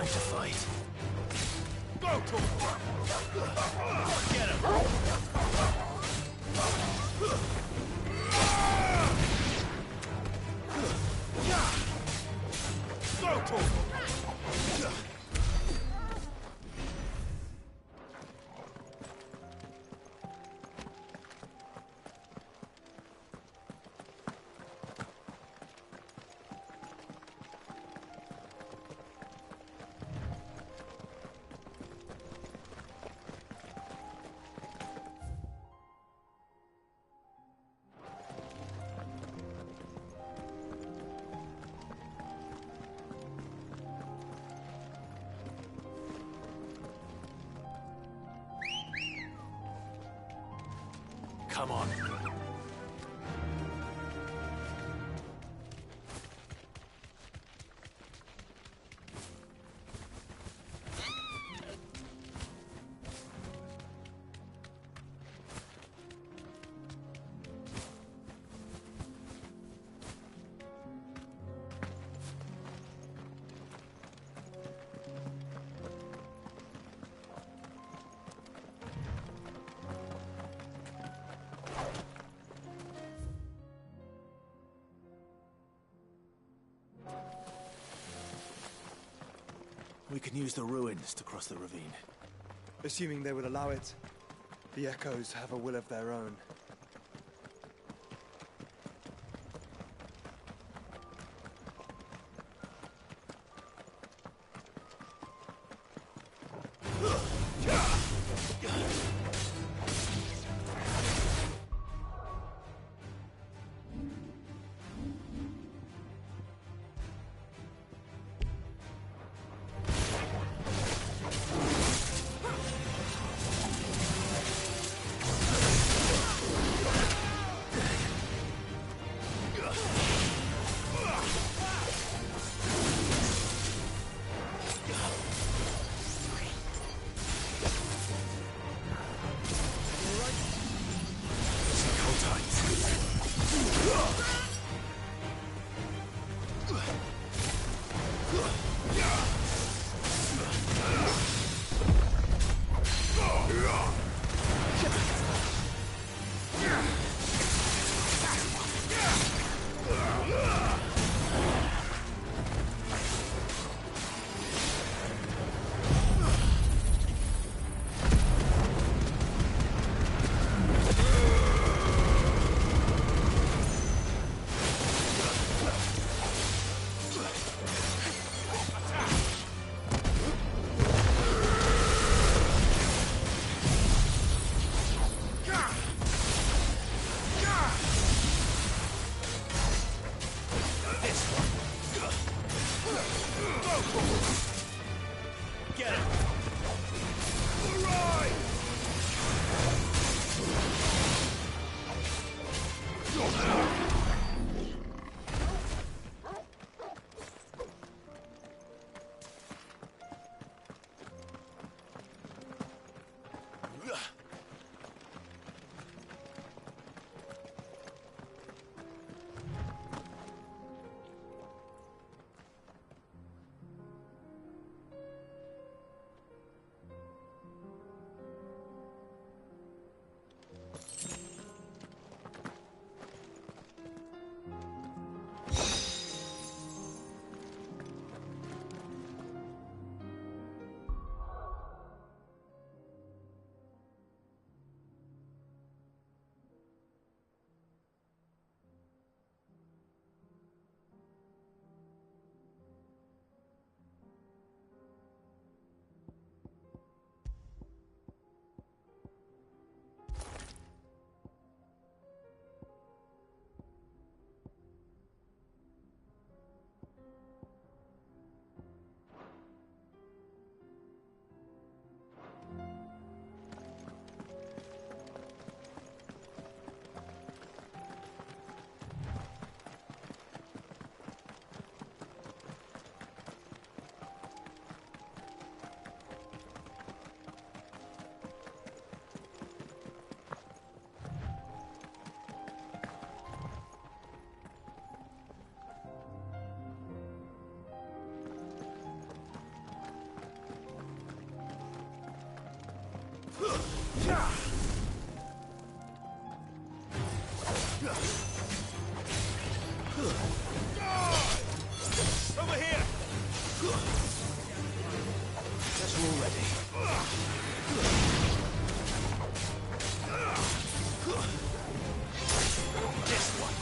time to fight. Go to him! Get him! Go to him! Come on. We can use the ruins to cross the ravine. Assuming they would allow it. The Echoes have a will of their own. Over here! Guess we're all ready. This one.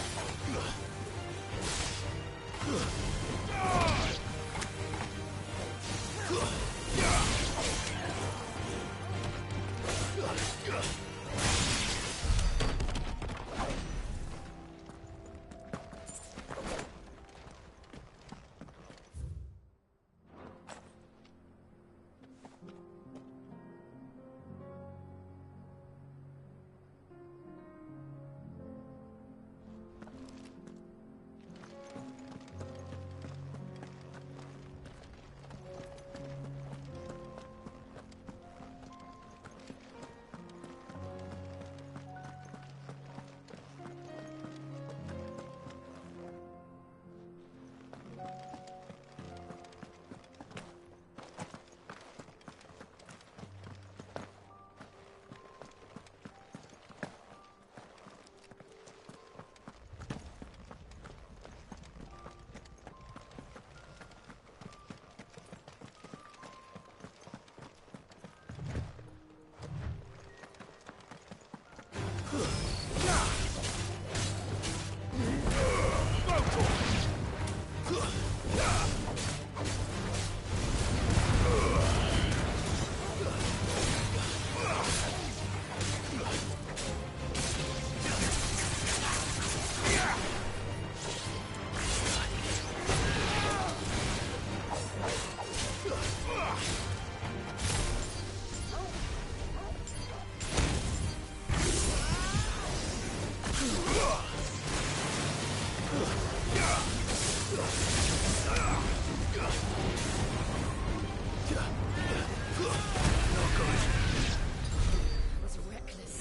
Was reckless.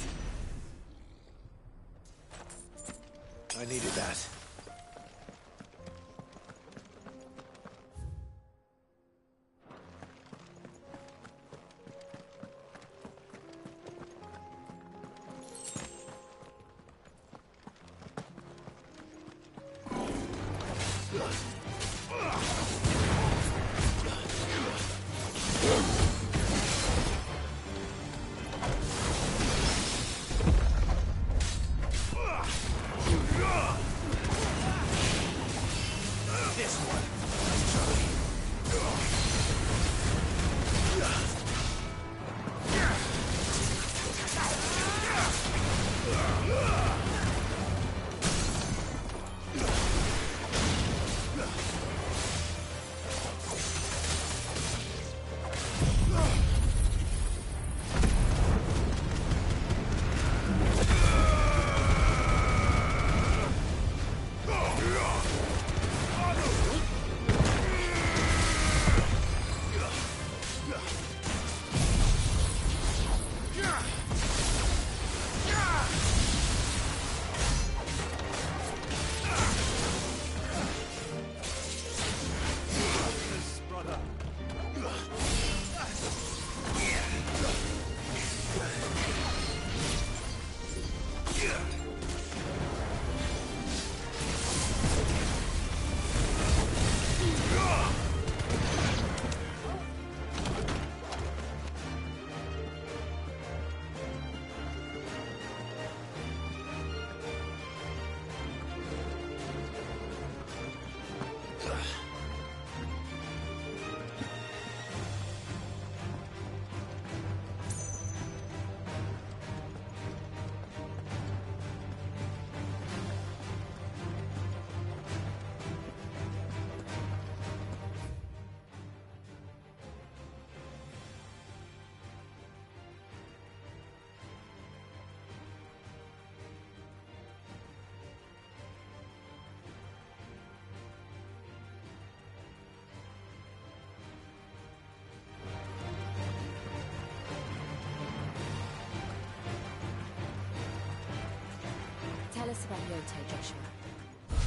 I needed that. This one. Tell us about Yote, Joshua.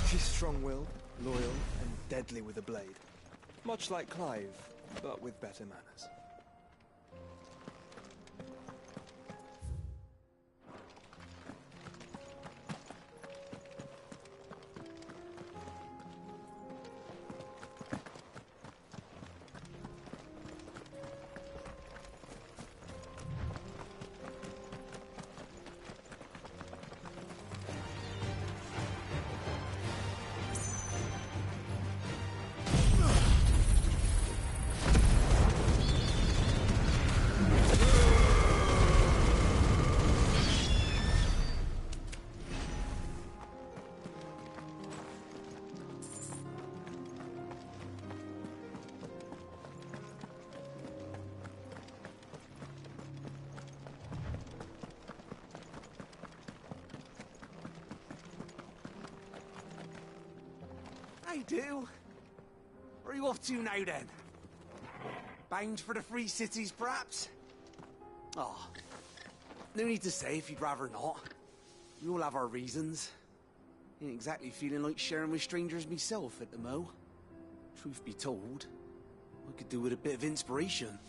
She's strong-willed, loyal, and deadly with a blade. Much like Clive, but with better manners. I do. Where are you off to now, then? Bound for the Free Cities, perhaps? Oh, no need to say if you'd rather not. We all have our reasons. Ain't exactly feeling like sharing with strangers myself at the mo. Truth be told, I could do with a bit of inspiration.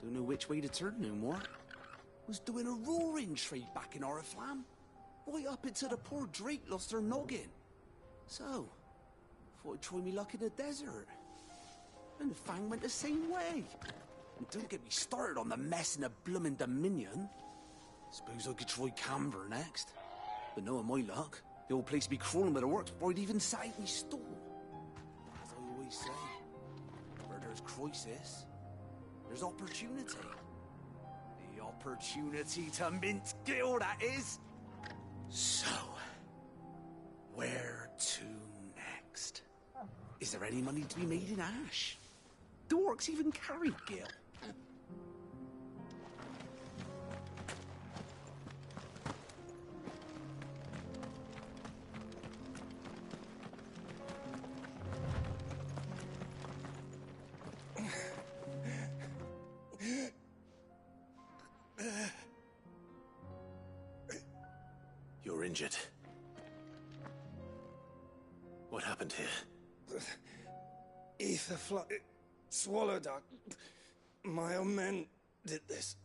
Don't know which way to turn no more. Was doing a roaring trade back in Oriflamme. Right up until the poor Drake lost her noggin. So, thought I'd try me luck in the desert. And the Fang went the same way. And don't get me started on the mess in the bloomin' Dominion. Suppose I could try Canberra next. But knowing my luck, the old place would be crawling with the works before I'd even sat in my stall. As I always say, where there's crisis, there's opportunity. The opportunity to mint Gil, that is. So, where to next? Is there any money to be made in Ash? Do orcs even carry Gil? You're injured. What happened here? Ether flood. It swallowed our. My own men did this.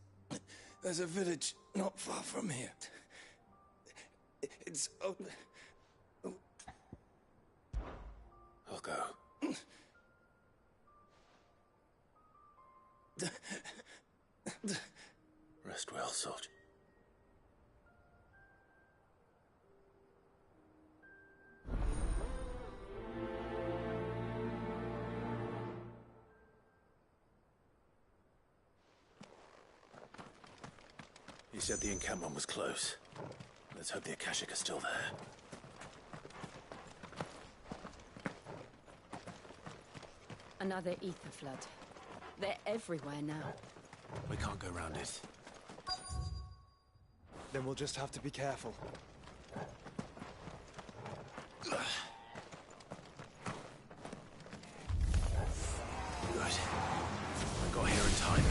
There's a village not far from here. It's. I'll go. Rest well, soldier. You said the encampment was close. Let's hope the Akashic are still there. Another ether flood. They're everywhere now. We can't go round it. Then we'll just have to be careful. Good. I got here in time.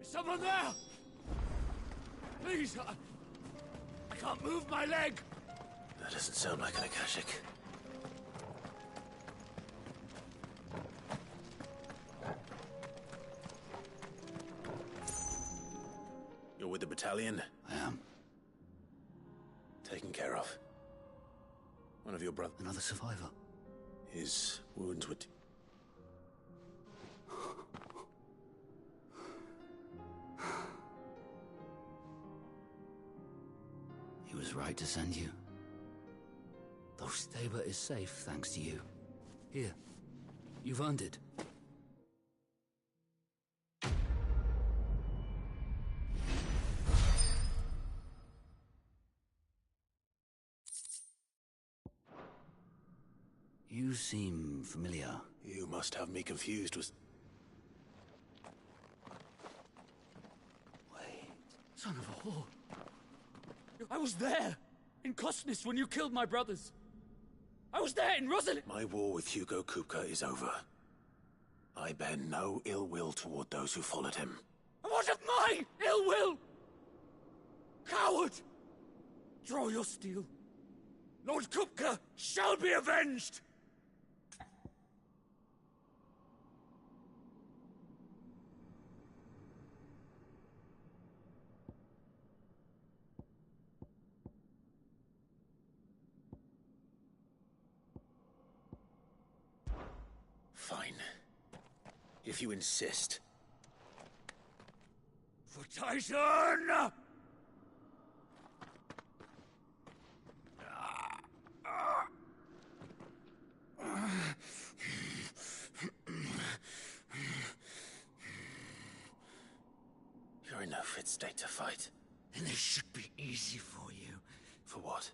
Someone there! Please, I can't move my leg! That doesn't sound like an Akashic. You're with the battalion? I am. Taken care of. One of your brothers. Another survivor. His wounds were... He was right to send you. Though Staber is safe thanks to you. Here, you've earned it. You seem familiar. You must have me confused with... Wait. Son of a whore. I was there, in Kosnis, when you killed my brothers. I was there in Rosalind. My war with Hugo Kupka is over. I bear no ill will toward those who followed him. What What of my ill will? Coward! Draw your steel. Lord Kupka shall be avenged! Fine. If you insist. For Titan! You're in no fit state to fight. And this should be easy for you. For what?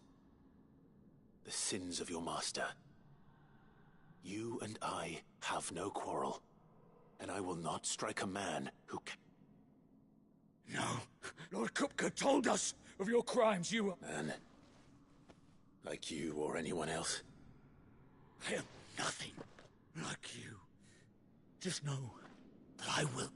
The sins of your master. You and I have no quarrel. And I will not strike a man who can... No. Lord Kupka told us of your crimes. You... Man. Like you or anyone else. I am nothing like you. Just know that I will...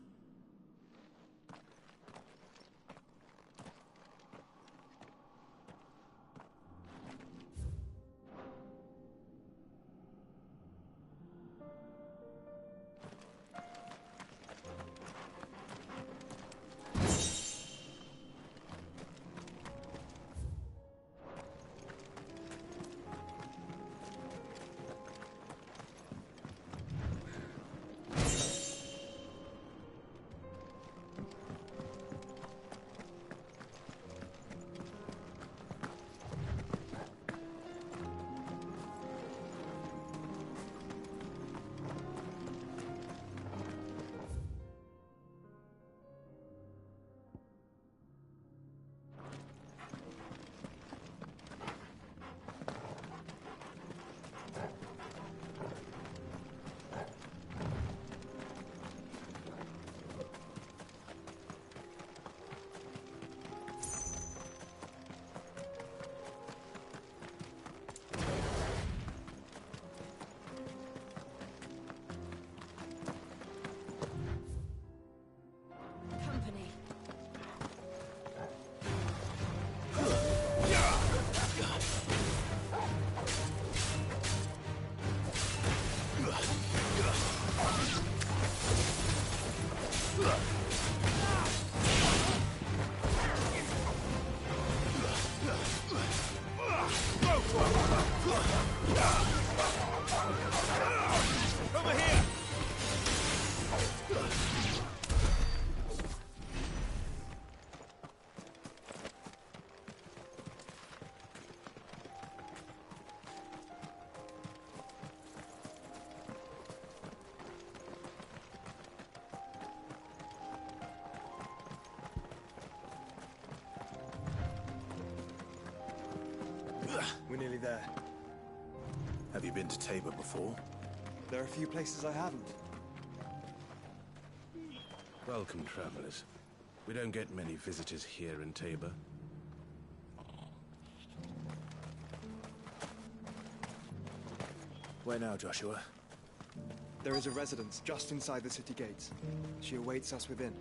Company. Over here! We're nearly there. Have you been to Tabor before? There are a few places I haven't. Welcome, travelers. We don't get many visitors here in Tabor. Where now, Joshua? There is a residence just inside the city gates. She awaits us within.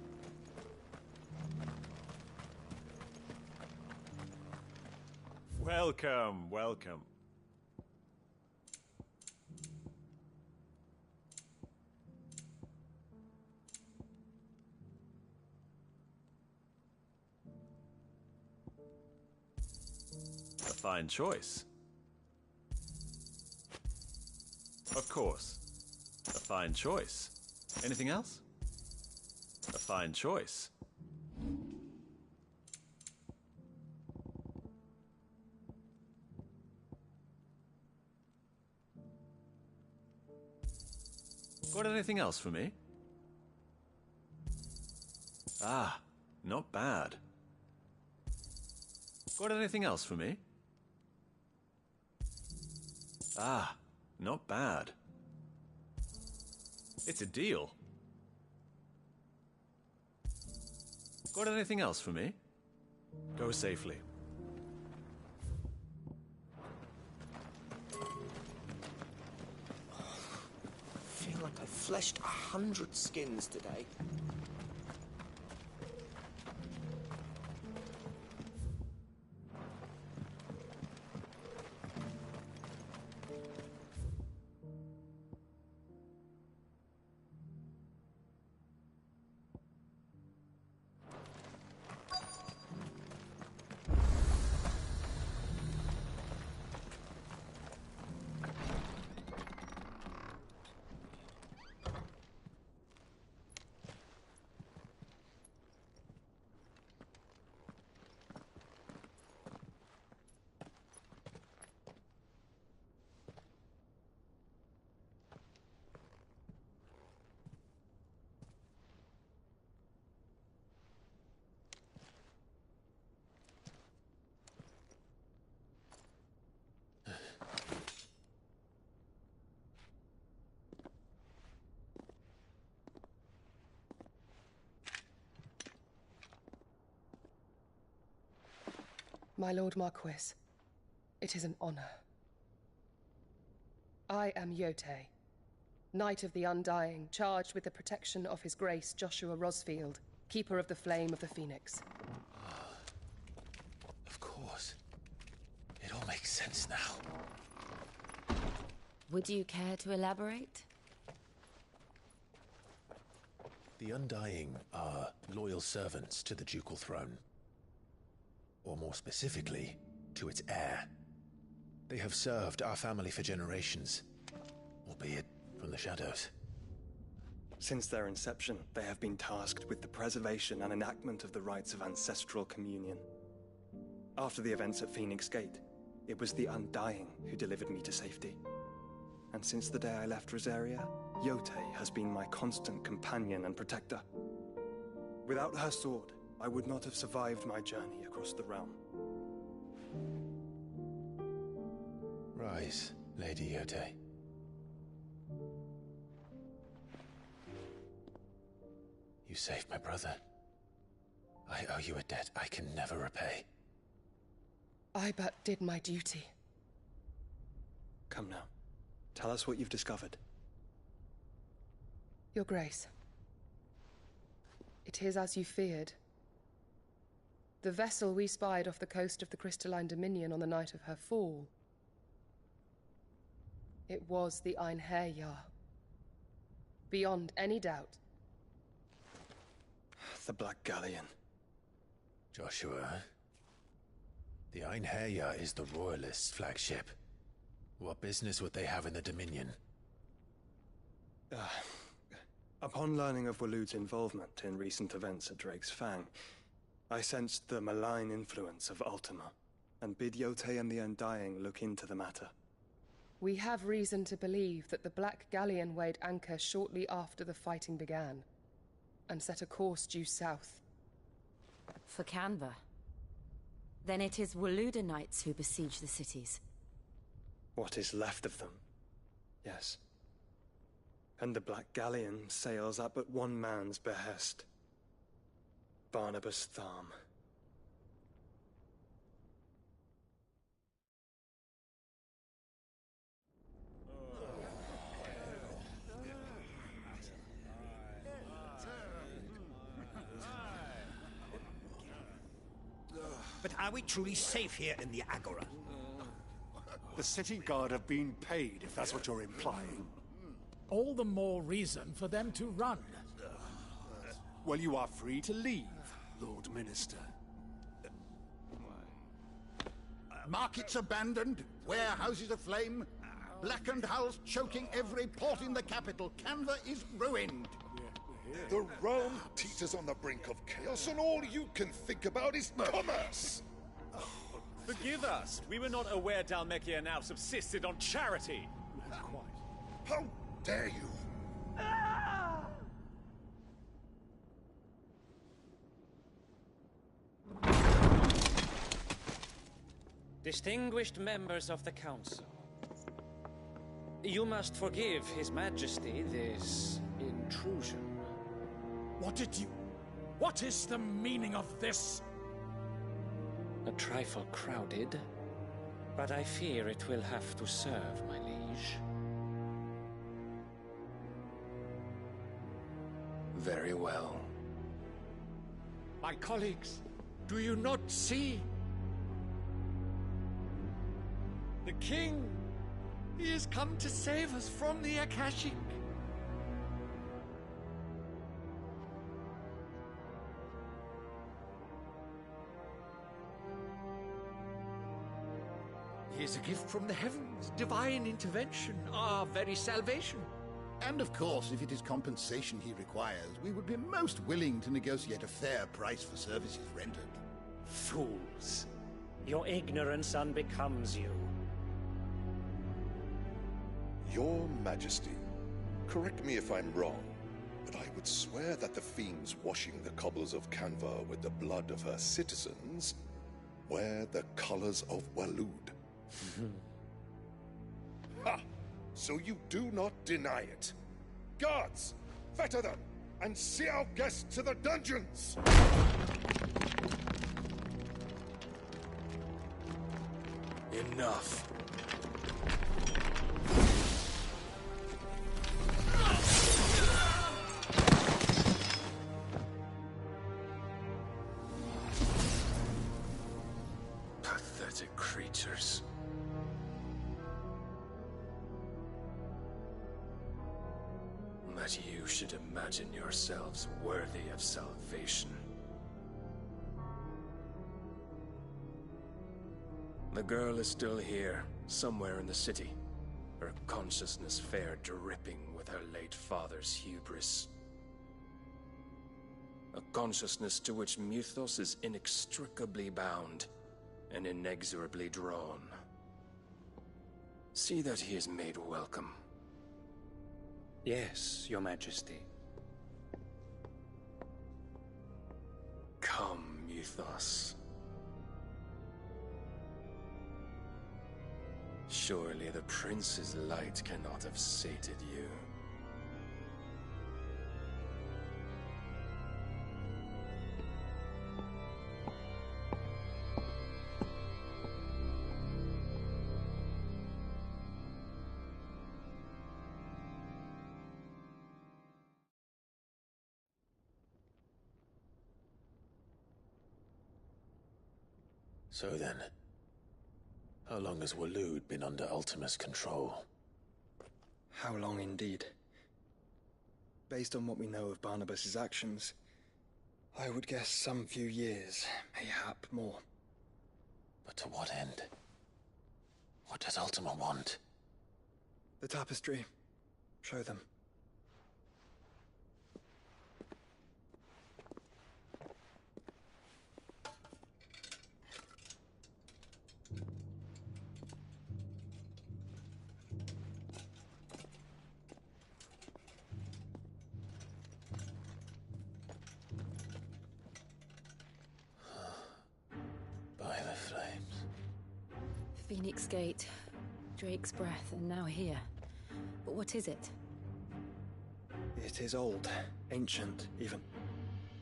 Welcome, welcome. A fine choice. Of course. A fine choice. Anything else? A fine choice. Got anything else for me? Ah, not bad. Got anything else for me? Ah, not bad. It's a deal. Got anything else for me? Go safely. I feel like I fleshed 100 skins today. My Lord Marquis, it is an honor. I am Yotei, Knight of the Undying, charged with the protection of His Grace Joshua Rosfield, Keeper of the Flame of the Phoenix. Of course. It all makes sense now. Would you care to elaborate? The Undying are loyal servants to the ducal throne. Or more specifically, to its heir. They have served our family for generations, albeit from the shadows. Since their inception, they have been tasked with the preservation and enactment of the rites of ancestral communion. After the events at Phoenix Gate, it was the Undying who delivered me to safety. And since the day I left Rosaria, Yotei has been my constant companion and protector. Without her sword, I would not have survived my journey across the realm. Rise, Lady Yotei. You saved my brother. I owe you a debt I can never repay. I but did my duty. Come now. Tell us what you've discovered. Your Grace. It is as you feared. The vessel we spied off the coast of the Crystalline Dominion on the night of her fall. It was the Einherjar. Beyond any doubt. The Black Galleon. Joshua, the Einherjar is the Royalists' flagship. What business would they have in the Dominion? Upon learning of Waloed's involvement in recent events at Drake's Fang, I sensed the malign influence of Ultima, and bid Yotei and the Undying look into the matter. We have reason to believe that the Black Galleon weighed anchor shortly after the fighting began, and set a course due south. For Canva. Then it is Waloed Knights who besiege the cities. What is left of them, yes. And the Black Galleon sails at but one man's behest. Barnabas Tharm. But are we truly safe here in the Agora? The city guard have been paid, if that's what you're implying. All the more reason for them to run. Well, you are free to leave, Lord Minister. Markets abandoned, warehouses aflame, blackened hulls choking every port in the capital. Canva is ruined. The realm teeters on the brink of chaos, and all you can think about is commerce! Forgive us. We were not aware Dhalmekia now subsisted on charity. How dare you! Distinguished members of the Council, you must forgive His Majesty this intrusion. What is the meaning of this? A trifle crowded, but I fear it will have to serve, my liege. Very well. My colleagues, do you not see? The King! He has come to save us from the Akashic! He is a gift from the heavens, divine intervention, our very salvation. And of course, if it is compensation he requires, we would be most willing to negotiate a fair price for services rendered. Fools! Your ignorance unbecomes you. Your Majesty, correct me if I'm wrong, but I would swear that the fiends washing the cobbles of Canva with the blood of her citizens wear the colors of Waloed. Ha! So you do not deny it. Guards, fetter them, and see our guests to the dungeons! Enough. Pathetic creatures. That you should imagine yourselves worthy of salvation. The girl is still here, somewhere in the city. Her consciousness fair dripping with her late father's hubris. A consciousness to which Mythos is inextricably bound and inexorably drawn. See that he is made welcome. Yes, Your Majesty. Come, Mythos. Surely the prince's light cannot have sated you. So then, how long has Waloed been under Ultima's control? How long indeed? Based on what we know of Barnabas's actions, I would guess some few years, mayhap more. But to what end? What does Ultima want? The tapestry. Show them. By the flames. Phoenix Gate, Drake's Breath, and now here. But what is it? It is old, ancient, even.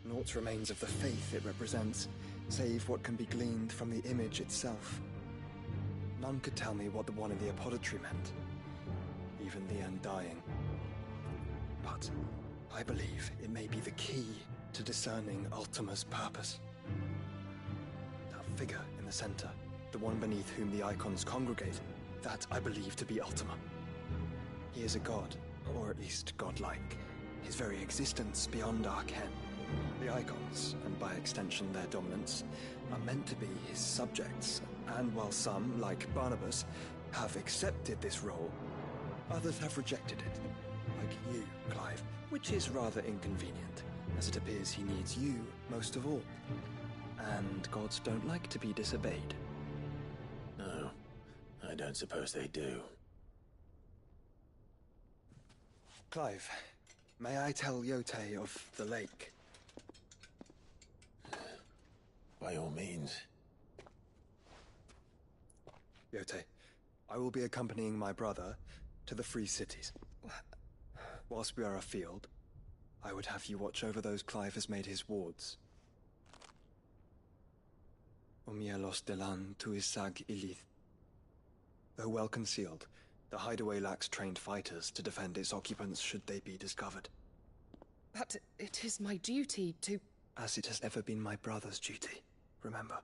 Naught remains of the faith it represents, save what can be gleaned from the image itself. None could tell me what the one in the apothecary meant, even the Undying. But I believe it may be the key to discerning Ultima's purpose. That figure in the center, the one beneath whom the icons congregate, that I believe to be Ultima. He is a god, or at least godlike, his very existence beyond our ken. The icons, and by extension their dominants, are meant to be his subjects, and while some, like Barnabas, have accepted this role, others have rejected it, like you, Clive, which is rather inconvenient, as it appears he needs you most of all. And gods don't like to be disobeyed. No, I don't suppose they do. Clive, may I tell Yote of the lake? By all means. Yote, I will be accompanying my brother to the Free Cities. Whilst we are afield, I would have you watch over those Clive has made his wards. Omielos delan tuisag ilith. Though well concealed, the hideaway lacks trained fighters to defend its occupants should they be discovered. But it is my duty to... As it has ever been my brother's duty, remember.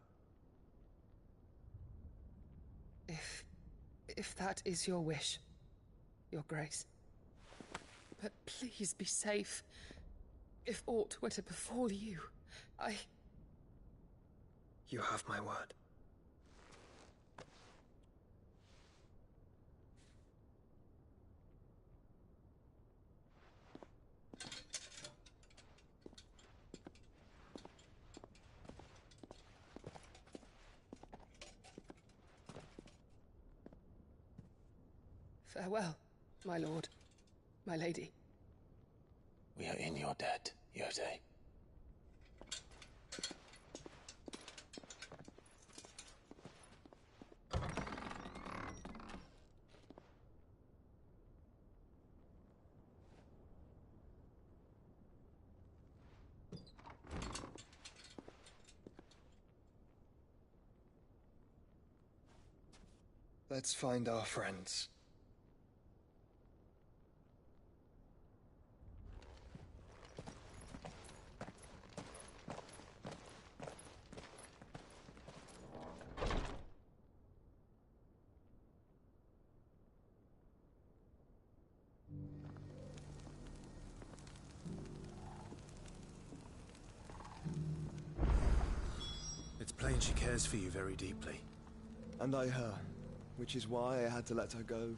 If that is your wish, Your Grace. But please be safe. If aught were to befall you, You have my word. Farewell, my lord, my lady. We are in your debt, Yote. Let's find our friends. It's plain she cares for you very deeply. And I her, which is why I had to let her go.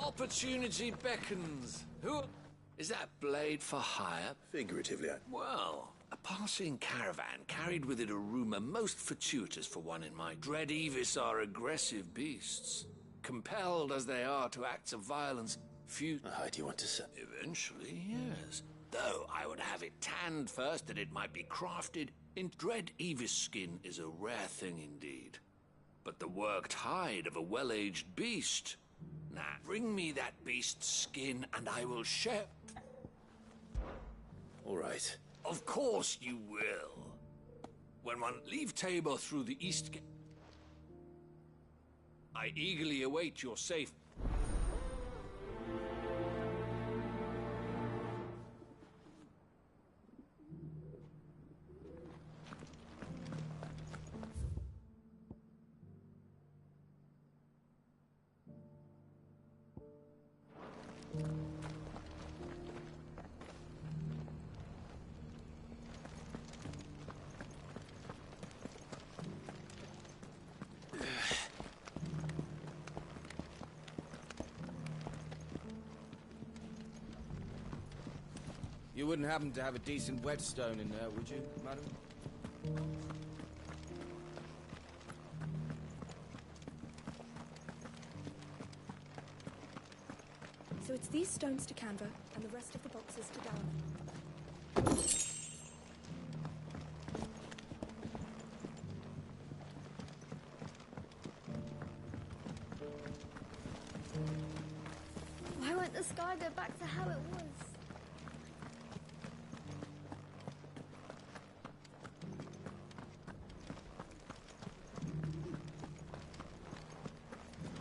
Opportunity beckons. Who... Is that blade for hire? Figuratively, Well, a passing caravan carried with it a rumor most fortuitous for one in my dread Evis are aggressive beasts. Compelled as they are to acts of violence, few... Do you want to say? Eventually, yes. Though I would have it tanned first that it might be crafted. In dread Evis skin is a rare thing indeed. But the worked hide of a well-aged beast... Now, bring me that beast's skin and I will share... All right. Of course you will. When one leave Tabor through the east gate... I eagerly await your safe... You wouldn't happen to have a decent whetstone in there, would you, madam? So it's these stones to Canva, and the rest of the boxes to Down. Why won't the sky go back to how it was?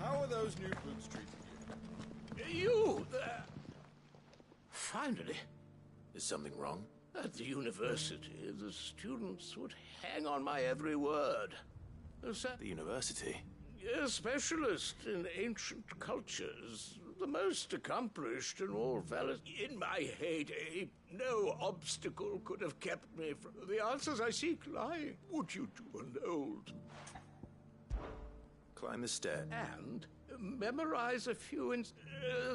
How are those new boots treating you? You there! Finally. Is something wrong? At the university, the students would hang on my every word. The university? A specialist in ancient cultures, the most accomplished in all valid. In my heyday, no obstacle could have kept me from the answers I seek lying. Would you do an old Climb the stair. and memorize a few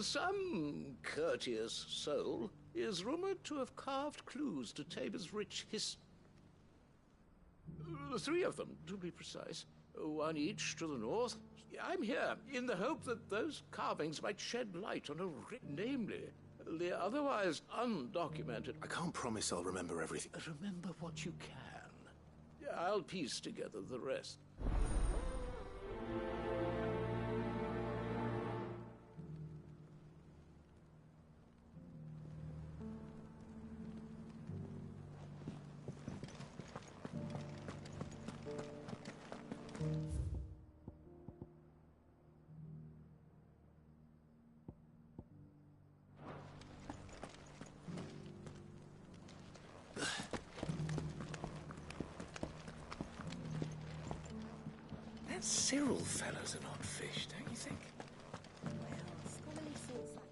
some courteous soul is rumored to have carved clues to Tabor's rich history. 3 of them, to be precise. 1 each to the north. I'm here in the hope that those carvings might shed light on namely, the otherwise undocumented. I can't promise I'll remember everything. Remember what you can. I'll piece together the rest. That Cyril fellow's an odd fish, don't you think? Scholarly thoughts like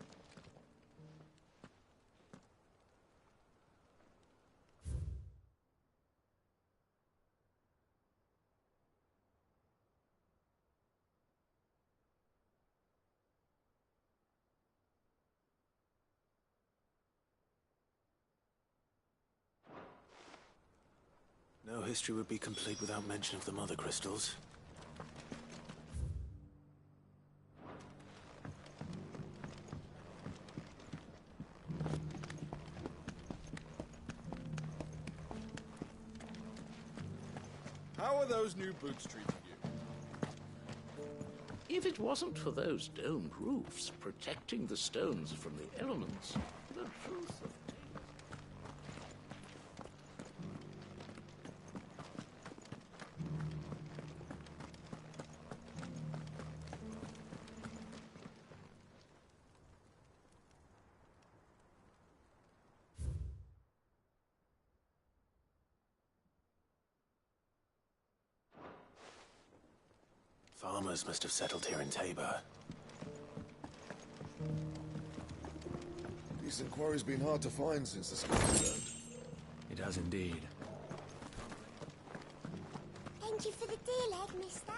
No history would be complete without mention of the mother crystals. How are those new boots treating you? If it wasn't for those domed roofs protecting the stones from the elements, the truth of Farmers must have settled here in Tabor. Decent quarry's been hard to find since the sky turned. It has indeed. Thank you for the deal, Ed, mister.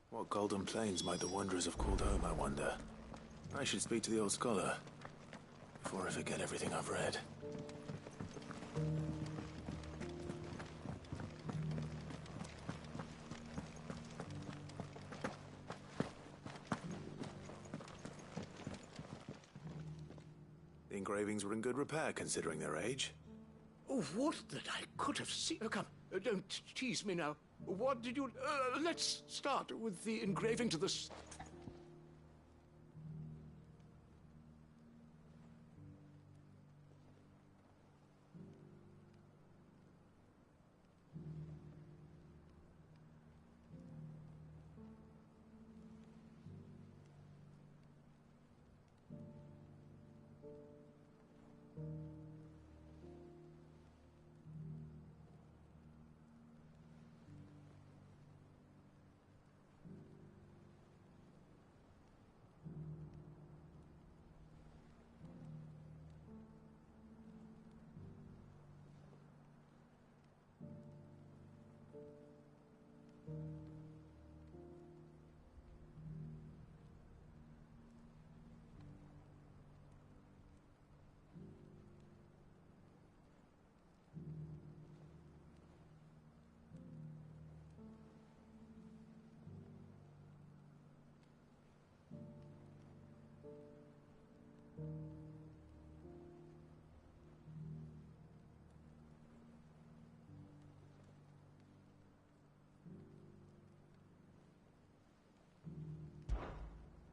What golden plains might the wanderers have called home, I wonder? I should speak to the old scholar before I forget everything I've read. The engravings were in good repair considering their age. Oh, what that I could have seen. Oh, come, don't tease me now. What did you... let's start with the engraving to the...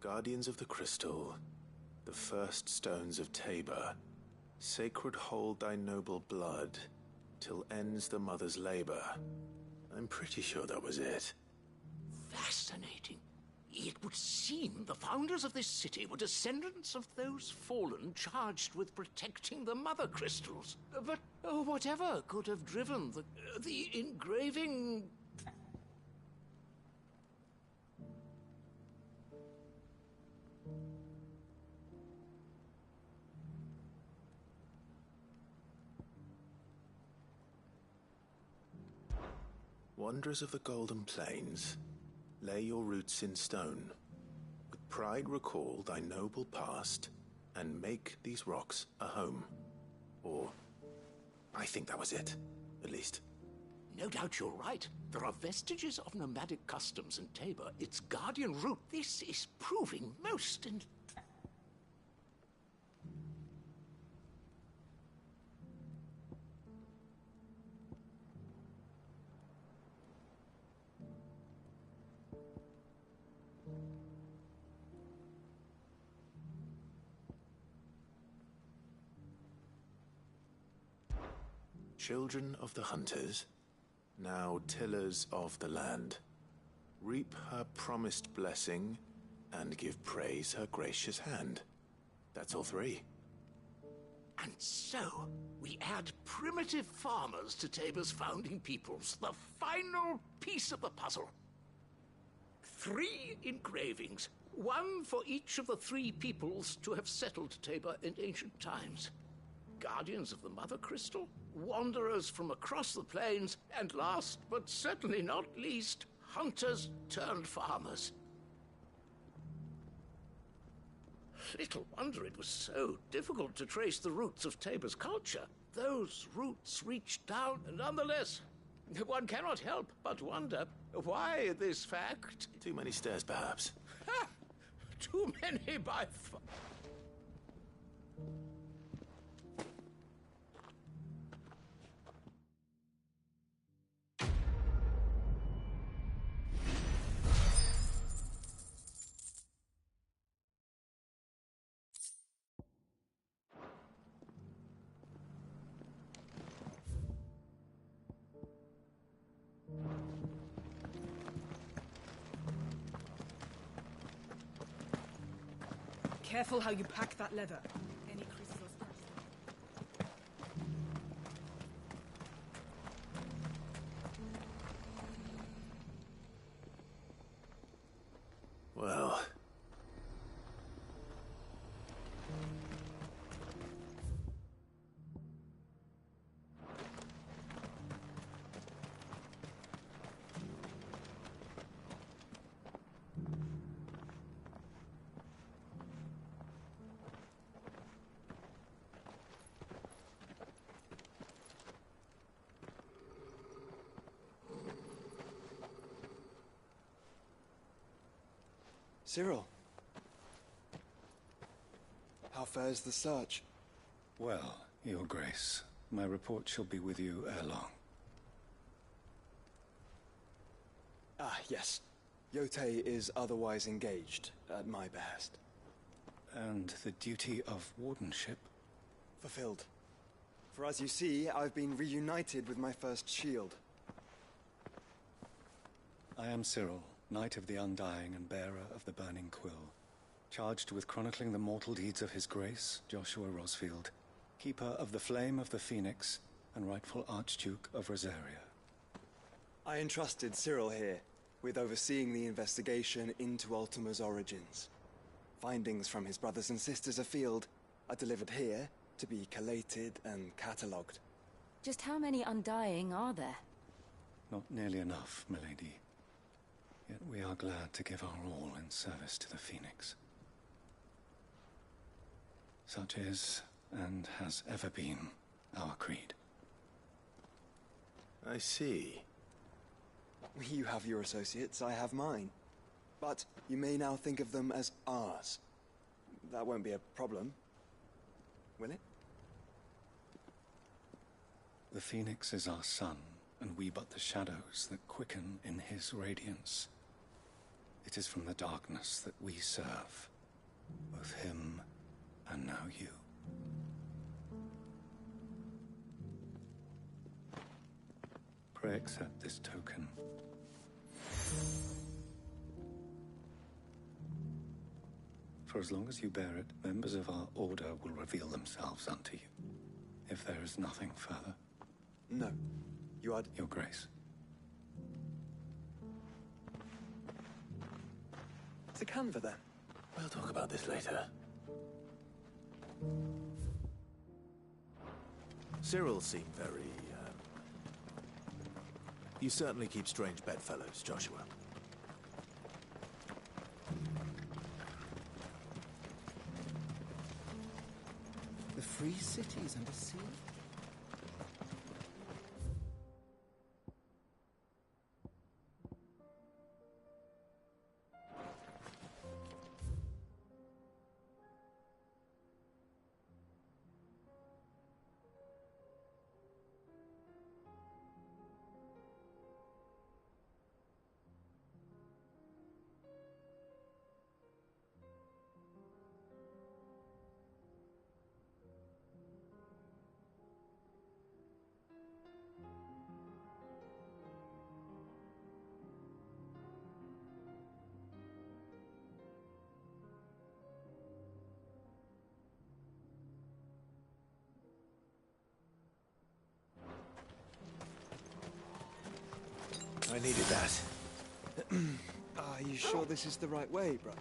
Guardians of the Crystal, the first stones of Tabor, sacred hold thy noble blood, till ends the mother's labor. I'm pretty sure that was it. Fascinating. It would seem the founders of this city were descendants of those fallen charged with protecting the mother crystals. But whatever could have driven the engraving... Wanderers of the Golden Plains, lay your roots in stone. With pride recall thy noble past, and make these rocks a home. Or, I think that was it, at least. No doubt you're right. There are vestiges of nomadic customs in Tabor. Its guardian root. This is proving most Children of the hunters, now tillers of the land, reap her promised blessing and give praise her gracious hand. That's all three. And so, we add primitive farmers to Tabor's founding peoples, the final piece of the puzzle. 3 engravings, one for each of the 3 peoples to have settled Tabor in ancient times. Guardians of the Mother Crystal, wanderers from across the plains, and last but certainly not least, hunters turned farmers. Little wonder it was so difficult to trace the roots of Tabor's culture. Those roots reached down, and nonetheless, one cannot help but wonder why this fact... Too many stairs, perhaps. Ha! Too many by far. Careful how you pack that leather. Any creases or scratches. Well... Cyril. How fares the search? Well, Your Grace, my report shall be with you ere long. Ah, yes. Yotei is otherwise engaged, at my behest. And the duty of wardenship? Fulfilled. For as you see, I've been reunited with my first shield. I am Cyril, Knight of the Undying and bearer of the Burning Quill, charged with chronicling the mortal deeds of His Grace, Joshua Rosfield, Keeper of the Flame of the Phoenix, and rightful Archduke of Rosaria. I entrusted Cyril here with overseeing the investigation into Ultima's origins. Findings from his brothers and sisters afield are delivered here to be collated and catalogued. Just how many Undying are there? Not nearly enough, milady. Yet we are glad to give our all in service to the Phoenix. Such is, and has ever been, our creed. I see. You have your associates, I have mine. But you may now think of them as ours. That won't be a problem, will it? The Phoenix is our sun, and we but the shadows that quicken in his radiance. It is from the darkness that we serve. Both him and now you. Pray accept this token. For as long as you bear it, members of our order will reveal themselves unto you. If there is nothing further. No. You are... Your Grace. To Canva, then? We'll talk about this later. Cyril seemed very, You certainly keep strange bedfellows, Joshua. The free cities and the sea? I needed that. Are you sure this is the right way, brother?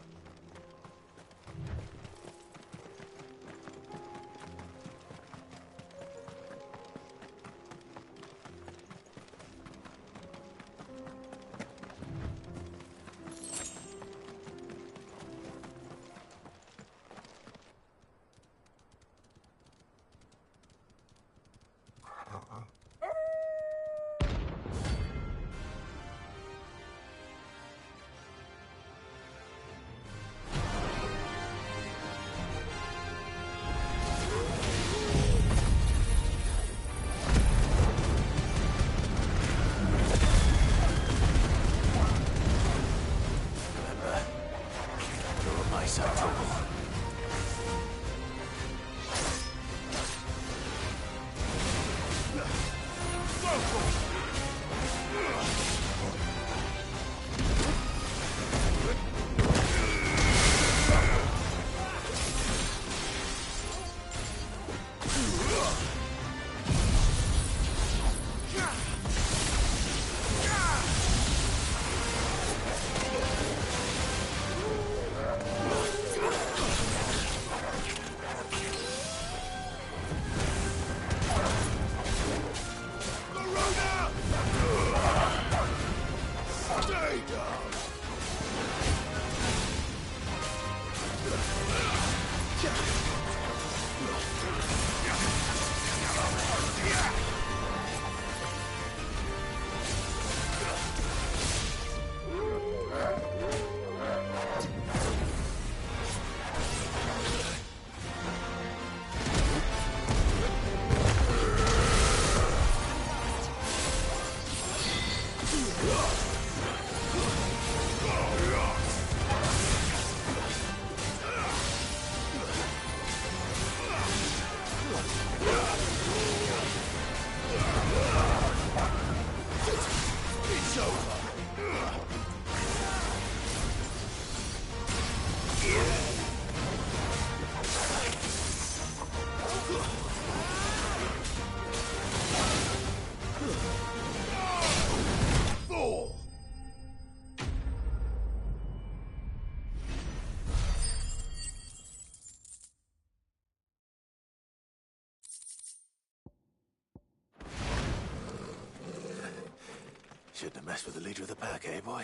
Shouldn't have messed with the leader of the pack, eh, boy?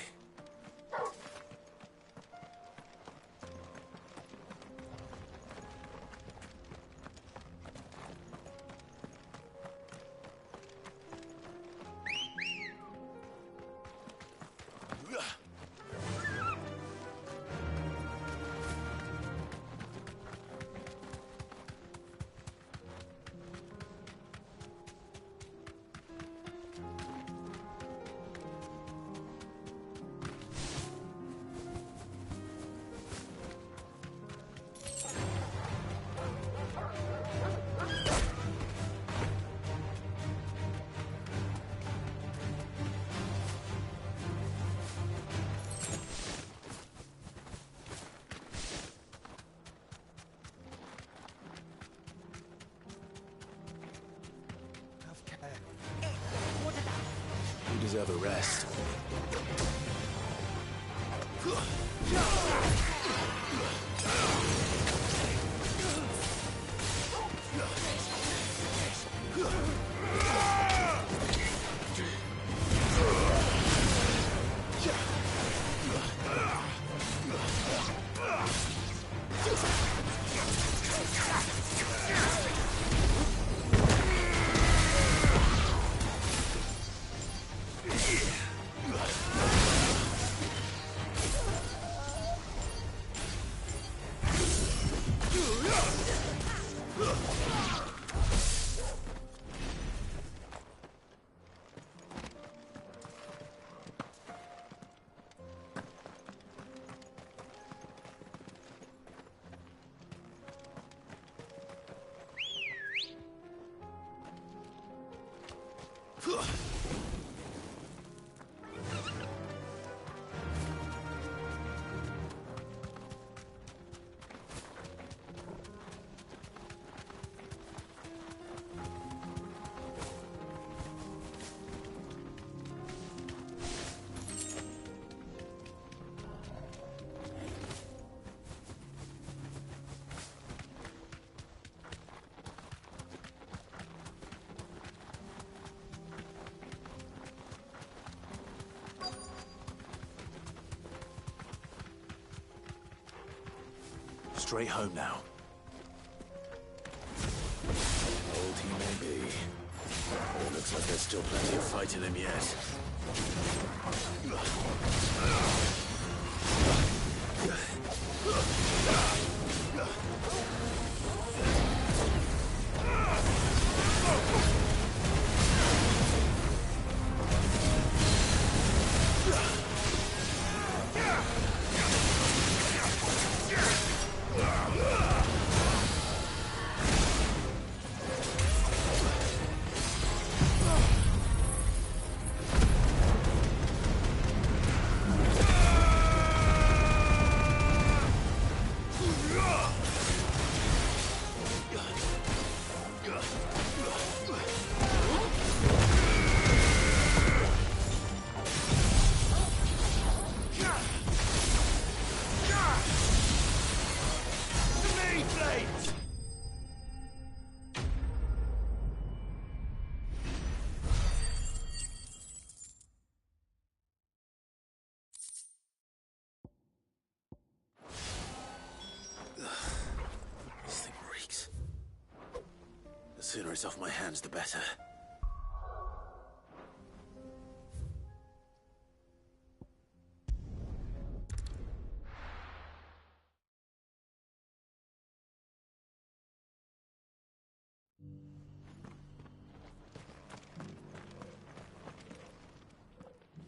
deserve a rest. Straight home now. Old he may be. It looks like there's still plenty of fight in him yet. The sooner it's off my hands, the better.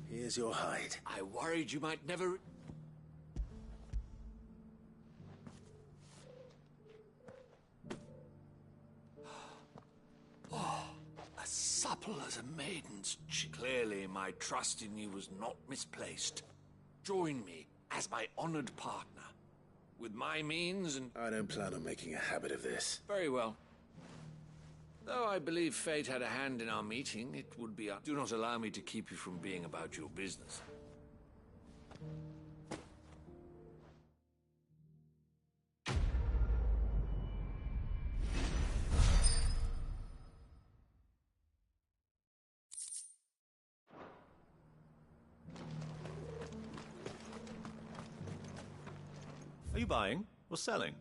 Here's your hide. I worried you might never... As supple as a maiden's cheek. Clearly, my trust in you was not misplaced. Join me as my honored partner. With my means and... I don't plan on making a habit of this. Very well. Though I believe fate had a hand in our meeting, it would be... Do not allow me to keep you from being about your business. Are you buying or selling?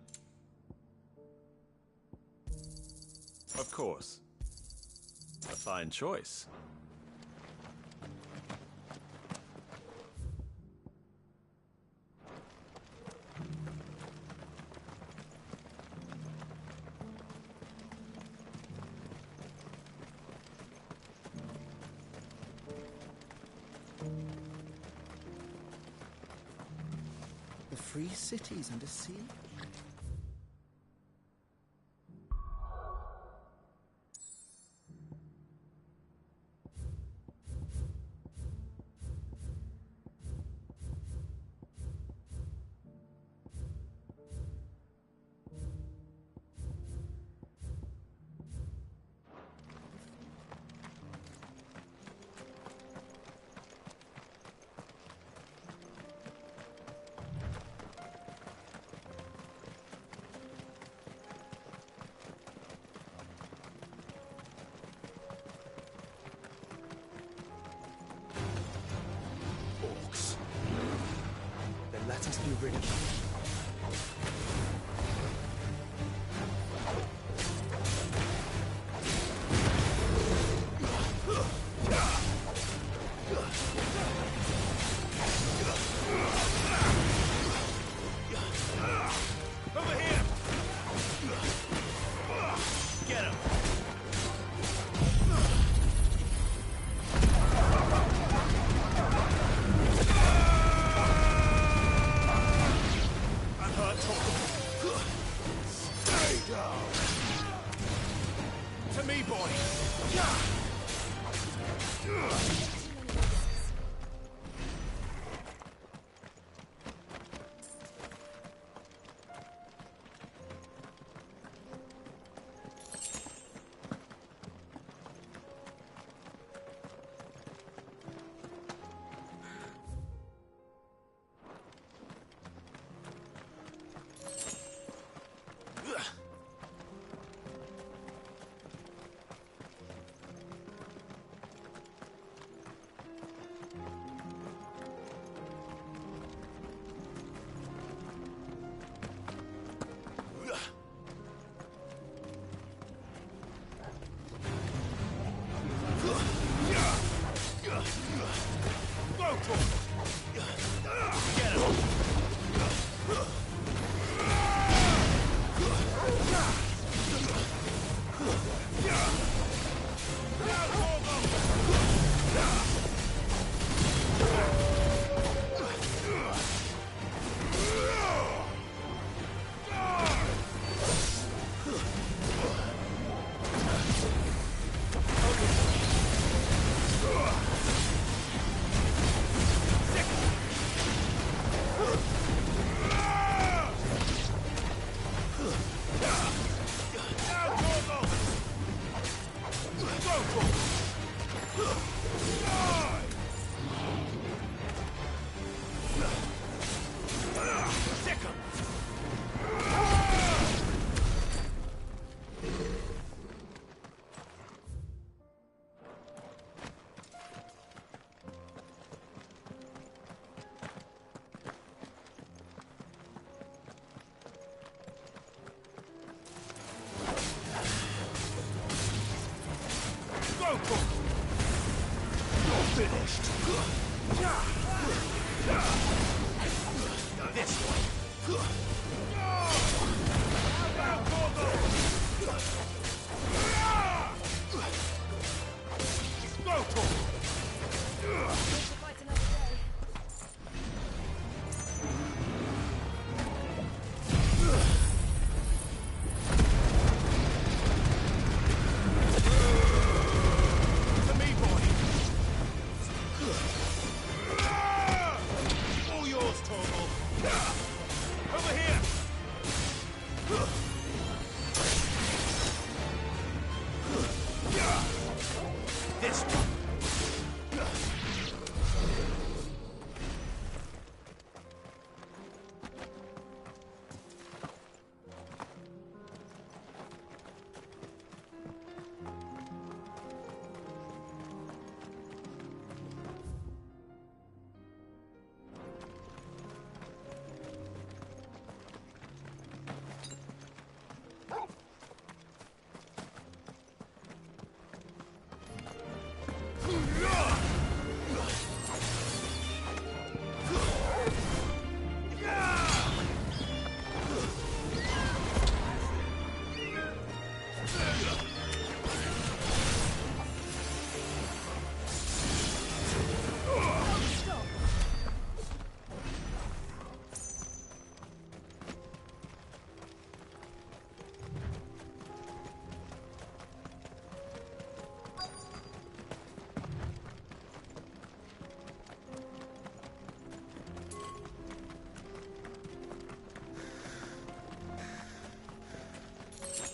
Of course. A fine choice. The free cities under siege? rid of you. Over here! Get him! I'm hurt, Torkel. Stay down! To me, boy!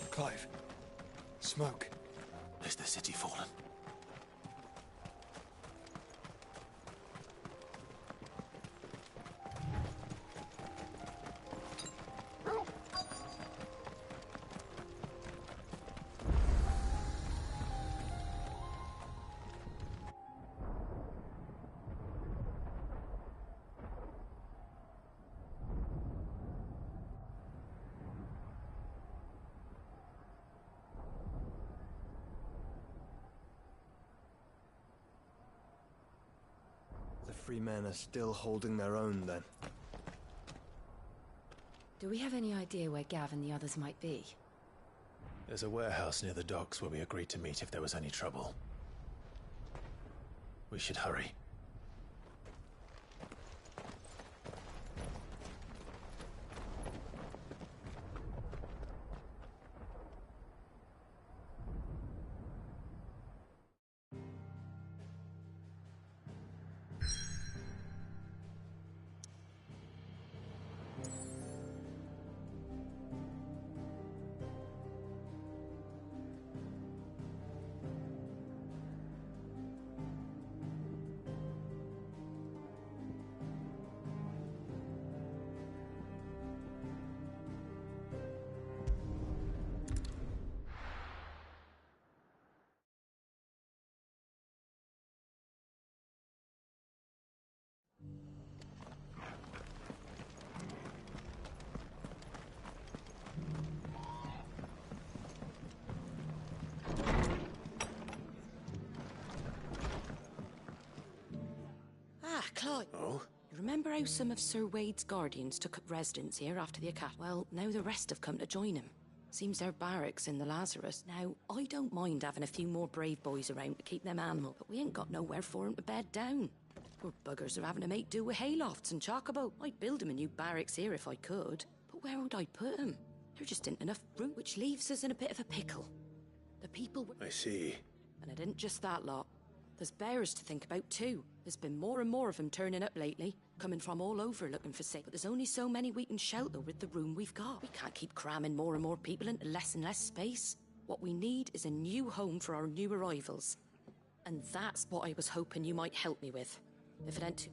Clive. Smoke. Is the city fallen? free men are still holding their own, then. Do we have any idea where Gav and the others might be? There's a warehouse near the docks where we agreed to meet if there was any trouble. We should hurry. Clive. Oh? You remember how some of Sir Wade's guardians took up residence here after the attack? Well, now the rest have come to join him. Seems their barracks in the Lazarus. Now, I don't mind having a few more brave boys around to keep them animal, but we ain't got nowhere for them to bed down. Poor buggers are having to make do with haylofts and chocobo. I'd build them a new barracks here if I could, but where would I put them? There just ain't enough room, which leaves us in a bit of a pickle. The people were... I see. And it isn't just that lot. There's bears to think about too. There's been more and more of them turning up lately, coming from all over looking for safe. But there's only so many we can shelter with the room we've got. We can't keep cramming more and more people into less and less space. What we need is a new home for our new arrivals. And that's what I was hoping you might help me with. If it ain't too...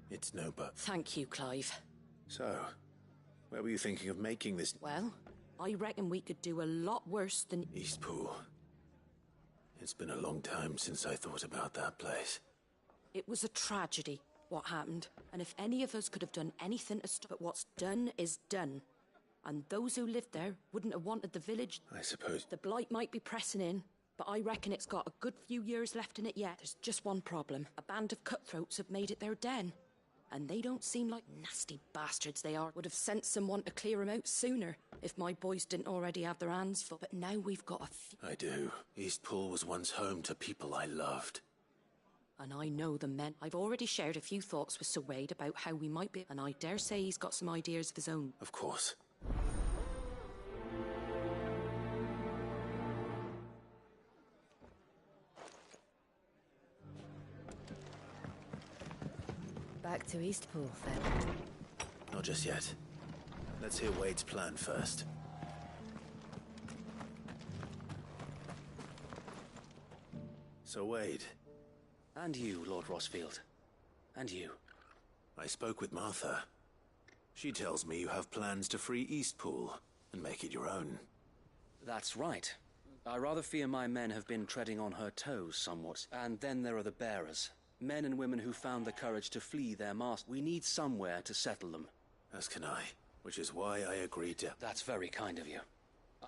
It's no but. Thank you, Clive. So, where were you thinking of making this? Well, I reckon we could do a lot worse than... Eastpool. It's been a long time since I thought about that place. It was a tragedy, what happened. And if any of us could have done anything to stop it, what's done is done. And those who lived there wouldn't have wanted the village. I suppose. The blight might be pressing in, but I reckon it's got a good few years left in it yet. There's just one problem. A band of cutthroats have made it their den. And they don't seem like nasty bastards they are. Would have sent someone to clear them out sooner, if my boys didn't already have their hands full. But now we've got a I do. Eastpool was once home to people I loved. And I know the men. I've already shared a few thoughts with Sir Wade about how we might be, and I dare say he's got some ideas of his own. Of course. Back to Eastpool, then. Not just yet. Let's hear Wade's plan first. So, Wade. And you, Lord Rosfield. And you. I spoke with Martha. She tells me you have plans to free Eastpool and make it your own. That's right. I rather fear my men have been treading on her toes somewhat. And then there are the bearers. Men and women who found the courage to flee their master. We need somewhere to settle them. As can I, which is why I agreed to... That's very kind of you.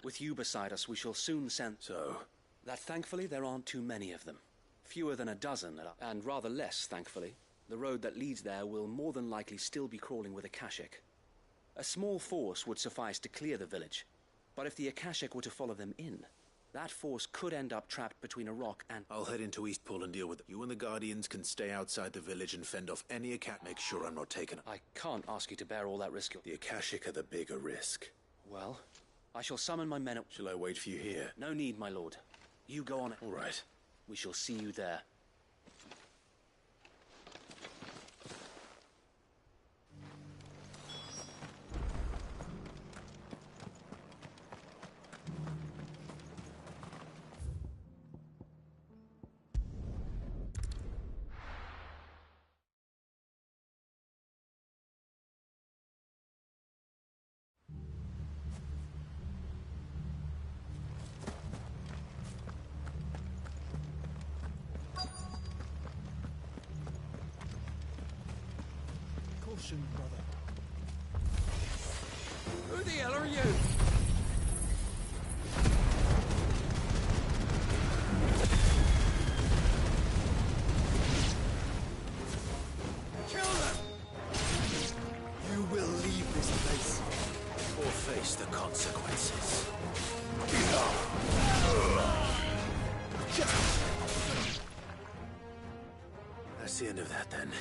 With you beside us, we shall soon send... So? That thankfully there aren't too many of them. Fewer than a dozen, and rather less, thankfully. The road that leads there will more than likely still be crawling with Akashic. A small force would suffice to clear the village, but if the Akashic were to follow them in, that force could end up trapped between a rock and... I'll head into Eastpool and deal with it. You and the Guardians can stay outside the village and fend off any Akashic. Make sure I'm not taken. I can't ask you to bear all that risk. The Akashic are the bigger risk. Well, I shall summon my men... Shall I wait for you here? No need, my lord. You go on it. All right. We shall see you there. Brother. Who the hell are you? face the consequences. That's the end of that, then.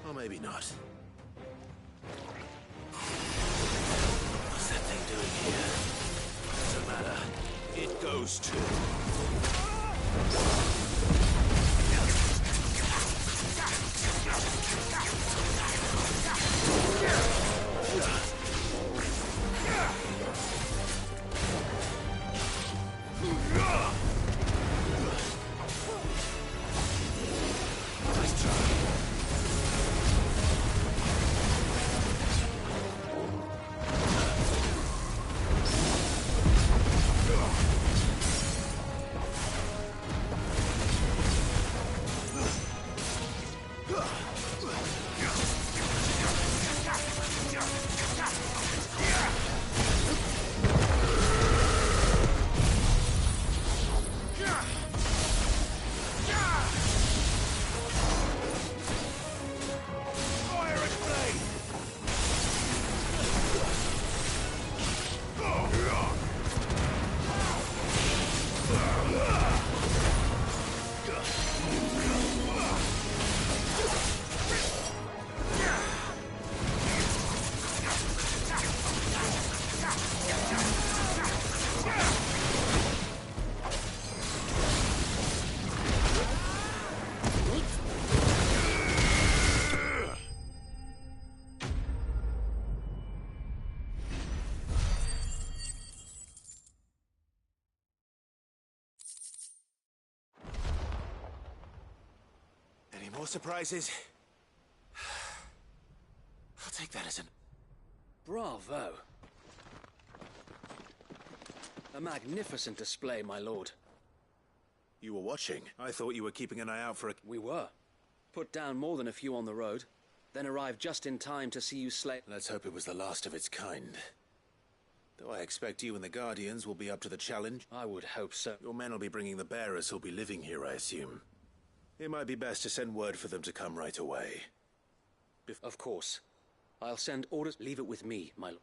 Or maybe not. What's that thing doing here? Doesn't matter. It goes to... More surprises? I'll take that as an... Bravo! A magnificent display, my lord. You were watching. I thought you were keeping an eye out for a... We were. Put down more than a few on the road, then arrived just in time to see you slay... Let's hope it was the last of its kind. Though I expect you and the Guardians will be up to the challenge. I would hope so. Your men will be bringing the bearers who'll be living here, I assume. It might be best to send word for them to come right away. Of course. I'll send orders. Leave it with me, my lord.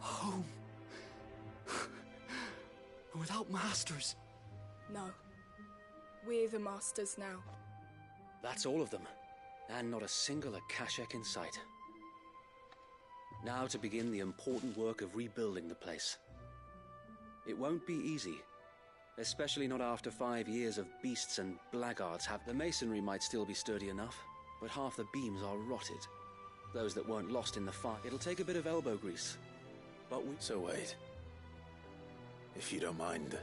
Home. Without masters. No. We're the masters now. That's all of them. And not a single Akashek in sight. Now to begin the important work of rebuilding the place. It won't be easy, especially not after 5 years of beasts and blackguards have... The masonry might still be sturdy enough, but half the beams are rotted. Those that weren't lost in the fire. It'll take a bit of elbow grease, but we... So wait. If you don't mind,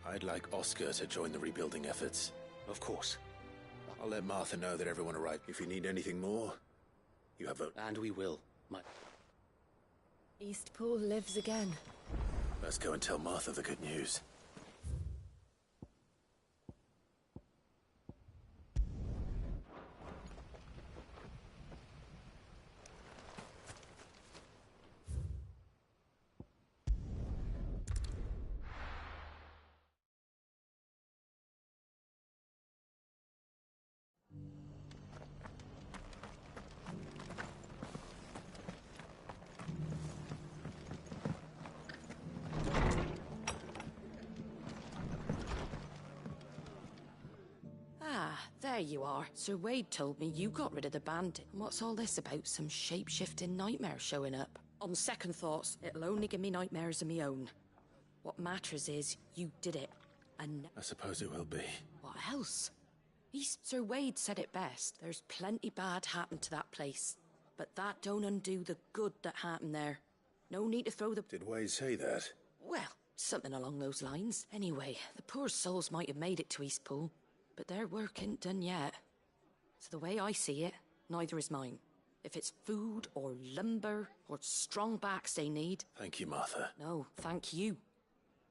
I'd like Oscar to join the rebuilding efforts. Of course. I'll let Martha know that everyone arrived. If you need anything more, you have a... And we will, my... Eastpool lives again. Let's go and tell Martha the good news. There you are. Sir Wade told me you got rid of the bandit. What's all this about? Some shape-shifting nightmare showing up? On second thoughts, it'll only give me nightmares of my own. What matters is you did it. And I suppose it will be. What else? Sir Wade said it best. There's plenty bad happened to that place. But that don't undo the good that happened there. No need to throw the... Did Wade say that? Well, something along those lines. Anyway, the poor souls might have made it to Eastpool. But their work ain't done yet. So the way I see it, neither is mine. If it's food or lumber or strong backs they need... Thank you, Martha. No, thank you.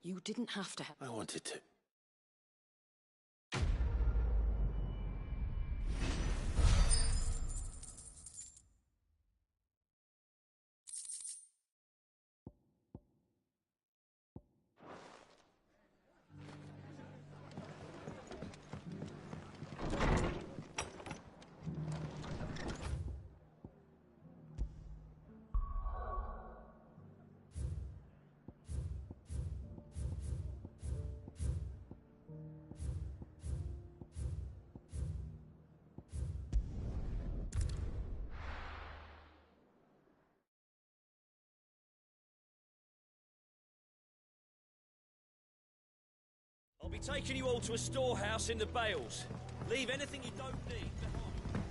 You didn't have to... I wanted to. I'll be taking you all to a storehouse in the Bales. Leave anything you don't need behind.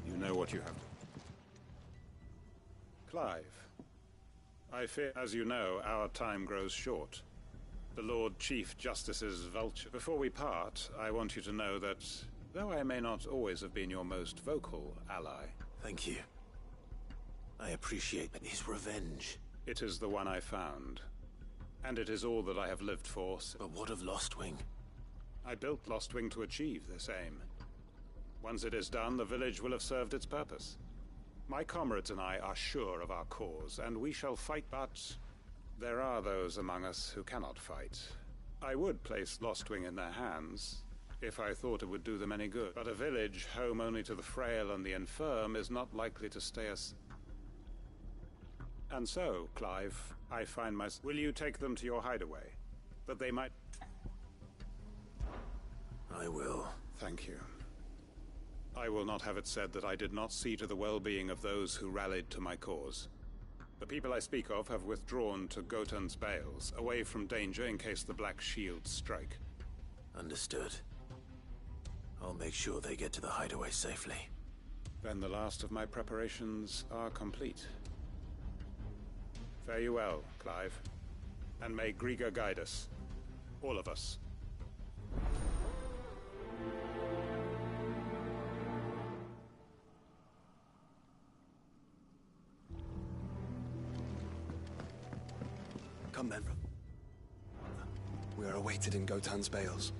You know what you have to... Clive, I fear, as you know, our time grows short. The Lord Chief Justice's vulture. Before we part, I want you to know that, though I may not always have been your most vocal ally... Thank you. I appreciate his revenge. It is the one I found. And it is all that I have lived for. But what of Lostwing? I built Lostwing to achieve this aim. Once it is done, the village will have served its purpose. My comrades and I are sure of our cause, and we shall fight, but there are those among us who cannot fight. I would place Lostwing in their hands, if I thought it would do them any good. But a village home only to the frail and the infirm is not likely to stay us. And so, Clive, I find myself... Will you take them to your hideaway? That they might... I will. Thank you. I will not have it said that I did not see to the well-being of those who rallied to my cause. The people I speak of have withdrawn to Gotan's Bales, away from danger in case the Black Shields strike. Understood. I'll make sure they get to the hideaway safely. Then the last of my preparations are complete. Fare you well, Clive. And may Griga guide us. All of us. Come then. We are awaited in Gotan's Bales.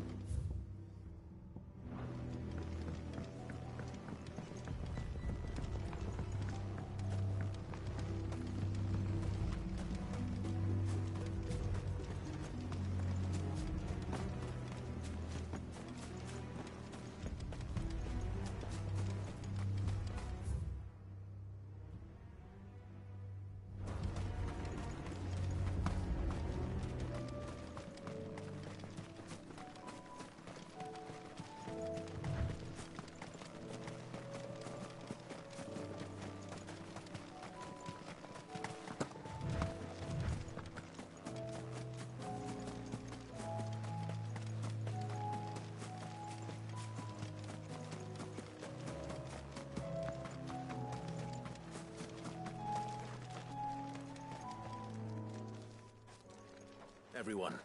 Everyone,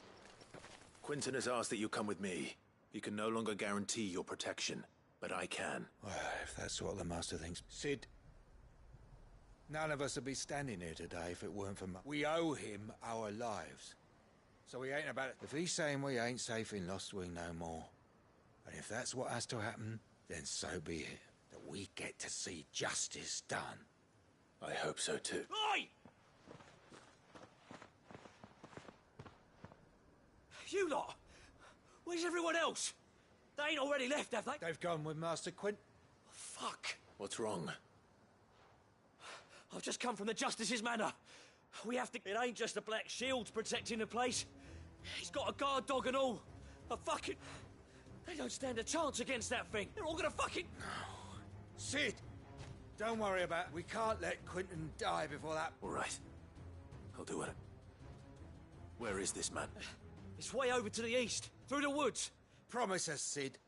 Quinton has asked that you come with me. He can no longer guarantee your protection, but I can. Well, if that's what the Master thinks... Sid, none of us would be standing here today if it weren't for... We owe him our lives. So we ain't about it. If he's saying we ain't safe in Lostwing no more, and if that's what has to happen, then so be it. That we get to see justice done. I hope so too. Oi! You lot! Where's everyone else? They ain't already left, have they? They've gone with Master Quint. Fuck! What's wrong? I've just come from the Justice's manor. We have to... It ain't just the Black Shields protecting the place. He's got a guard dog and all. A fucking... They don't stand a chance against that thing. They're all gonna fucking... Sid! Don't worry about it. We can't let Quinton die before that... All right. I'll do it. Where is this man? It's way over to the east, through the woods. Promise us, Sid.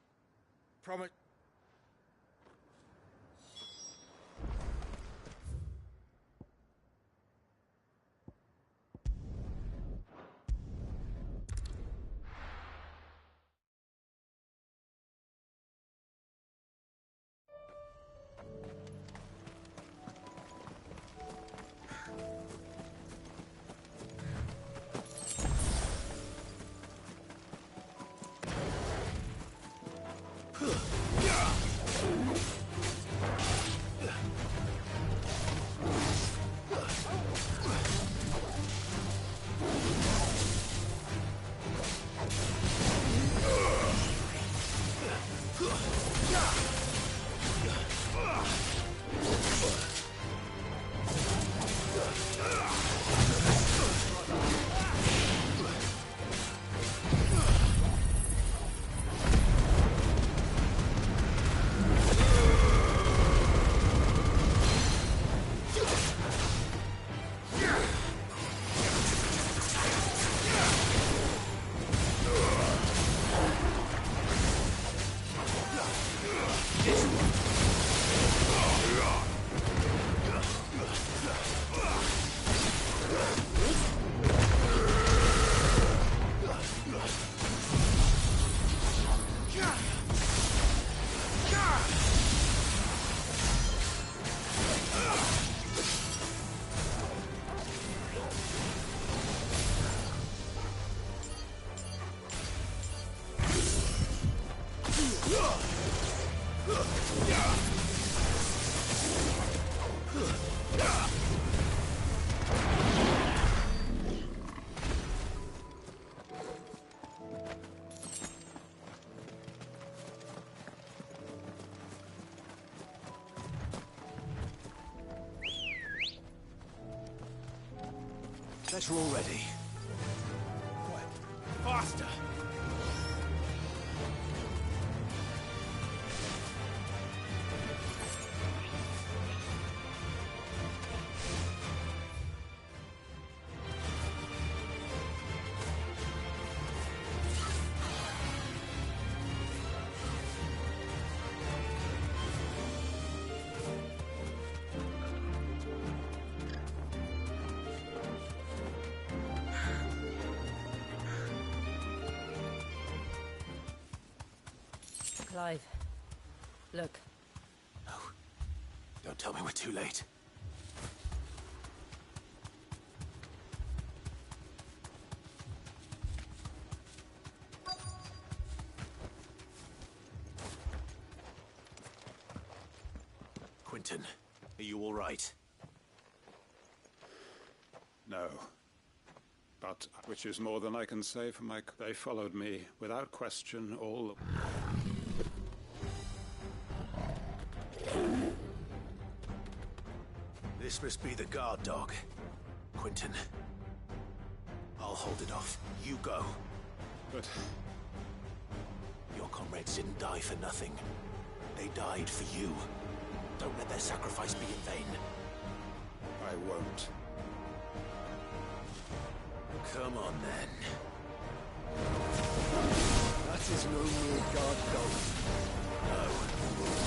Promise... Better already. Faster! Clive, look. No. Don't tell me we're too late. Quentin, are you all right? No. But, which is more than I can say for my... They followed me, without question, all... This must be the guard dog. Quentin. I'll hold it off. You go. But... Your comrades didn't die for nothing. They died for you. Don't let their sacrifice be in vain. I won't. Come on, then. That is no mere guard dog. No.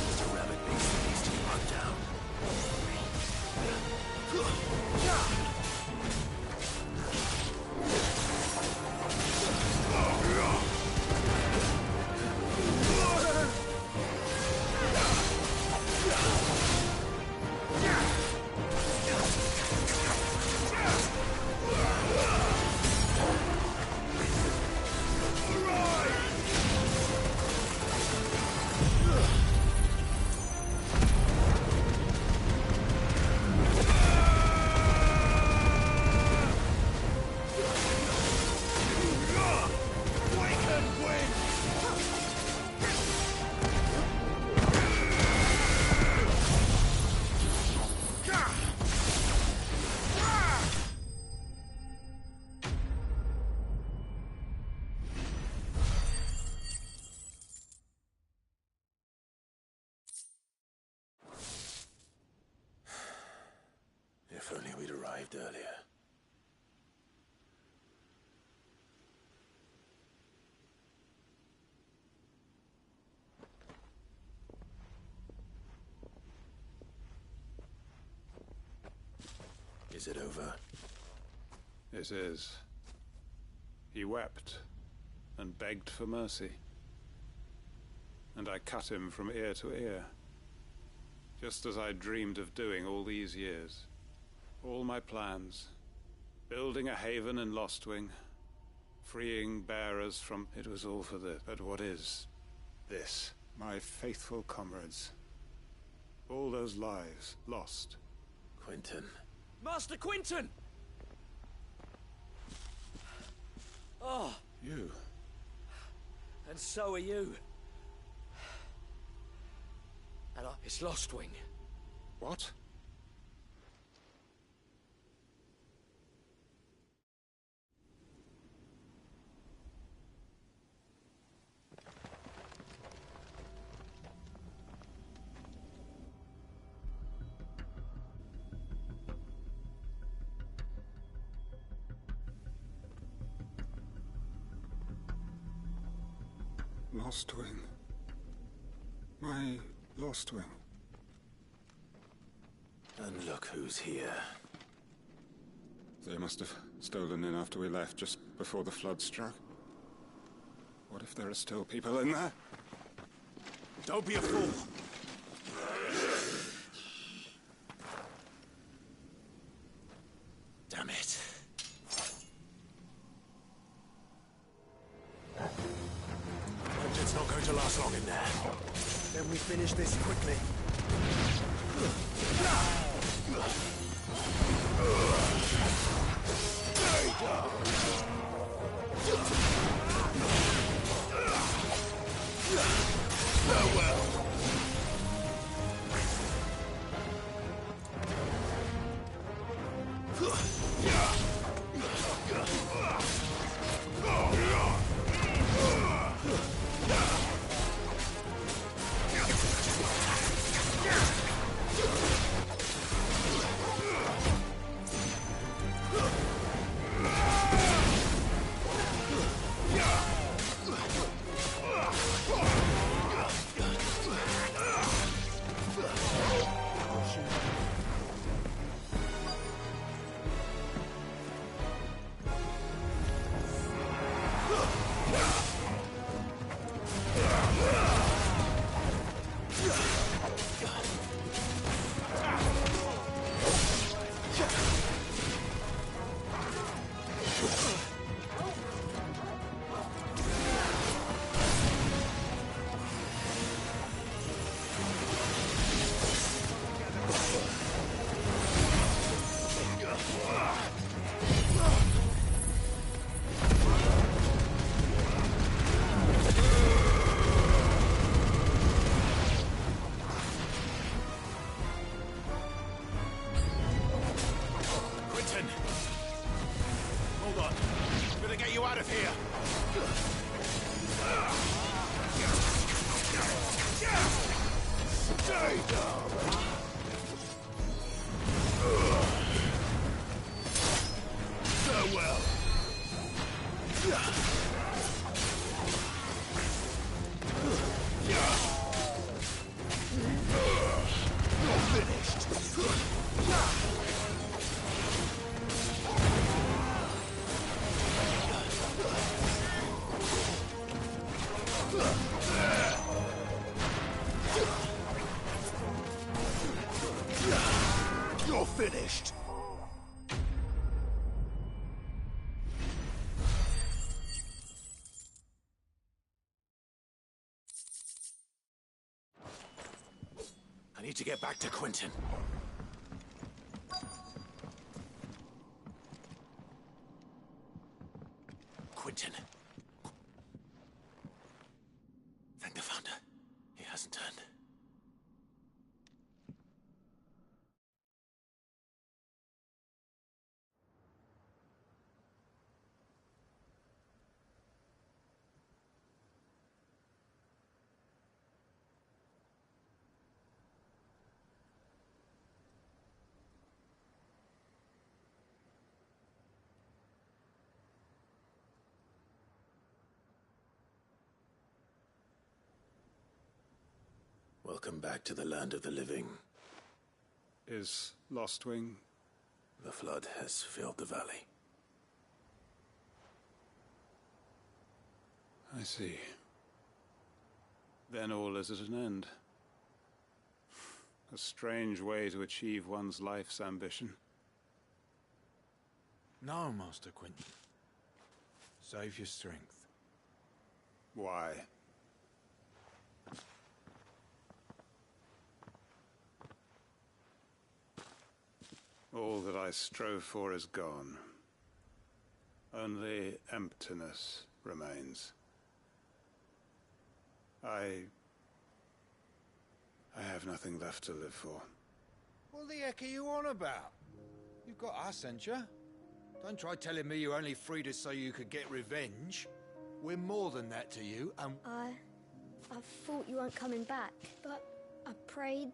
Just a rabbit beast that needs to be run down. If only we'd arrived earlier. Is it over? It is. He wept and begged for mercy. And I cut him from ear to ear. Just as I dreamed of doing all these years. All my plans. Building a haven in Lostwing. Freeing bearers from... It was all for this. But what is this? My faithful comrades. All those lives lost. Quentin. Master Quentin! Oh. You. And so are you. And it's Lostwing. What? Lostwing. My Lostwing. And look who's here. They must have stolen in after we left, just before the flood struck. What if there are still people in there? Don't be a fool! Damn it. It's not going to last long in there. Then we finish this quickly. Farewell. You're finished. I need to get back to Quentin. Quentin. Thank the Founder. He hasn't turned. Welcome back to the land of the living. Is Lostwing? The flood has filled the valley. I see. Then all is at an end. A strange way to achieve one's life's ambition. No, Master Quentin. Save your strength. Why? All that I strove for is gone. Only emptiness remains. I have nothing left to live for. What the heck are you on about? You've got us, ain't you? Don't try telling me you only freed us so you could get revenge. We're more than that to you, and... I thought you weren't coming back, but I prayed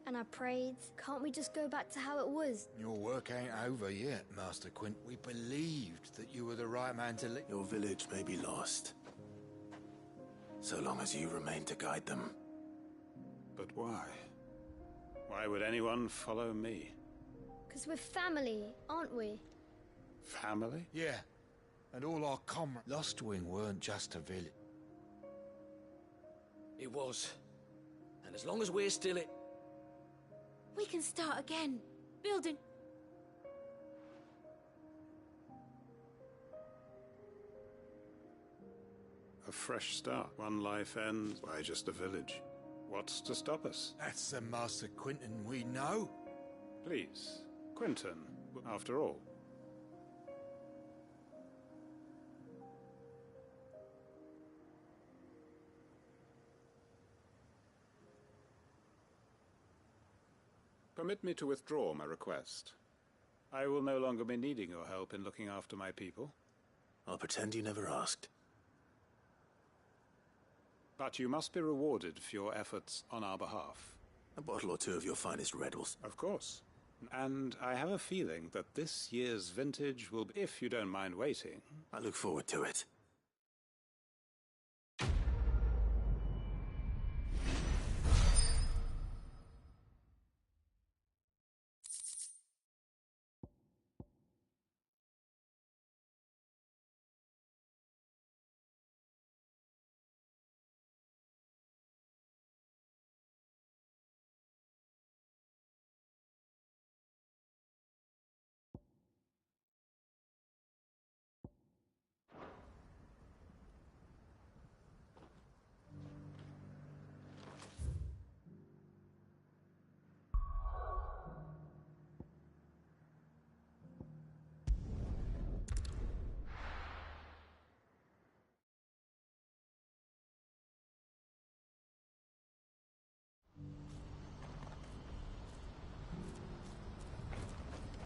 and I prayed. Can't we just go back to how it was? Your work ain't over yet, Master Quint. We believed that you were the right man to lead. Your village may be lost, so long as you remain to guide them. But why? Why would anyone follow me? 'Cause we're family, aren't we? Family? Yeah, and all our comrades. Lostwing weren't just a village. It was. And as long as we're still it... We can start again. Building. A fresh start. One life ends. Why just a village? What's to stop us? That's the Master Quinton we know. Please, Quinton, after all. Permit me to withdraw my request. I will no longer be needing your help in looking after my people. I'll pretend you never asked. But you must be rewarded for your efforts on our behalf. A bottle or two of your finest Reddles. Of course. And I have a feeling that this year's vintage will be, if you don't mind waiting. I look forward to it.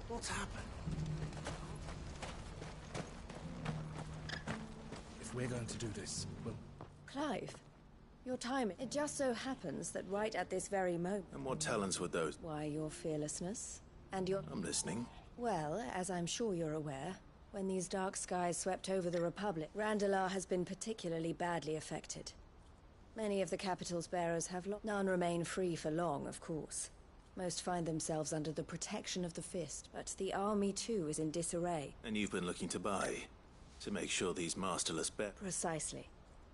What's happened? If we're going to do this, well... Clive, your time, it just so happens that right at this very moment... And what talents were those? Why, your fearlessness, and your... I'm listening. Well, as I'm sure you're aware, when these dark skies swept over the Republic, Randalar has been particularly badly affected. Many of the capital's bearers have none remain free for long, of course. Most find themselves under the protection of the Fist, but the army too is in disarray. And you've been looking to buy, to make sure these masterless Precisely.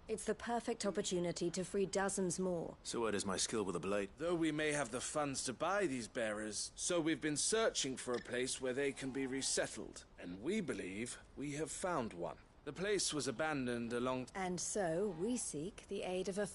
It's the perfect opportunity to free dozens more. So where does my skill with a blade? Though we may have the funds to buy these bearers, so we've been searching for a place where they can be resettled. And we believe we have found one. The place was abandoned along... And so, we seek the aid of a...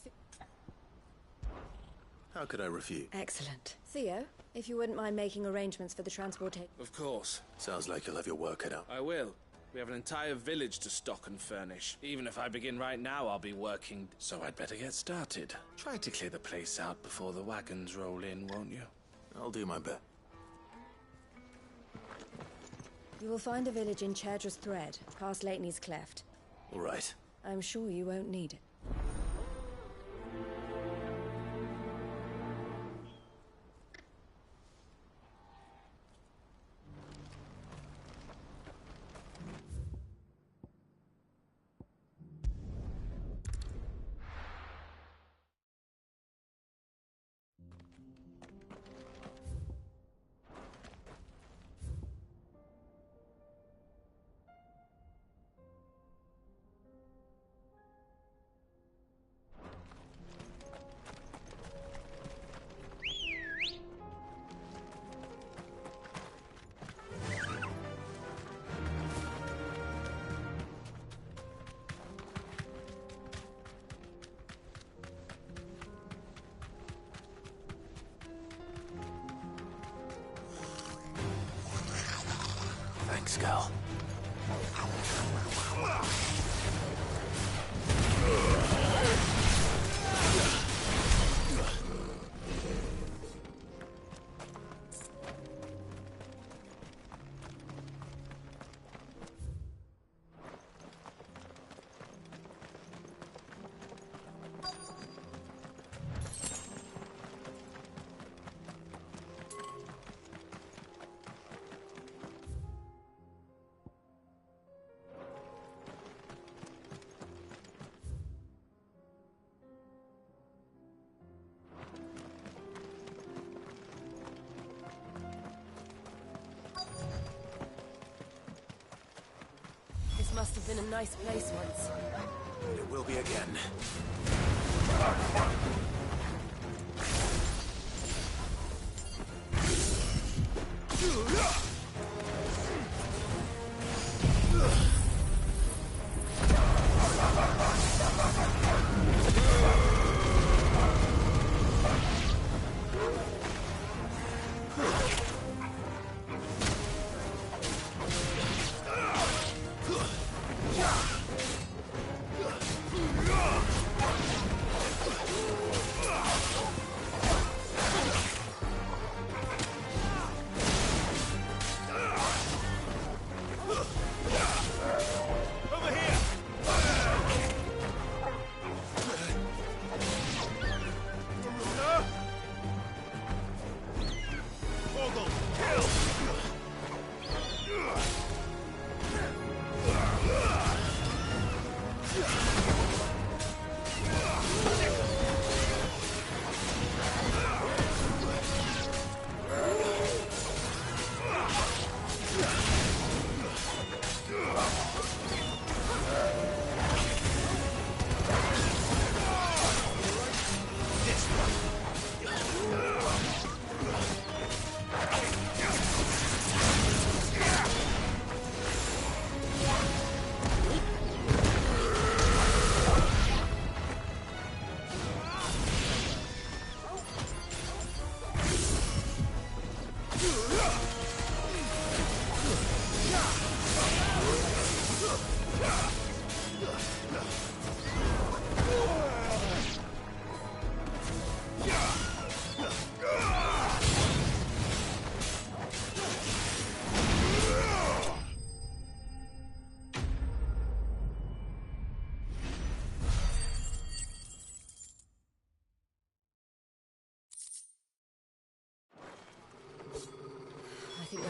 How could I refuse? Excellent. Theo, if you wouldn't mind making arrangements for the transportation... Of course. Sounds like you'll have your work cut out. I will. We have an entire village to stock and furnish. Even if I begin right now, I'll be working, so I'd better get started. Try to clear the place out before the wagons roll in, won't you? I'll do my best. You will find a village in Chaidra's Thread, past Lateney's Cleft. All right. I'm sure you won't need it. Thanks, Gal. Must have been a nice place once. It will be again.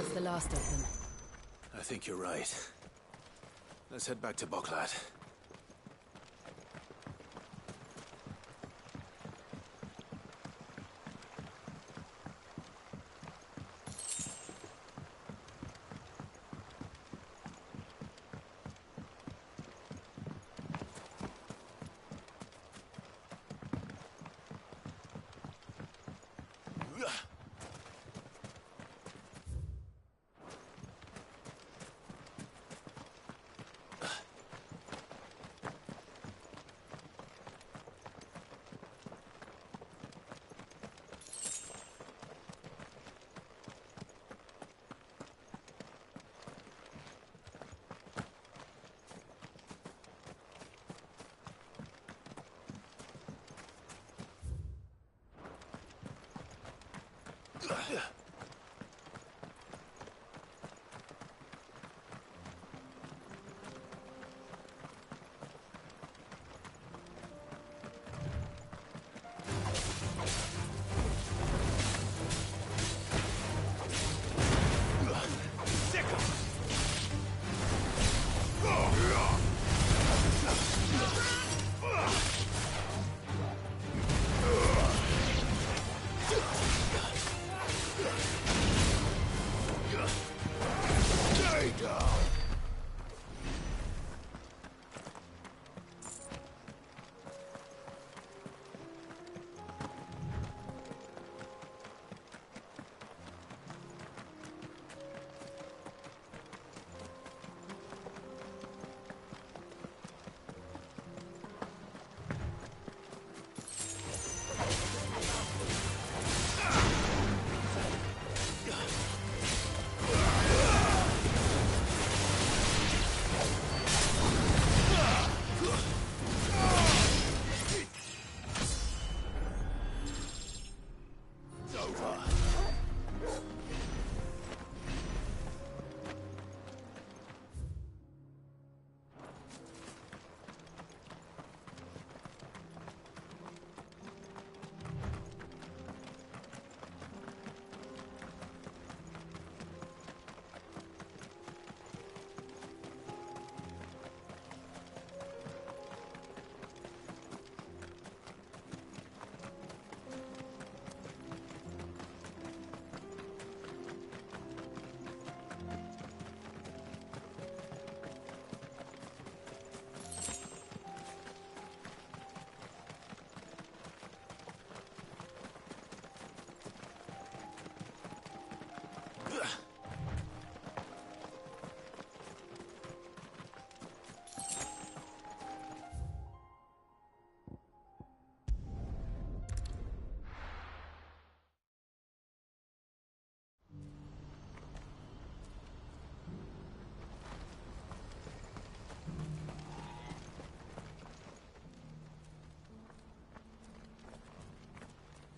That's the last of them. I think you're right. Let's head back to Boklad.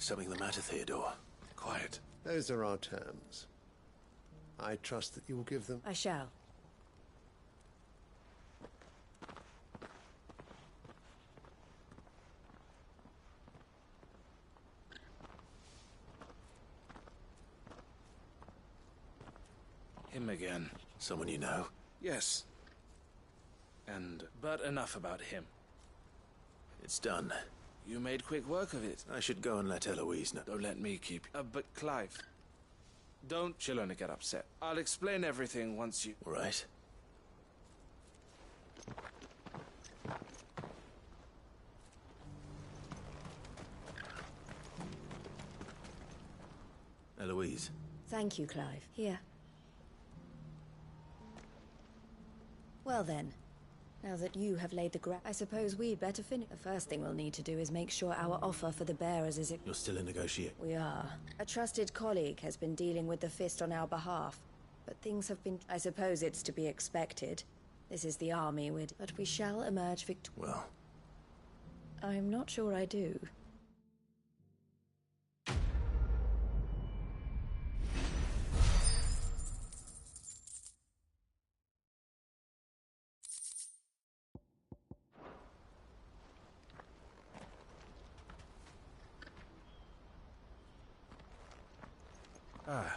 Something the matter, Theodore? Quiet. Those are our terms. I trust that you will give them. I shall. Him again. Someone you know? Yes. But enough about him. It's done. You made quick work of it. I should go and let Eloise know. Don't let me keep... but Clive. Don't... She'll only get upset. I'll explain everything once you... All right. Eloise. Thank you, Clive. Here. Well then, now that you have laid the ground, I suppose we'd better finish. The first thing we'll need to do is make sure our offer for the bearers is... You're still in negotiating? We are. A trusted colleague has been dealing with the Fist on our behalf, but things have been... I suppose it's to be expected. This is the army but we shall emerge victorious. Well... I'm not sure I do. Ah,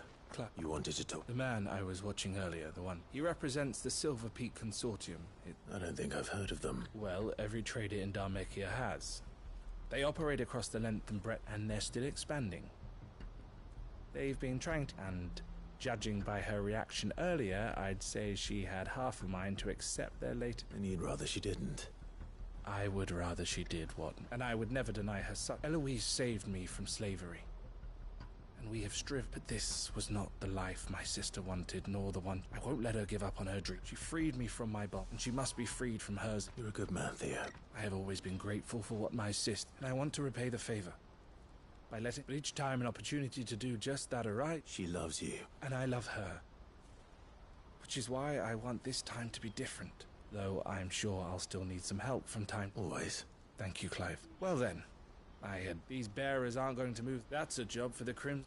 You wanted to talk? The man I was watching earlier, the one. He represents the Silver Peak Consortium. I don't think I've heard of them. Well, every trader in Dhalmekia has. They operate across the length and breadth, and they're still expanding. They've been trying to... And judging by her reaction earlier, I'd say she had half a mind to accept their late... And you'd rather she didn't? I would rather she did, Watson. And I would never deny her son. Eloise saved me from slavery. And we have striven, but this was not the life my sister wanted, nor the one. I won't let her give up on her dream. She freed me from my bond, and she must be freed from hers. You're a good man, Theo. I have always been grateful for what my sister, and I want to repay the favor. By letting, but each time an opportunity to do just that aright. She loves you. And I love her. Which is why I want this time to be different. Though I'm sure I'll still need some help from time. Always. Thank you, Clive. Well then. These bearers aren't going to move. That's a job for the Crimson.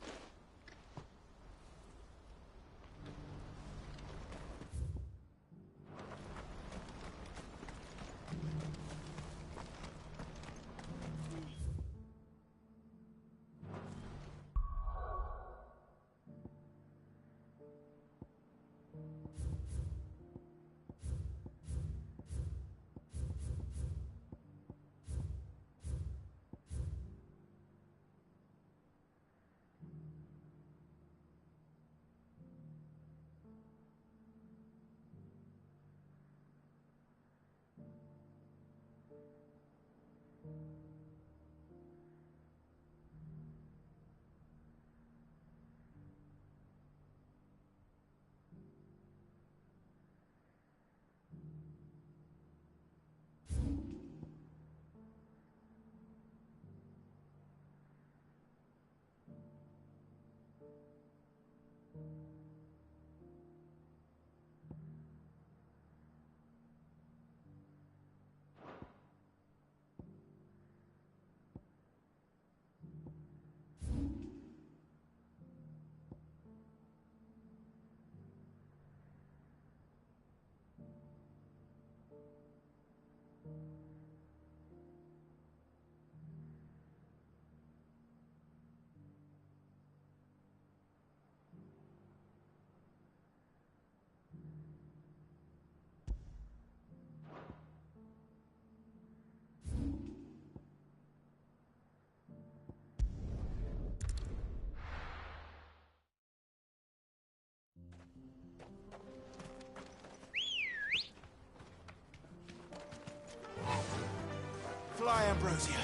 Fly, Ambrosia.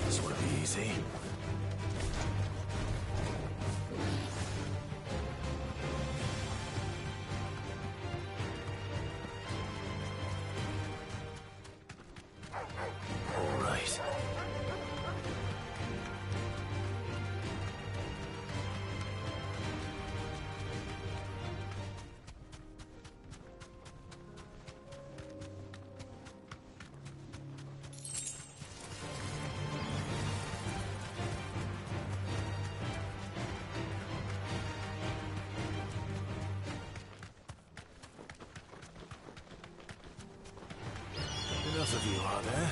This will be easy. All right. Enough of you, are there?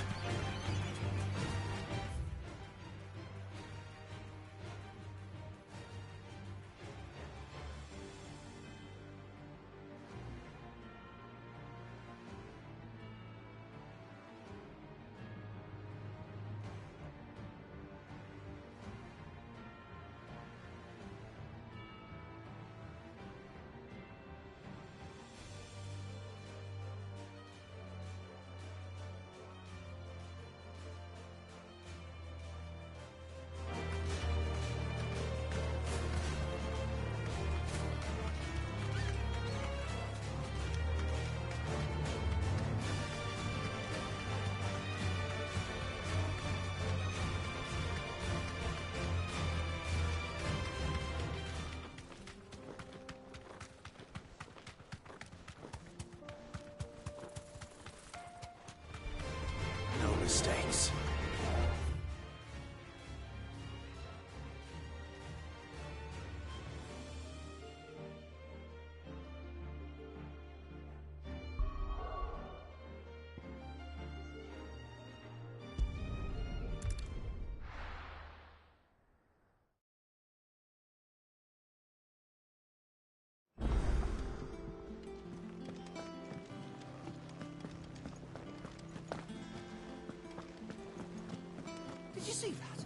see that?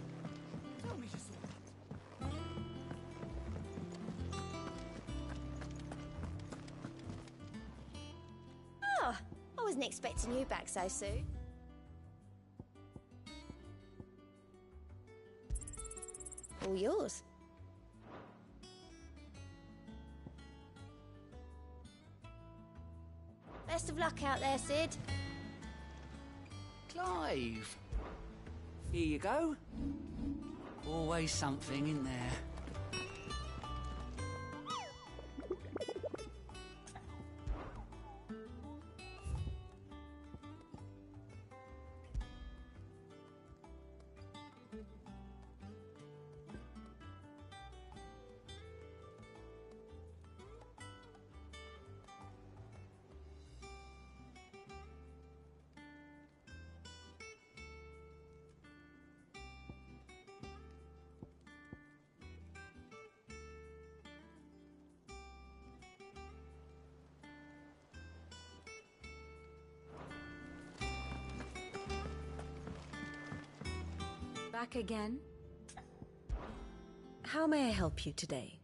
Tell me you saw that. Oh, I wasn't expecting you back so soon. All yours. Best of luck out there, Sid. Clive. Here you go. Always something in there. Back again? How may I help you today?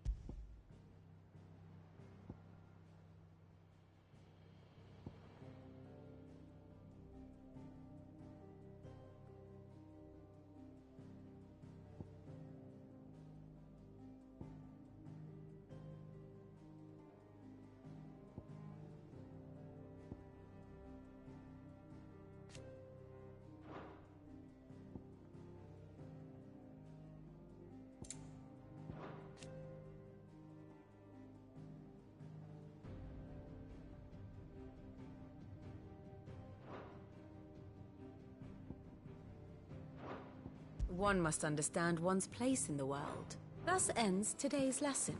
One must understand one's place in the world. Thus ends today's lesson.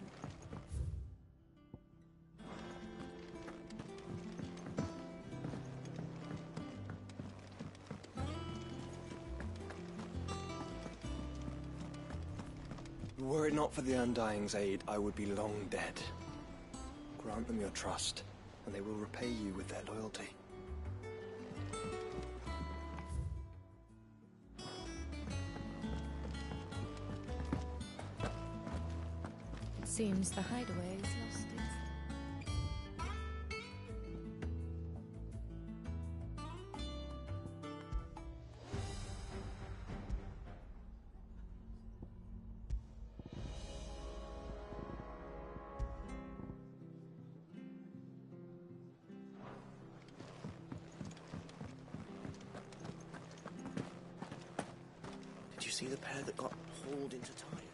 Were it not for the Undying's aid, I would be long dead. Grant them your trust, and they will repay you with their loyalty. Seems the hideaway has lost its... Did you see the pair that got hauled into tires?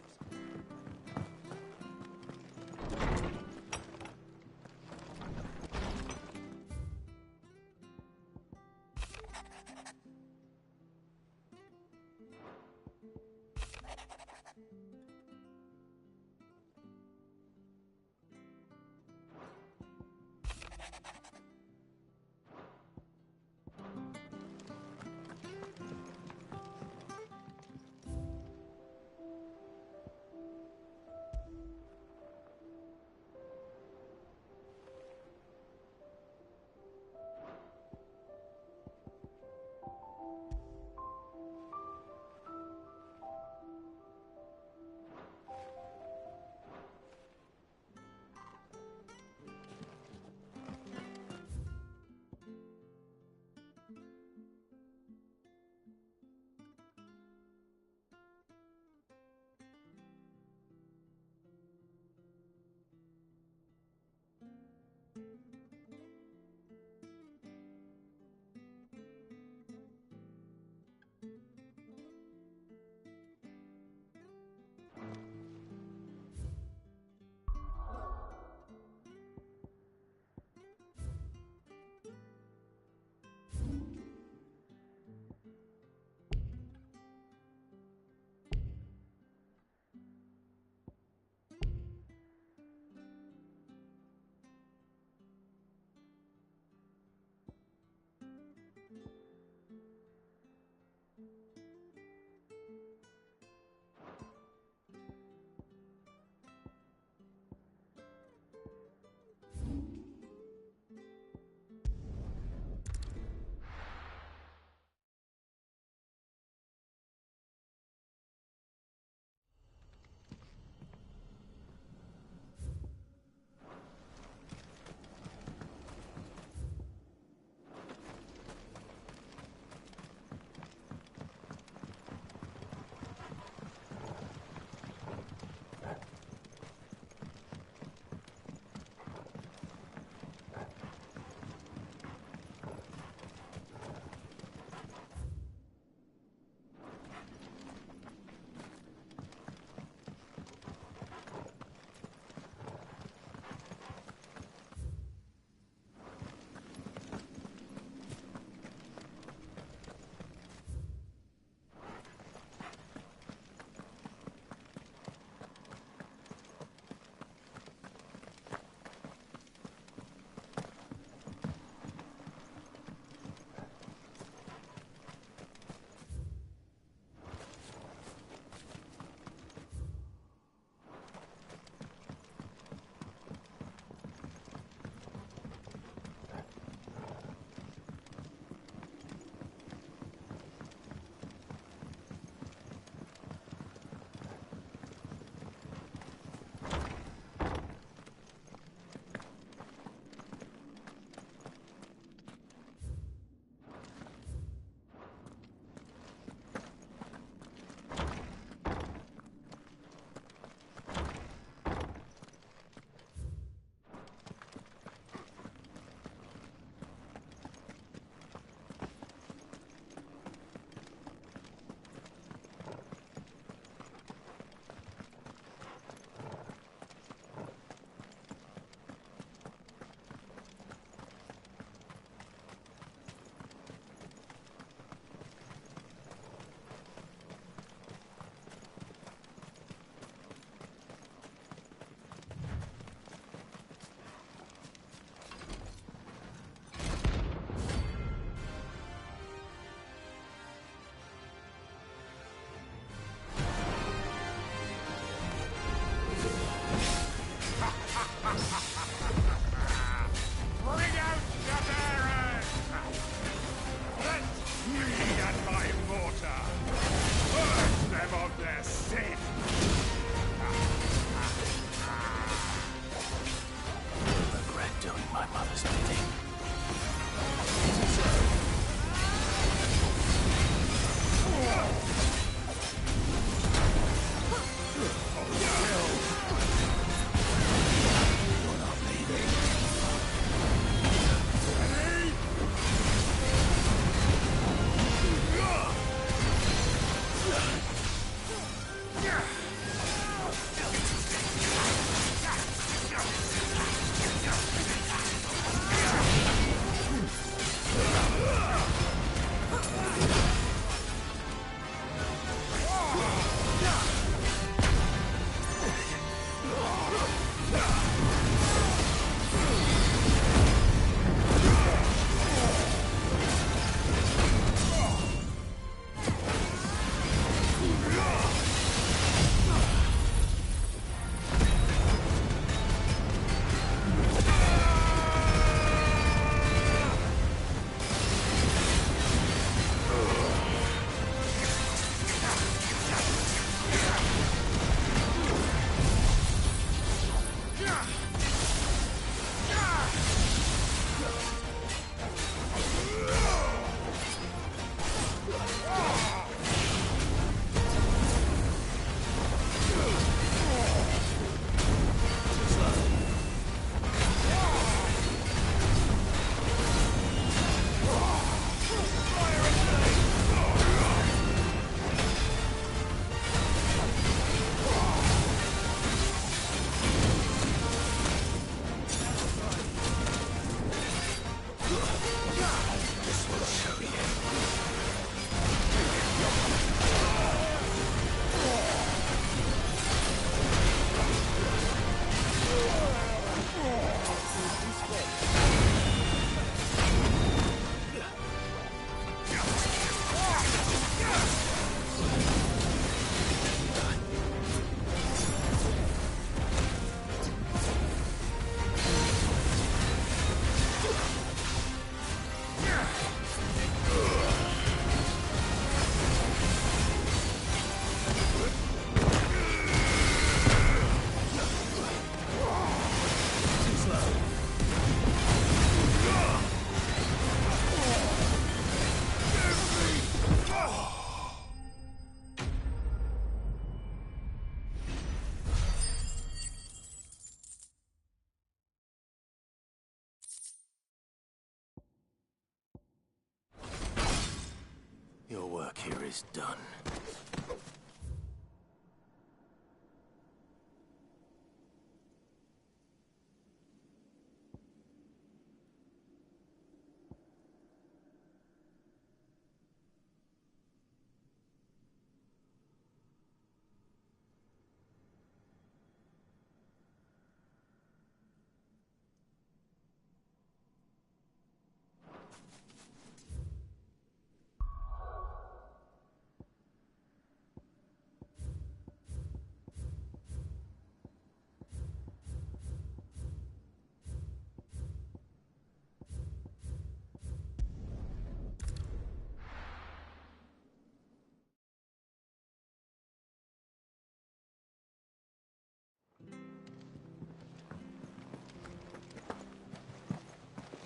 is done.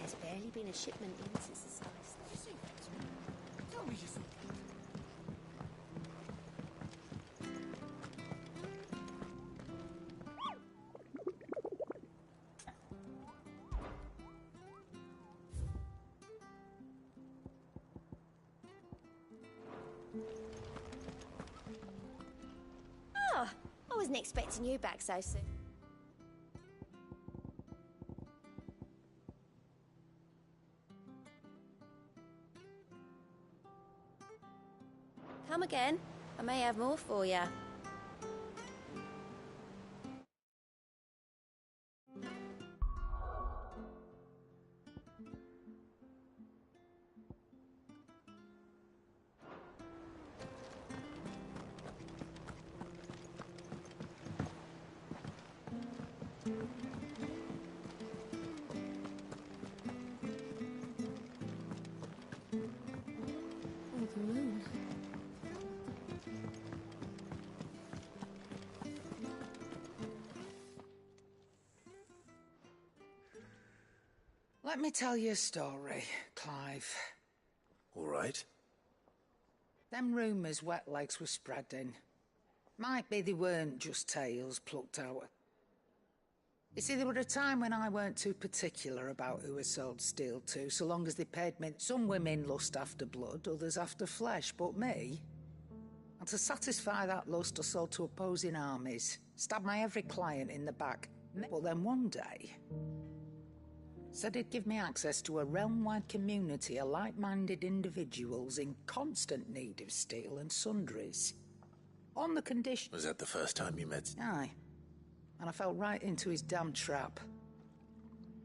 There's barely been a shipment in since the sky started. Tell me just Oh, I wasn't expecting you back so soon. Come again. I may have more for you. Oh, the moon. Let me tell you a story, Clive. All right. Them rumours wet legs were spreading. Might be they weren't just tales plucked out. You see, there were a time when I weren't too particular about who I sold steel to, so long as they paid me. Some women lust after blood, others after flesh, but me? And to satisfy that lust, I sold to opposing armies. Stabbed my every client in the back. But then one day, said he'd give me access to a realm-wide community of like-minded individuals in constant need of steel and sundries. On the condition... Was that the first time you met? Aye. And I fell right into his damn trap.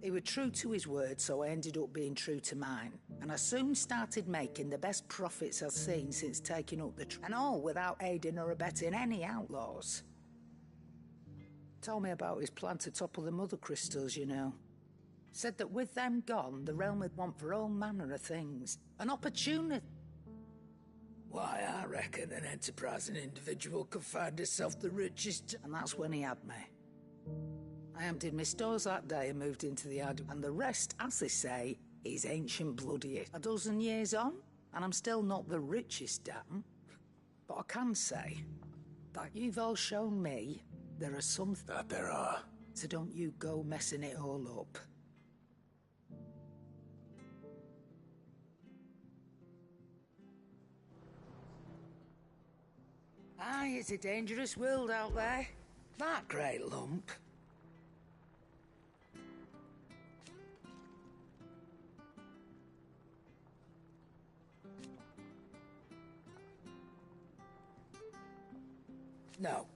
He was true to his word, so I ended up being true to mine. And I soon started making the best profits I've seen since taking up the and all without aiding or abetting any outlaws. Told me about his plan to topple the mother crystals, you know. Said that with them gone, the realm would want for all manner of things. An opportunity. Why, I reckon an enterprising individual could find himself the richest... And that's when he had me. I emptied my stores that day and moved into the ad, and the rest, as they say, is ancient bloody. A dozen years on, and I'm still not the richest damn. But I can say that you've all shown me there are some... That there are. So don't you go messing it all up. Aye, it's a dangerous world out there. That great lump. No.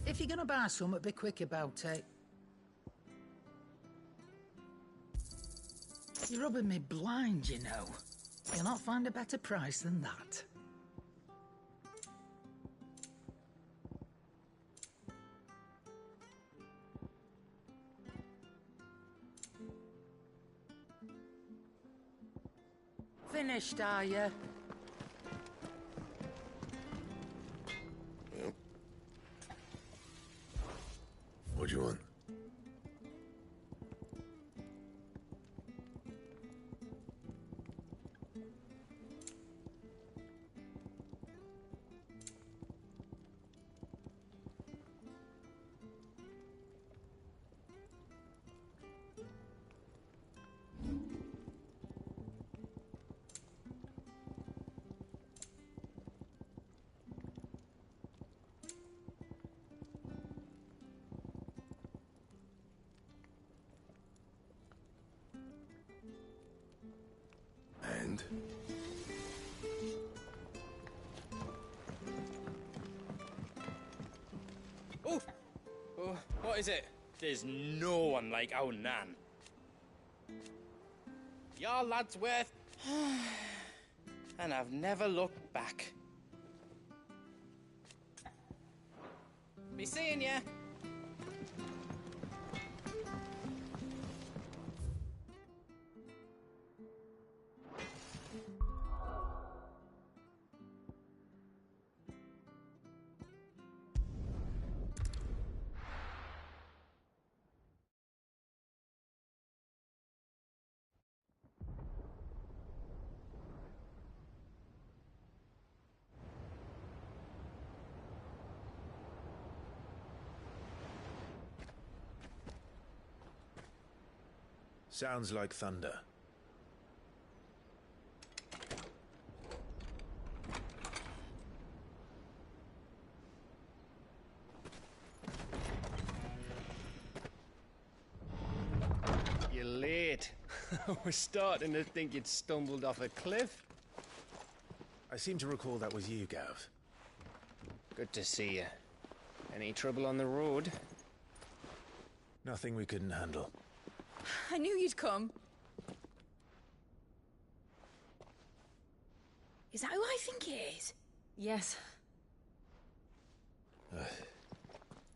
If you're gonna buy something, be quick about it. You're rubbing me blind, you know. You'll not find a better price than that. Finished, are you? Yep. What do you want? happened. Oh! Oh, what is it? There's no one like our Nan. Your lad's worth... and I've never looked back. Be seeing ya. Sounds like thunder. You're late. We're starting to think you'd stumbled off a cliff. I seem to recall that was you, Gav. Good to see you. Any trouble on the road? Nothing we couldn't handle. I knew you'd come. Is that who I think it is? Yes.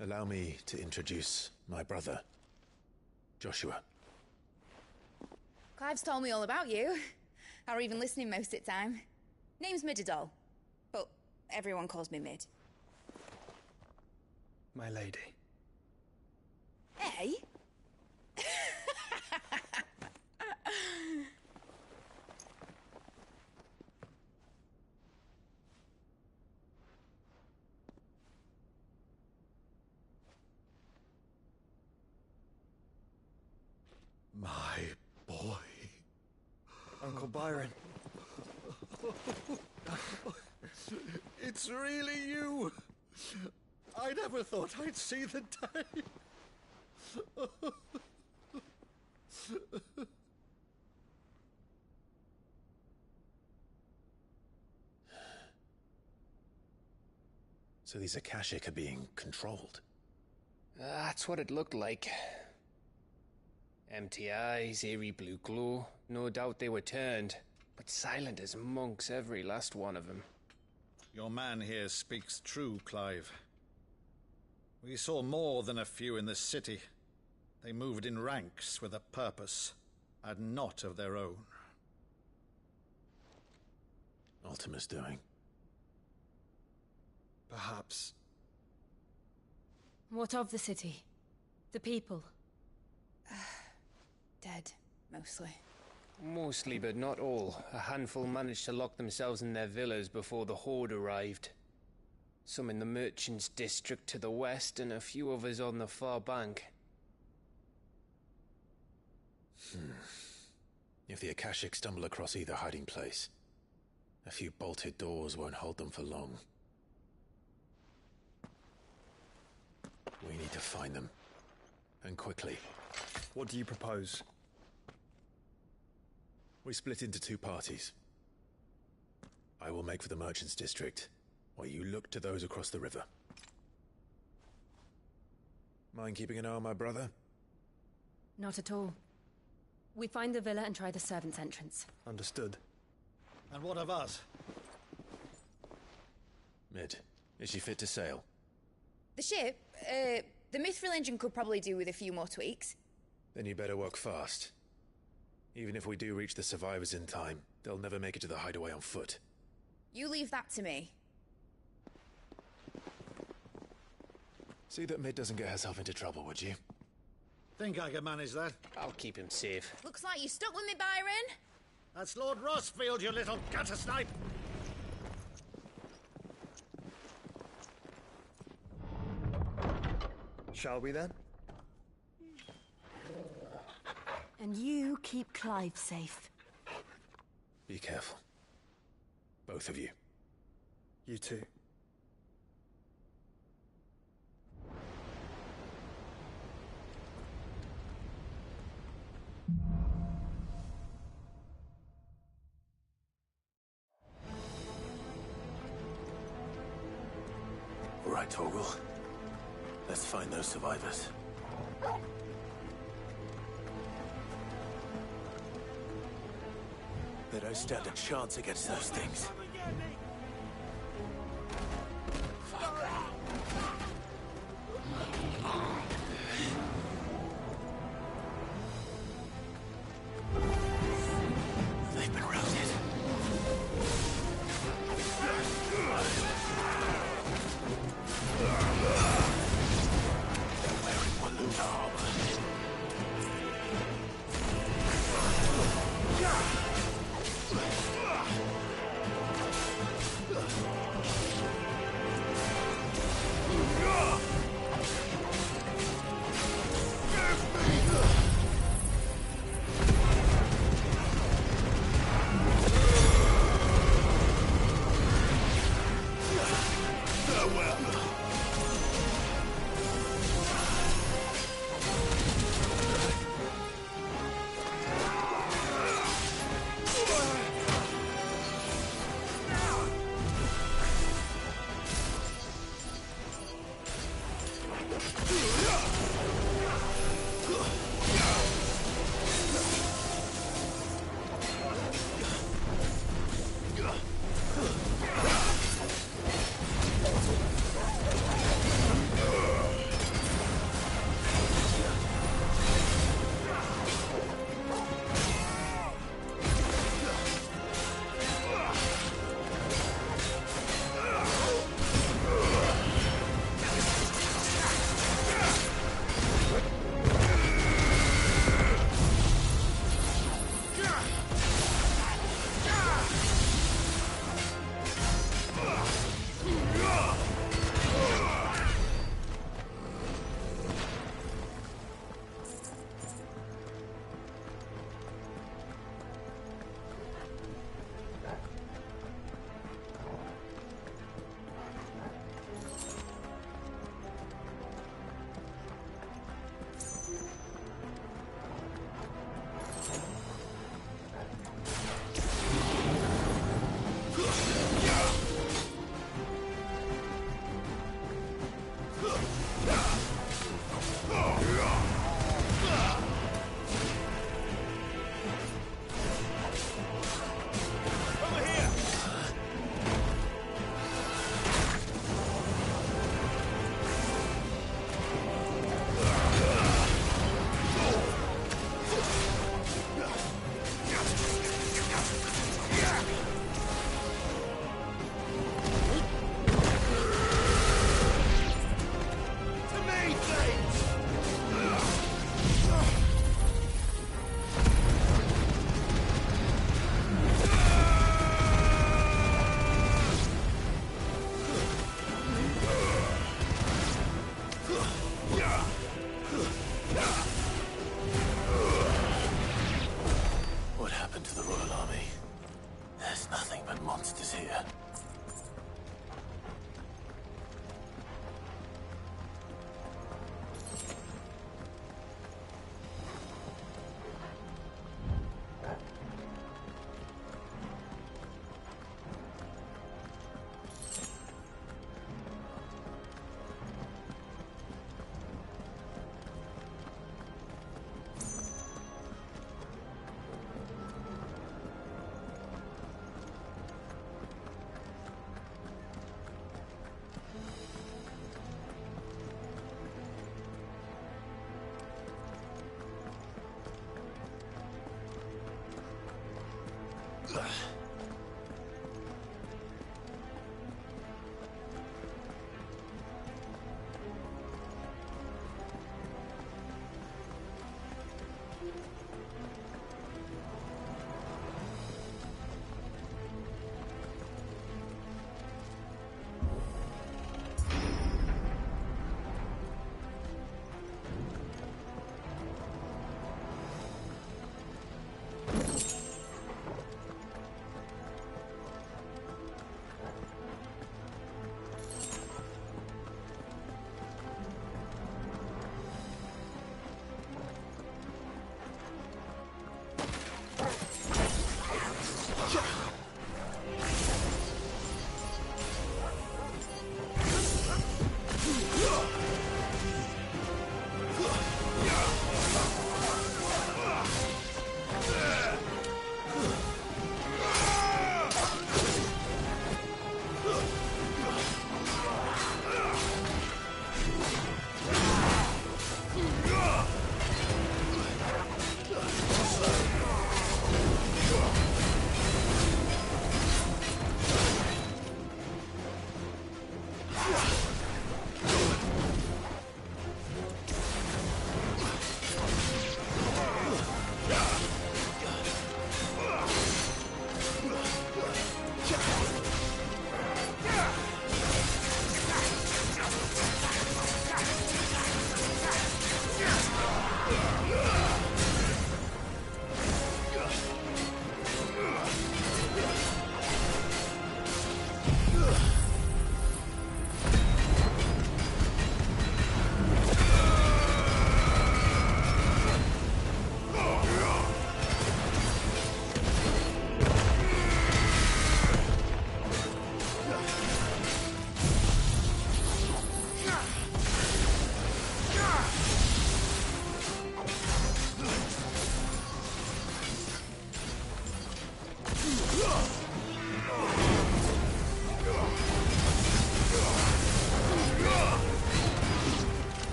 Allow me to introduce my brother, Joshua. Clive's told me all about you. Or even listening most of the time. Name's Midadol, but everyone calls me Mid. My lady. Hey? My boy. Uncle Byron. It's really you. I never thought I'd see the day. So these Akashic are being controlled? That's what it looked like. Empty eyes, eerie blue glow. No doubt they were turned, but silent as monks, every last one of them. Your man here speaks true, Clive. We saw more than a few in the city. They moved in ranks with a purpose, and not of their own. Ultima's doing. Perhaps. What of the city? The people? Dead, mostly. Mostly, but not all. A handful managed to lock themselves in their villas before the Horde arrived. Some in the merchants' district to the west, and a few others on the far bank. If the Akashic stumble across either hiding place, a few bolted doors won't hold them for long. We need to find them. And quickly. What do you propose? We split into two parties. I will make for the merchants' district, while you look to those across the river. Mind keeping an eye on my brother? Not at all. We find the villa and try the servants' entrance. Understood. And what of us? Mid, is she fit to sail? The ship, the Mithril engine could probably do with a few more tweaks. Then you better work fast. Even if we do reach the survivors in time, they'll never make it to the hideaway on foot. You leave that to me. See that Mid doesn't get herself into trouble, would you? Think I can manage that. I'll keep him safe. Looks like you stuck with me, Byron. That's Lord Rossfield, you little gutter snipe! Shall we then? And you keep Clive safe. Be careful. Both of you. You too. right, Torgal. Let's find those survivors. They don't stand a chance against those things. They've been routed. They're wearing Walloon armor.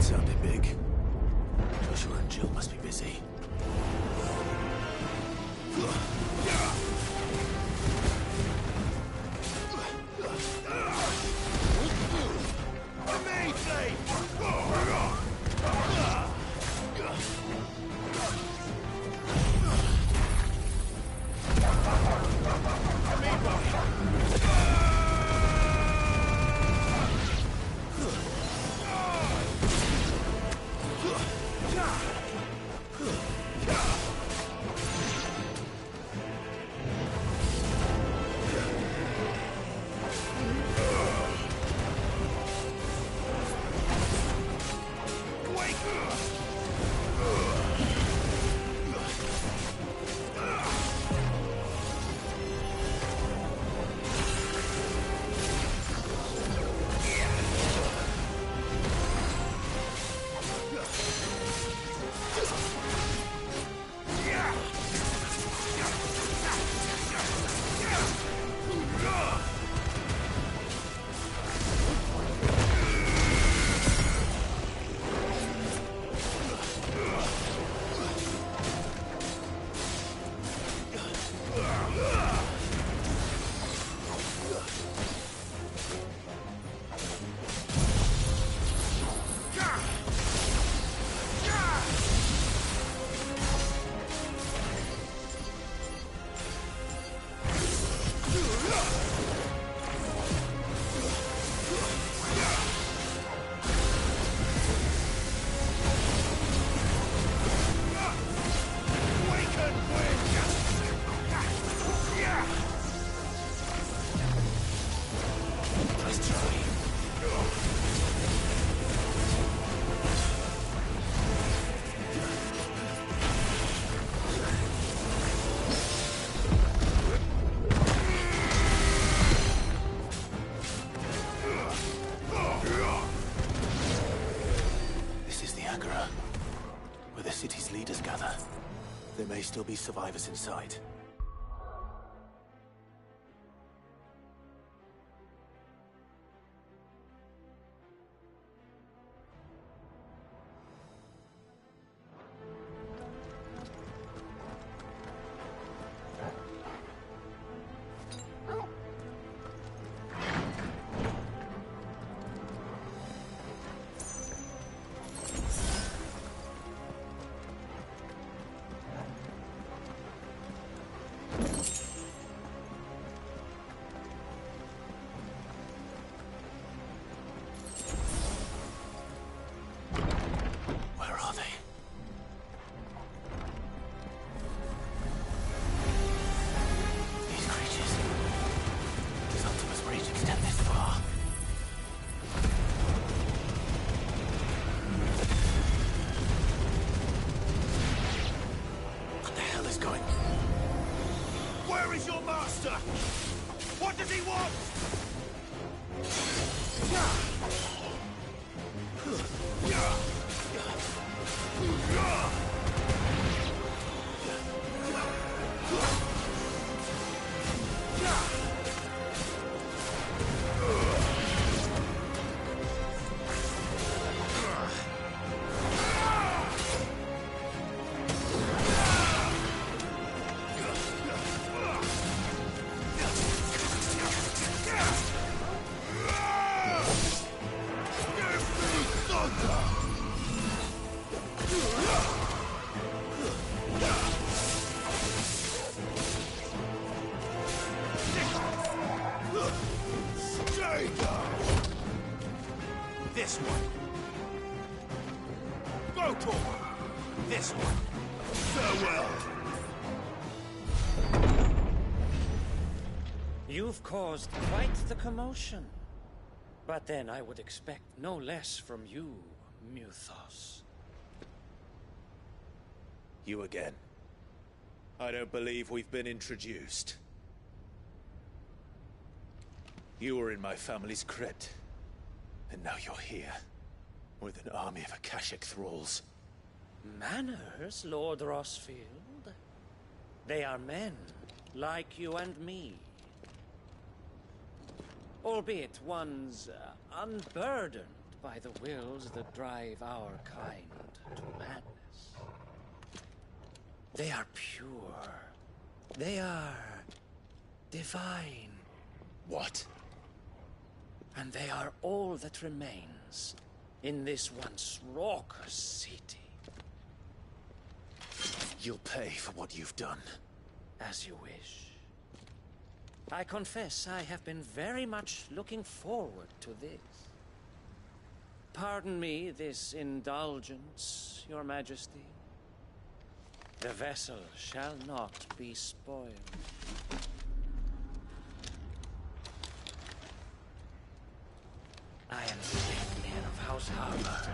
Sounded big. Joshua and Jill must be busy. Where the city's leaders gather. There may still be survivors inside. Where is your master? What does he want? This one. Gotor! This one. Farewell! You've caused quite the commotion. But then I would expect no less from you, Muthos. You again. I don't believe we've been introduced. You were in my family's crypt. And now you're here, with an army of Akashic thralls. Manners, Lord Rossfield? They are men, like you and me. Albeit ones unburdened by the wills that drive our kind to madness. They are pure. They are divine. What? And they are all that remains in this once raucous city. You'll pay for what you've done. As you wish. I confess I have been very much looking forward to this. Pardon me this indulgence, Your Majesty. The vessel shall not be spoiled. I am the man of House Harvard.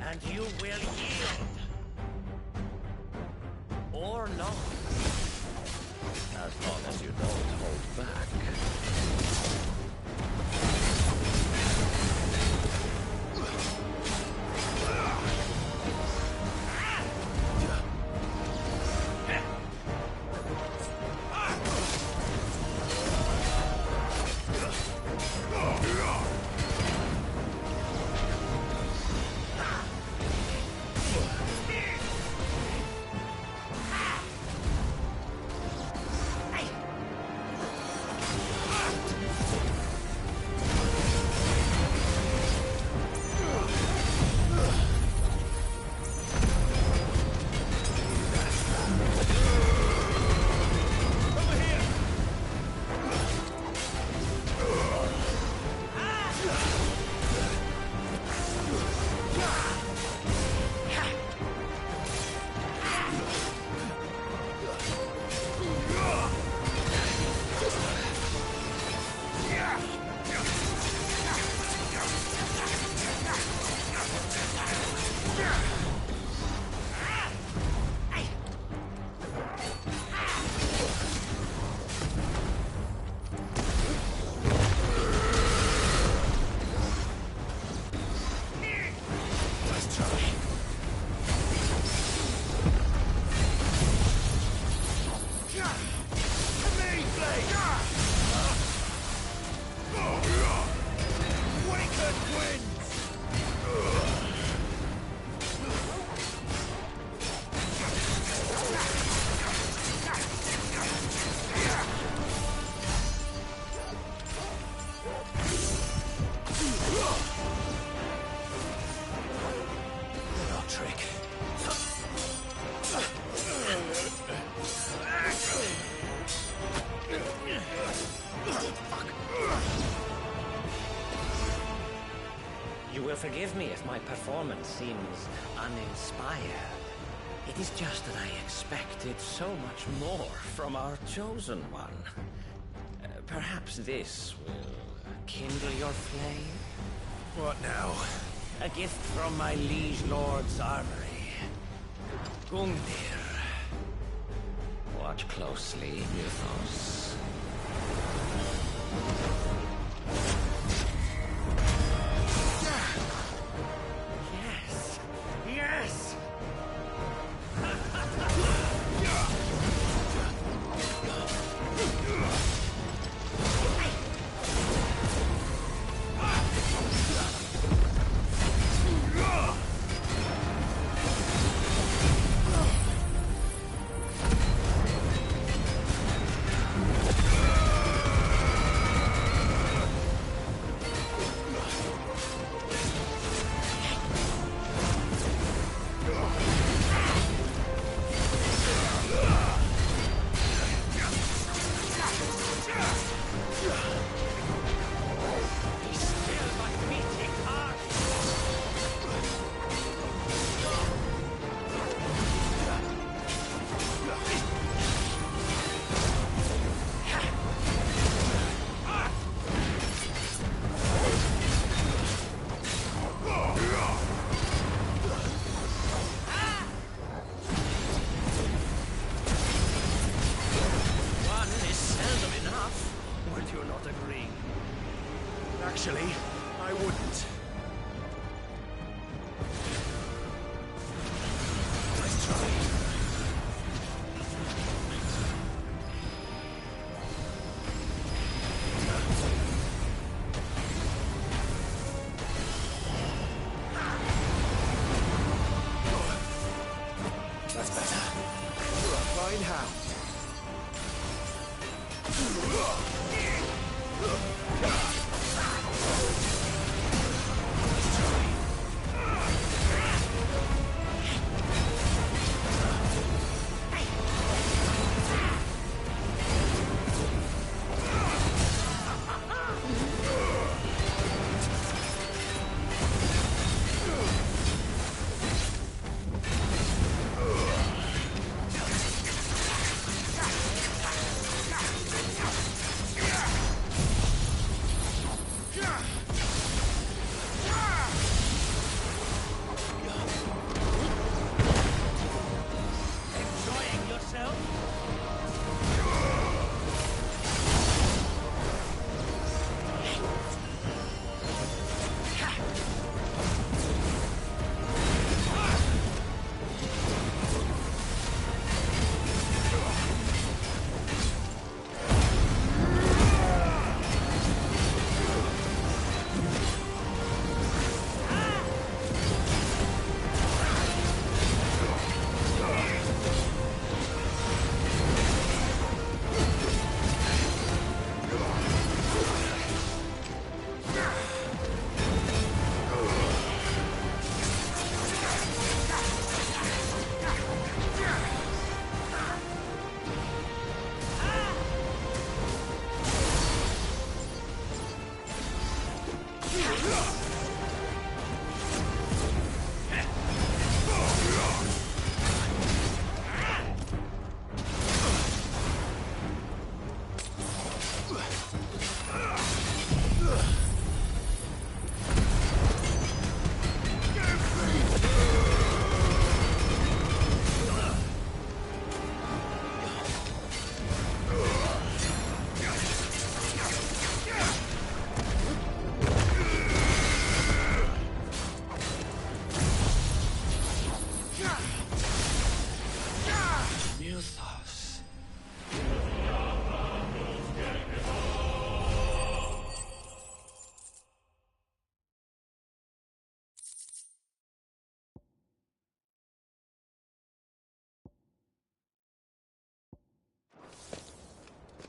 And you will yield. Or not. As long as you don't hold back. Forgive me if my performance seems uninspired. It is just that I expected so much more from our chosen one. Perhaps this will kindle your flame? What now? A gift from my liege lord's armory. Gungnir. Watch closely, Mythos. Yes! Yes! Actually, I wouldn't. Nice try. That's better. You're a fine hound.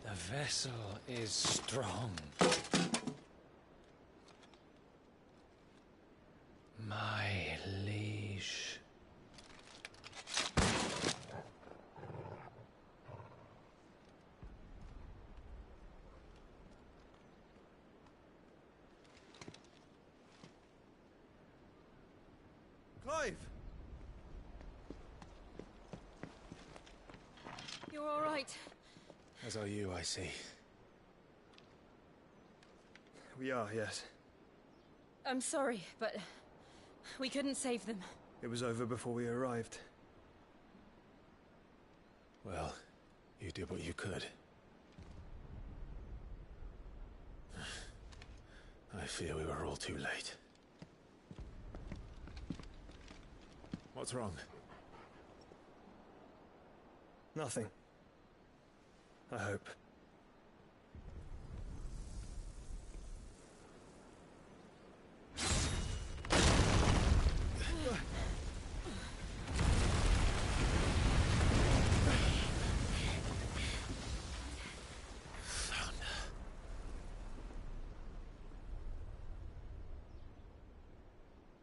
The vessel is strong. My liege. Clive! You're all right. As are you, I see. We are, yes. I'm sorry, but we couldn't save them. It was over before we arrived. Well, did what you could. I fear we were all too late. What's wrong? Nothing. I hope.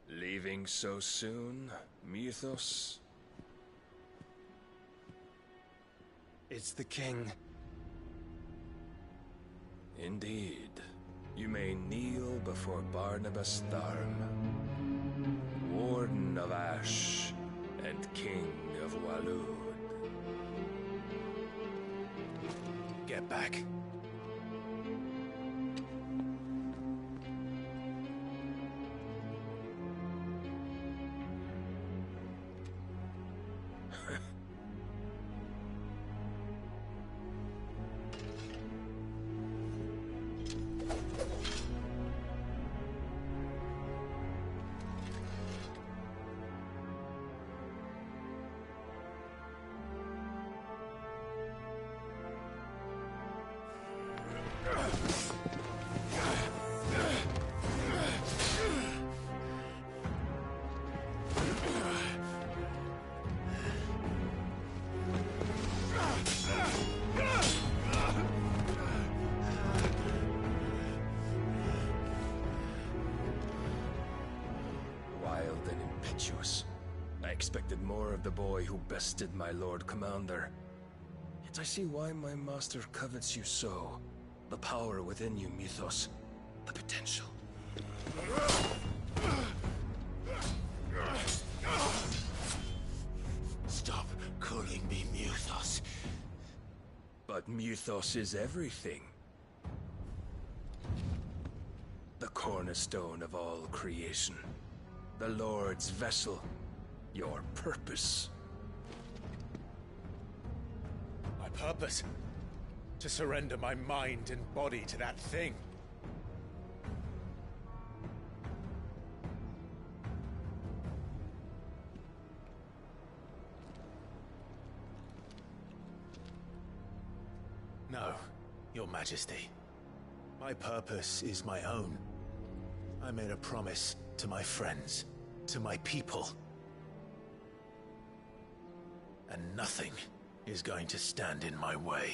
Leaving so soon, Mythos? It's the king. Indeed. You may kneel before Barnabas Tharm, Warden of Ash and King of Waloed. Get back. Wild and impetuous. I expected more of the boy who bested my Lord Commander. Yet I see why my master covets you so. The power within you, Mythos. The potential. Stop calling me Mythos. But Mythos is everything. The cornerstone of all creation. The Lord's vessel. Your purpose. My purpose? To surrender my mind and body to that thing. No, Your Majesty. My purpose is my own. I made a promise to my friends, to my people. And nothing is going to stand in my way.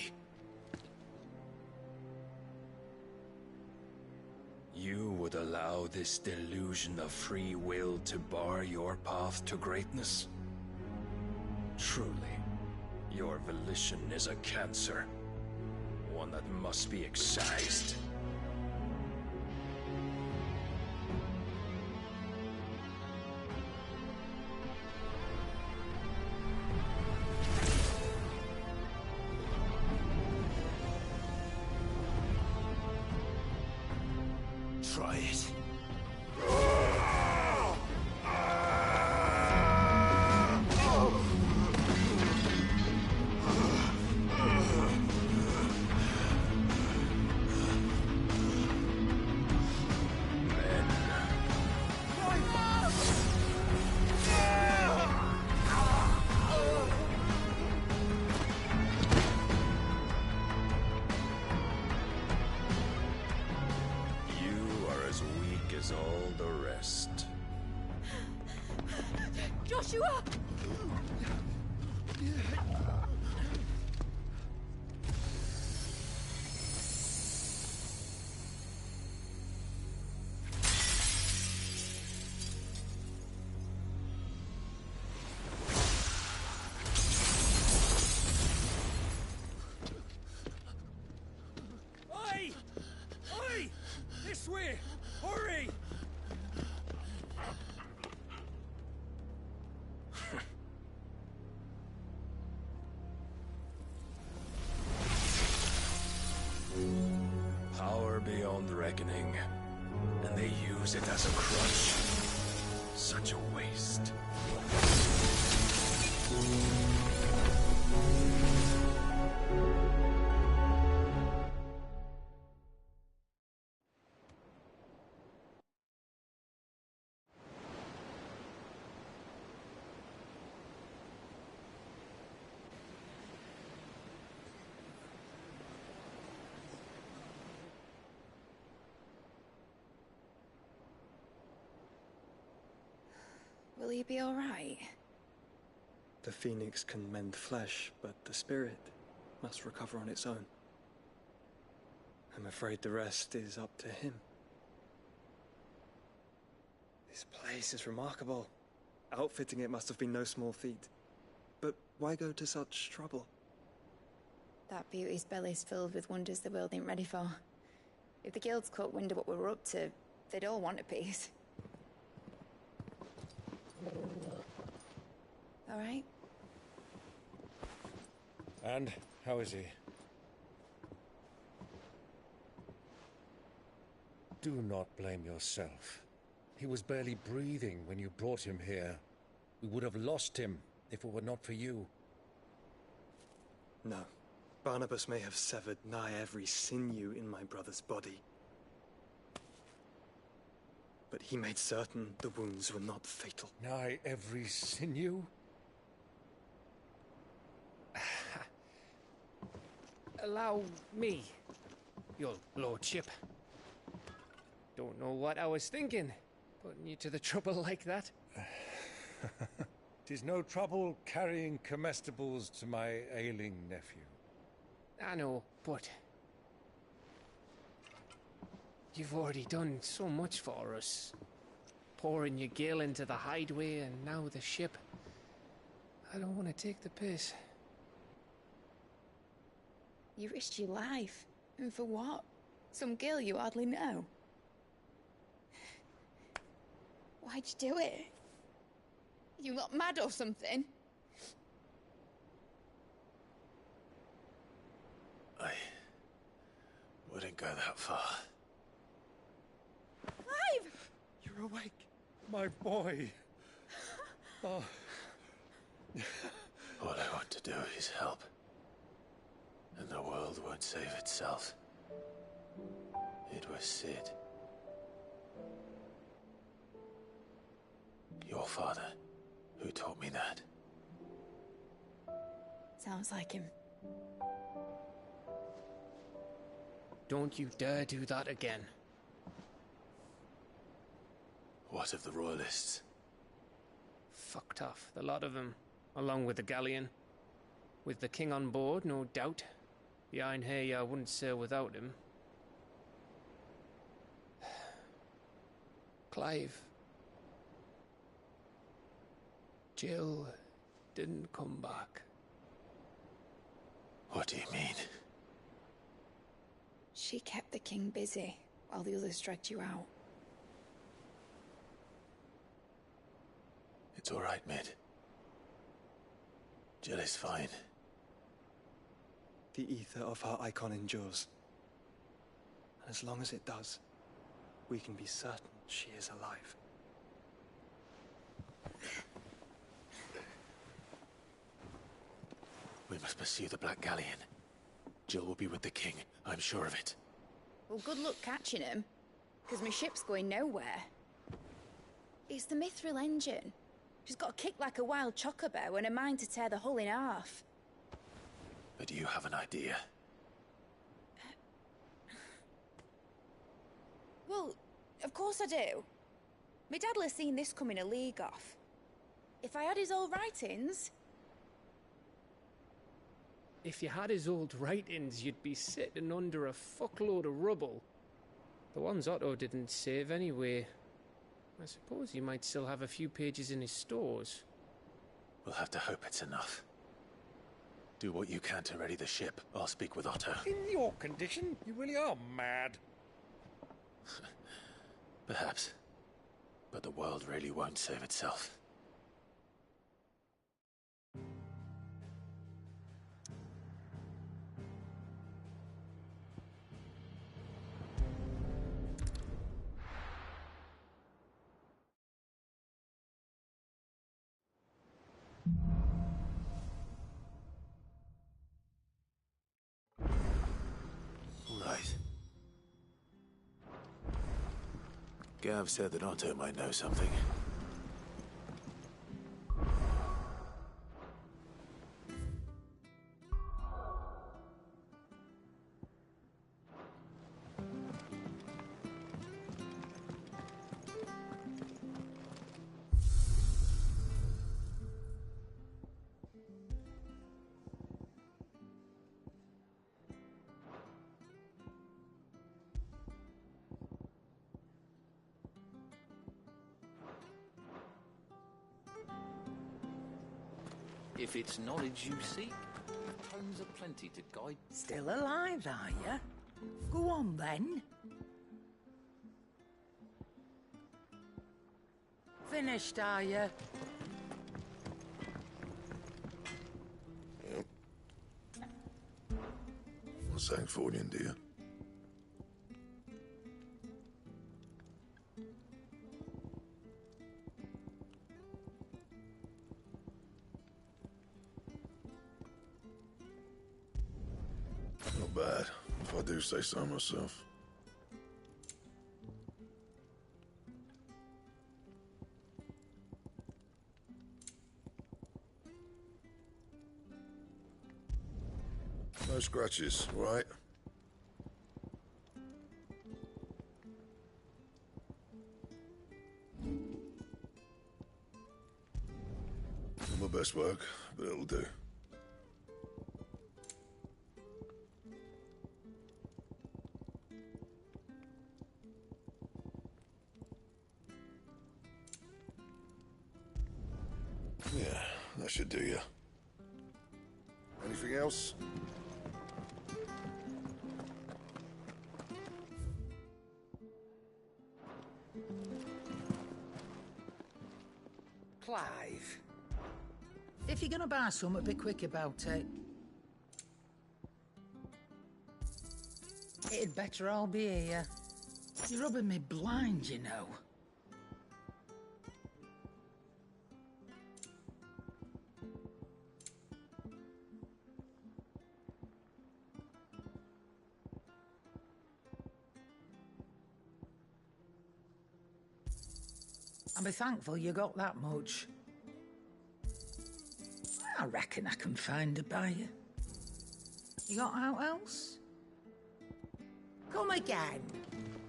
You would allow this delusion of free will to bar your path to greatness? Truly, your volition is a cancer. One that must be excised. Try it. All the rest. Joshua! Oi! Oi! This way! Hurry! Power beyond reckoning, and they use it as a crutch. Such a waste. Will he be all right? The phoenix can mend flesh, but the spirit must recover on its own. I'm afraid the rest is up to him. This place is remarkable. Outfitting it must have been no small feat. But why go to such trouble? That beauty's belly's filled with wonders the world ain't ready for. If the guilds caught wind of what we were up to, they'd all want a piece. All right? And how is he? Do not blame yourself. He was barely breathing when you brought him here. We would have lost him if it were not for you. No. Barnabas may have severed nigh every sinew in my brother's body. But he made certain the wounds were not fatal. Nigh every sinew? Allow me, your lordship. Don't know what I was thinking, putting you to the trouble like that. 'Tis no trouble carrying comestibles to my ailing nephew. I know, but you've already done so much for us. Pouring your gil into the hideaway and now the ship. I don't want to take the piss. You risked your life. And for what? Some girl you hardly know. Why'd you do it? You not mad or something? I wouldn't go that far. Clive! You're awake, my boy. Oh. All I want to do is help. And the world won't save itself. It was Sid. Your father, who taught me that. Sounds like him. Don't you dare do that again. What of the Royalists? Fucked off, the lot of them, along with the galleon. With the king on board, no doubt. The Iron Hair wouldn't sail without him. Clive. Jill didn't come back. What do you mean? She kept the king busy while the others dragged you out. It's all right, Mid. Jill is fine. The ether of her icon endures. And as long as it does, we can be certain she is alive. We must pursue the Black Galleon. Jill will be with the king, I'm sure of it. Well, good luck catching him, because my ship's going nowhere. It's the Mithril engine. She's got a kick like a wild chocobo and a mind to tear the hull in half. But do you have an idea? Well, of course I do. My dad'll have seen this coming a league off. If I had his old writings... If you had his old writings, you'd be sitting under a fuckload of rubble. The ones Otto didn't save anyway. I suppose he might still have a few pages in his stores. We'll have to hope it's enough. Do what you can to ready the ship. I'll speak with Otto. In your condition, you really are mad. Perhaps. But the world really won't save itself. Right. Gav said that Otto might know something. If it's knowledge you seek, tones are plenty to guide. Still alive, are you? Go on, then. Finished, are you? Yep. What's Sancfordian, dear? Not bad, if I do say so myself. No scratches, right? Not my best work, but it'll do. Yeah, that should do you. Anything else? Clive. If you're gonna buy something, be quick about it. It'd better all be here. You're rubbing me blind, you know. I'll be thankful you got that much. I reckon I can find a buyer. You got out else? Come again.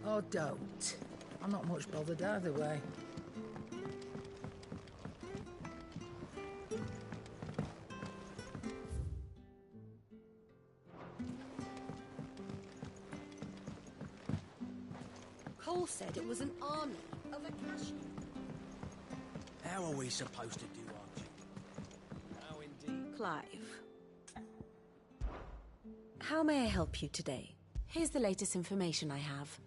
Or don't. I'm not much bothered either way. Cole said it was an army of a cashew. How are we supposed to do our job? How indeed. Clive. How may I help you today? Here's the latest information I have.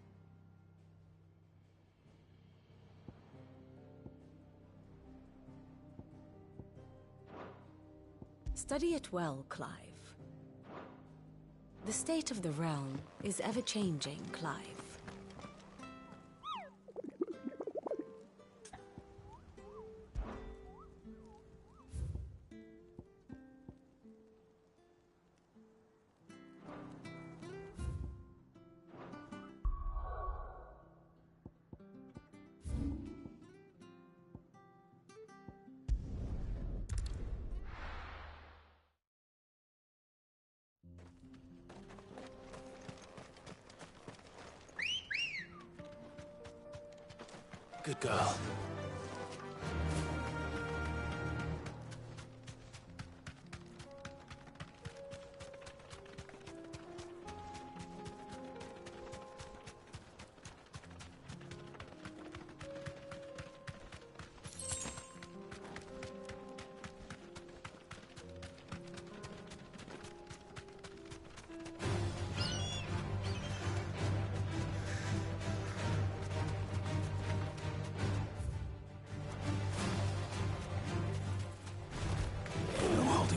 Study it well, Clive. The state of the realm is ever-changing, Clive. Good girl.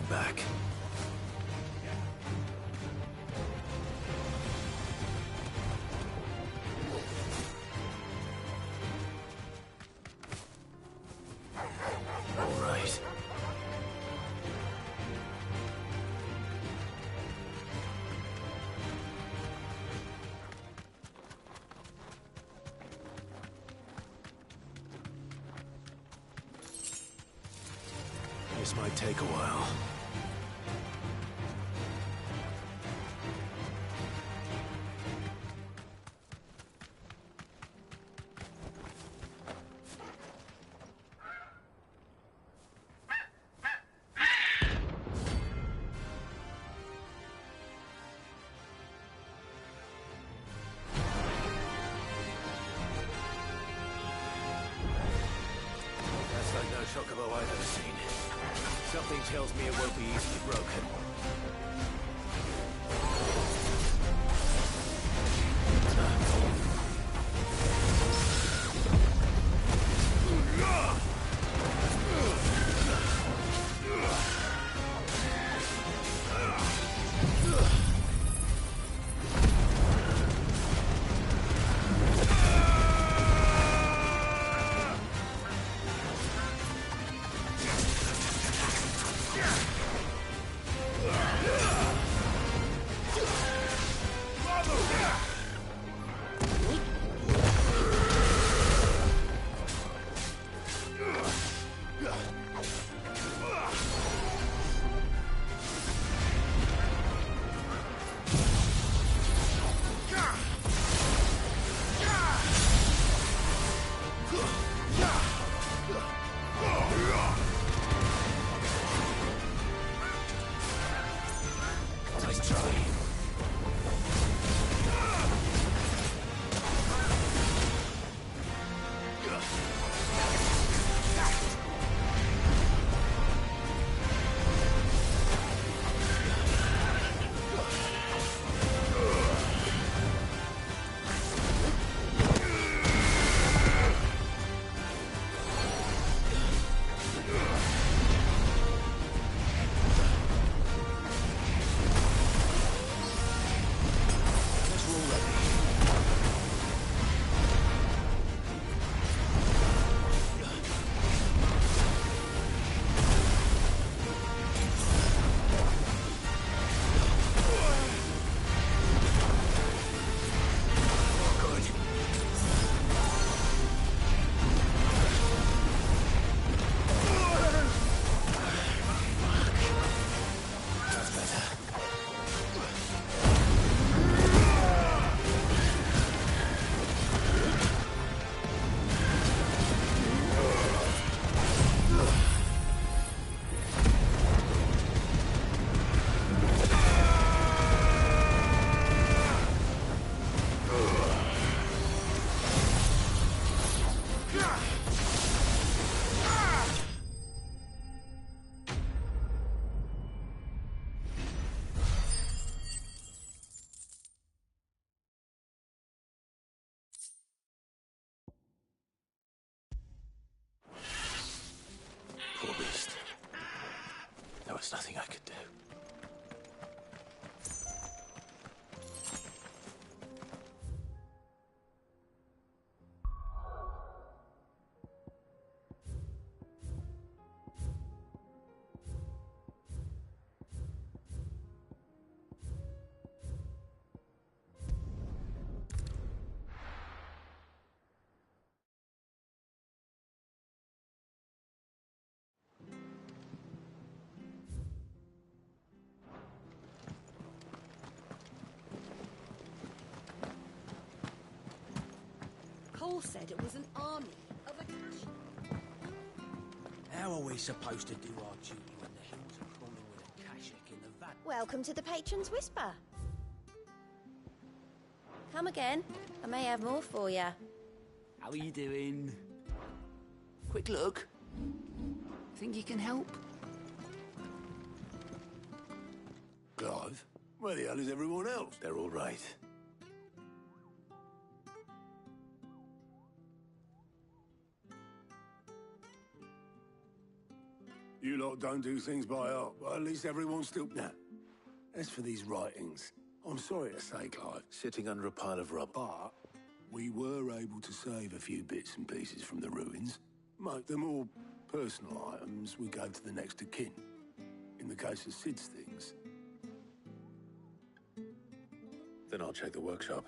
Back. All right. This might take a while. That's like no chocobo I've ever seen. Something tells me it won't be easily broken. Poor beast. There was nothing I could do. Cole said it was an army of a cash. How are we supposed to do our duty when the hills are crawling with a Kashik in the van? Welcome to the Patron's Whisper. Come again. I may have more for you. How are you doing? Quick look. Think you can help? Clive, where the hell is everyone else? They're all right. You lot don't do things by heart, but at least everyone's still... Now, as for these writings, I'm sorry to say, Clive, Sitting under a pile of rubble. but we were able to save a few bits and pieces from the ruins. Make them all personal items we gave to the next of kin. In the case of Sid's things, Then I'll check the workshop.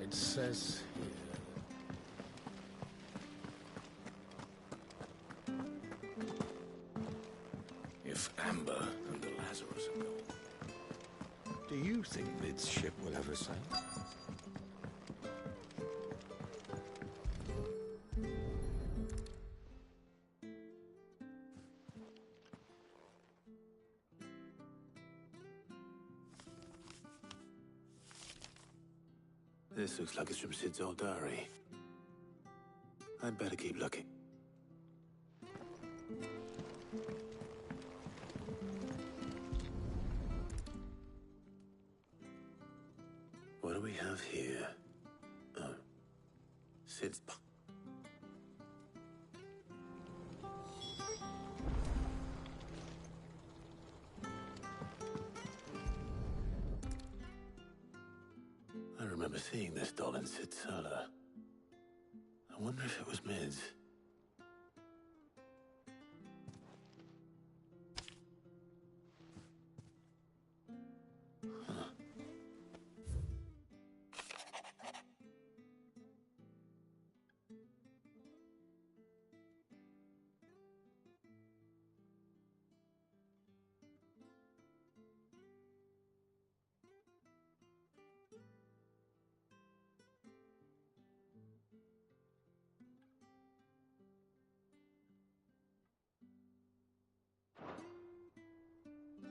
It says here. if Amber and the Lazarus are gone. Do you think Lid's ship will ever sail? This looks like it's from Sid's old diary. I'd better keep looking. What do we have here? Oh. Sid's... I remember seeing this doll in Sid's cellar. I wonder if it was Mid's.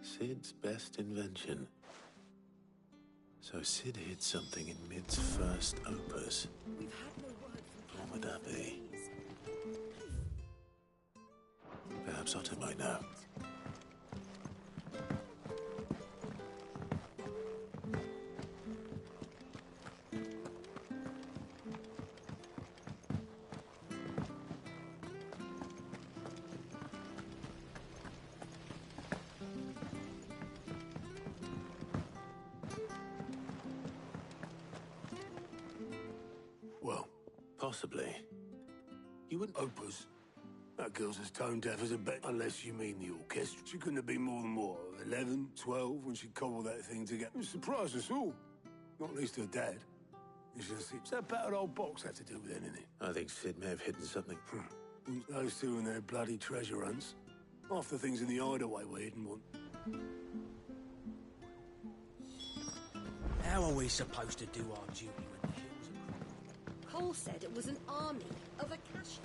Sid's best invention. So Sid hid something in Mid's first opus. What would that be? Perhaps Otto might know. Possibly. You wouldn't... Opus. That girl's as tone deaf as a bet, unless you mean the orchestra. She couldn't have been more than, what, 11, 12 when she cobbled that thing together. It surprised us all. Not least her dad. It's just, that battered old box had to do with anything. I think Sid may have hidden something. Those two and their bloody treasure hunts. Half the things in the hideaway were hidden one. How are we supposed to do our duty when the hills are... Cole said it was an army of Akashi.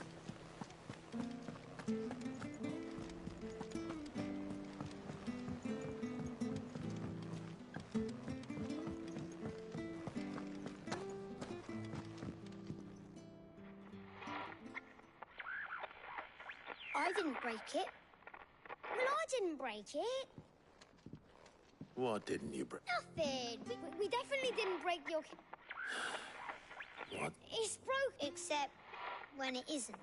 I didn't break it. Well, I didn't break it. What didn't you break? Nothing. We definitely didn't break your... What? It's broke, except when it isn't.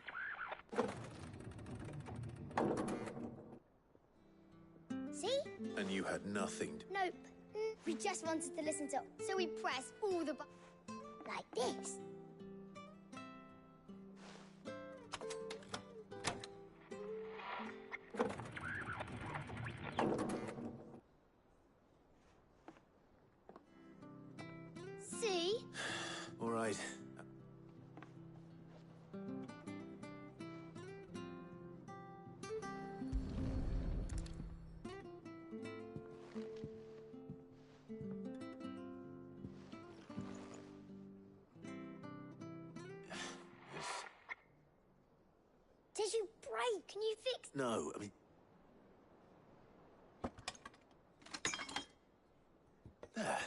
See? And you had nothing to... Nope. We just wanted to listen to... So we pressed all the buttons. Like this. See? All right. Did you break? Can you fix... No, I mean... There.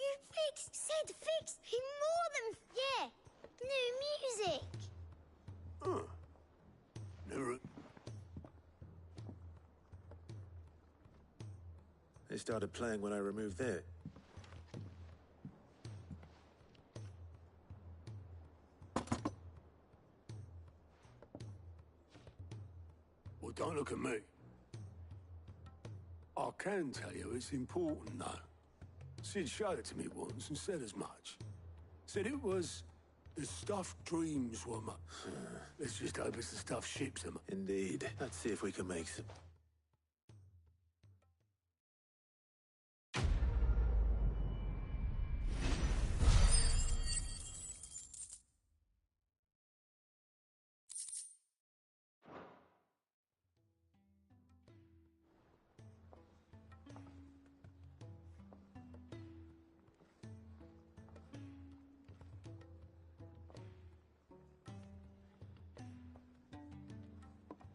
You fixed... Said fixed. He more than... Yeah. New music. Huh. Never... They started playing when I removed it. Well, don't look at me. I can tell you it's important, though. Sid showed it to me once and said as much. Said it was the stuff dreams were much. Let's just hope it's the stuff ships are. Indeed. Let's see if we can make some...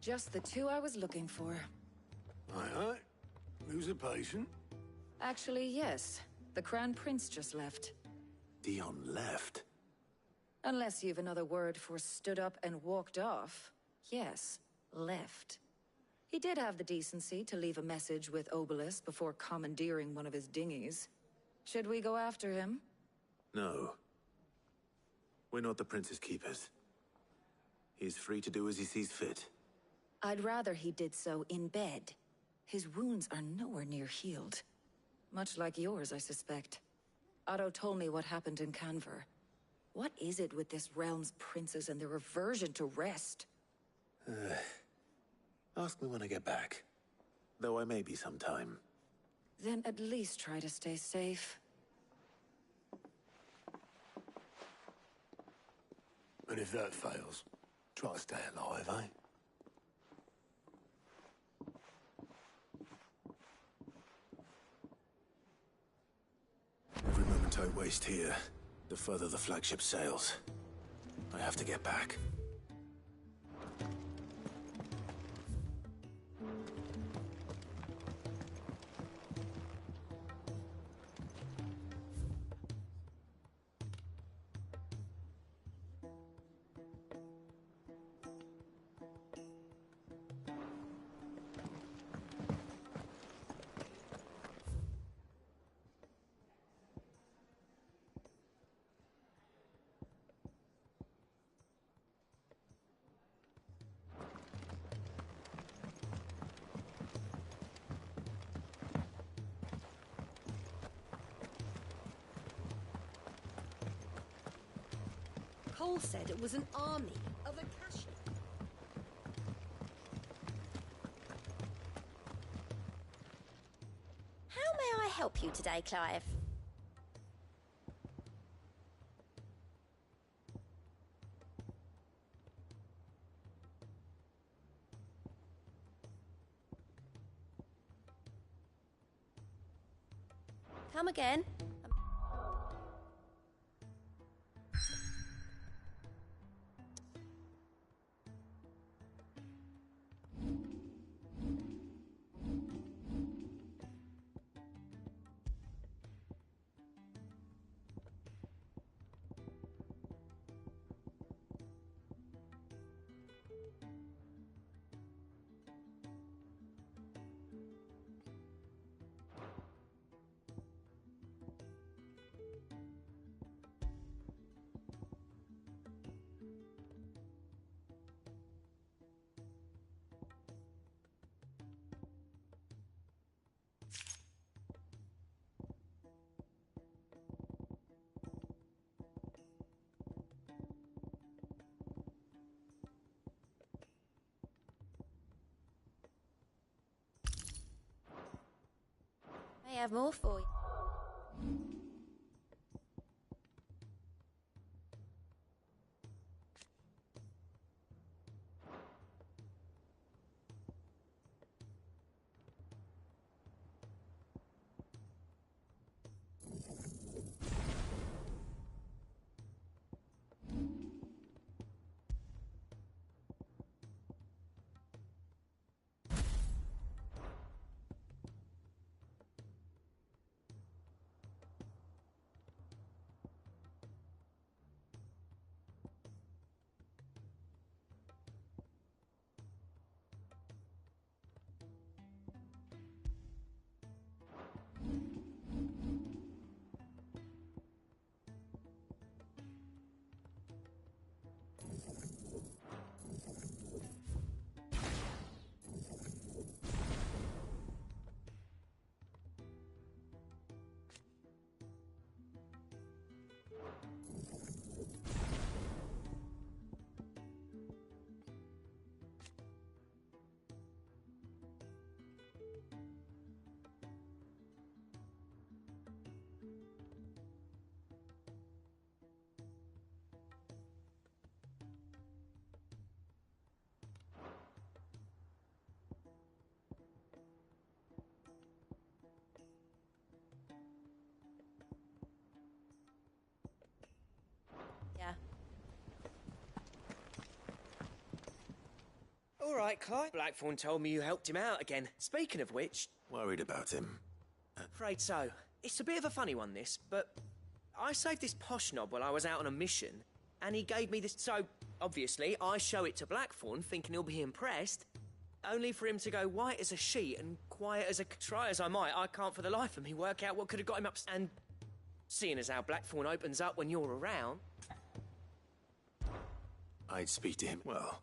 Just the two I was looking for. Aye, aye. Who's a patient? Actually, yes. The Crown Prince just left. Dion left? Unless you've another word for stood up and walked off. Yes, left. He did have the decency to leave a message with Obelisk before commandeering one of his dinghies. Should we go after him? No. We're not the Prince's keepers. He's free to do as he sees fit. I'd rather he did so in bed. His wounds are nowhere near healed. Much like yours, I suspect. Otto told me what happened in Canver. What is it with this realm's princes and their aversion to rest? Ask me when I get back. Though I may be sometime. Then at least try to stay safe. And if that fails, try to stay alive, eh? Every moment I waste here, the further the flagship sails. I have to get back. Cole said it was an army of Akashi. How may I help you today, Clive? Come again. I have more for you. Yeah. All right, Clive. Blackthorn told me you helped him out again. Speaking of which... Worried about him. Afraid so. It's a bit of a funny one, this, but I saved this posh knob while I was out on a mission, and he gave me this. So, obviously, I show it to Blackthorn, thinking he'll be impressed, only for him to go white as a sheet and quiet as a... Try as I might, I can't for the life of me work out what could have got him up... And seeing as how Blackthorn opens up when you're around... I'd speak to him. Well...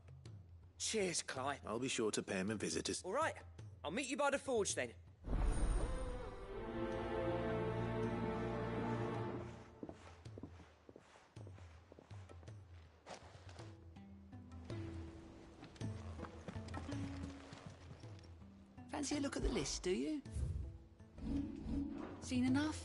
Cheers, Clive. I'll be sure to pay him a visit as... All right, I'll meet you by the forge, then. Fancy a look at the list, do you? Seen enough?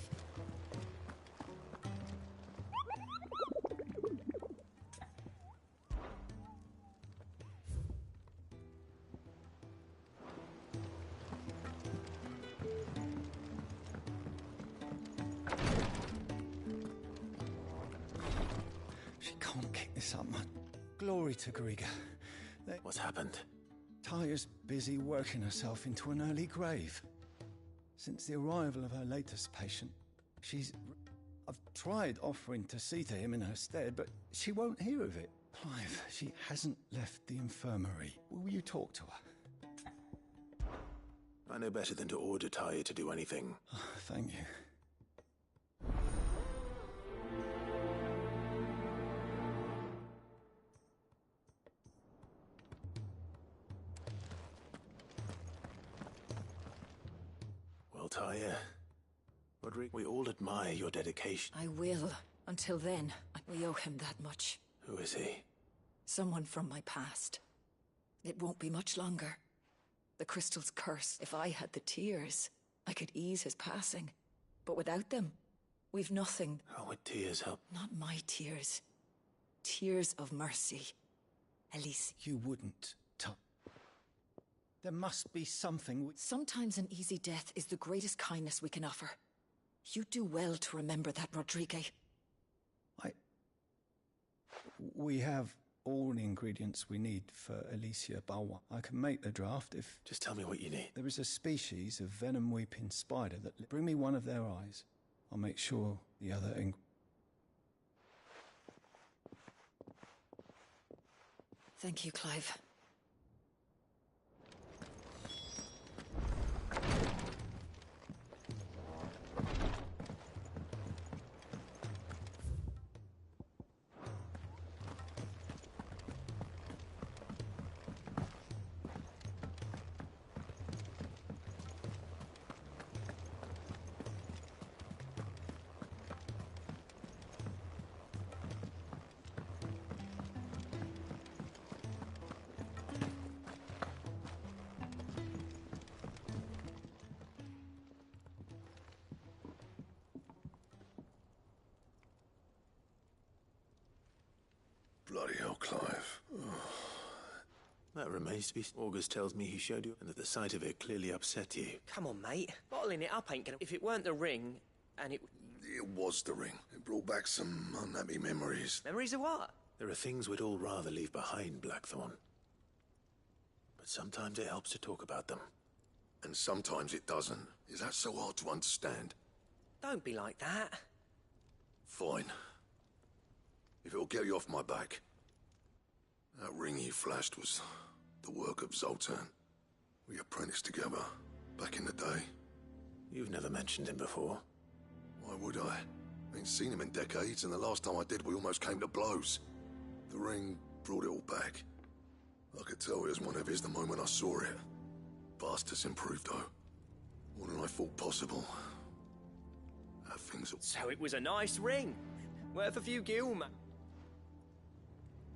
She can't kick this up, man. Glory to Griga. What's happened? Taya's busy working herself into an early grave. Since the arrival of her latest patient, I've tried offering to see to him in her stead, but she won't hear of it. Clive, she hasn't left the infirmary. Will you talk to her? I know better than to order Taya to do anything. Oh, thank you. Taya, Roderick, we all admire your dedication. I will. Until then, we owe him that much. Who is he? Someone from my past. It won't be much longer. The crystal's curse. If I had the tears, I could ease his passing. But without them, we've nothing. How would tears help? Not my tears. Tears of mercy. Elise. You wouldn't, Tom. There must be something Sometimes an easy death is the greatest kindness we can offer. You do well to remember that, Rodrigue. We have all the ingredients we need for Alicia Balwa. I can make the draft if... Just tell me what you need. There is a species of venom-weeping spider that... Bring me one of their eyes. I'll make sure the other... Thank you, Clive. Bloody hell, Clive. That remains to be... August tells me he showed you, and that the sight of it clearly upset you. Come on, mate. Bottling it up ain't gonna... If it weren't the ring, and it... It was the ring. It brought back some unhappy memories. Memories of what? There are things we'd all rather leave behind, Blackthorn. But sometimes it helps to talk about them. And sometimes it doesn't. Is that so hard to understand? Don't be like that. Fine. If it'll get you off my back. That ring you flashed was the work of Zoltan. We apprenticed together, back in the day. You've never mentioned him before. Why would I? Ain't seen him in decades, and the last time I did, we almost came to blows. The ring brought it all back. I could tell it was one of his the moment I saw it. Vast has improved, though. More than I thought possible. How things... So it was a nice ring. Worth a few gil, man.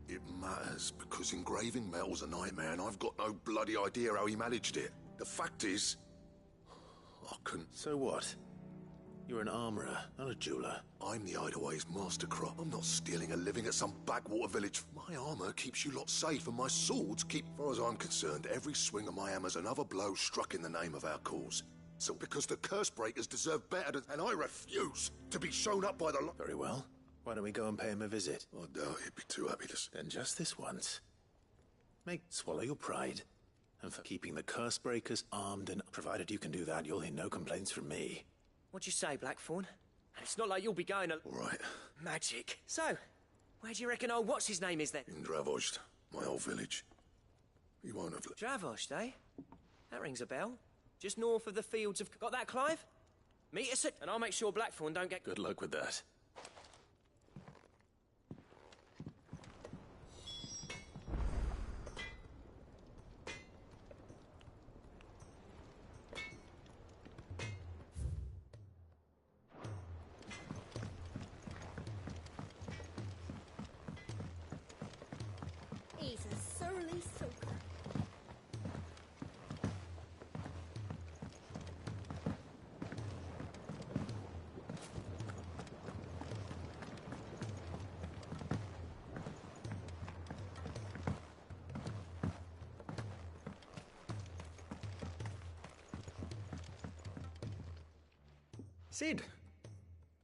It matters, because engraving metal's a nightmare, and I've got no bloody idea how he managed it. The fact is... I couldn't... So what? You're an armorer, not a jeweler. I'm the Idaway's master crop. I'm not stealing a living at some backwater village. My armor keeps you lot safe, and my swords keep... As far as I'm concerned, every swing of my hammer's another blow struck in the name of our cause. So because the curse breakers deserve better than... And I refuse to be shown up by the... Very well. Why don't we go and pay him a visit? I doubt he'd be too happy to... Then just this once. Swallow your pride. And for keeping the curse breakers armed and... Provided you can do that, you'll hear no complaints from me. What'd you say, Blackthorn? It's not like you'll be going to... All right. Magic. So, where do you reckon old what's-his-name is then? In Dravost, my old village. He won't have... Dravost, eh? That rings a bell. Just north of the fields of... Got that, Clive? Meet us at... And I'll make sure Blackthorn don't get... Good luck with that. He's a surly soaker. Sid,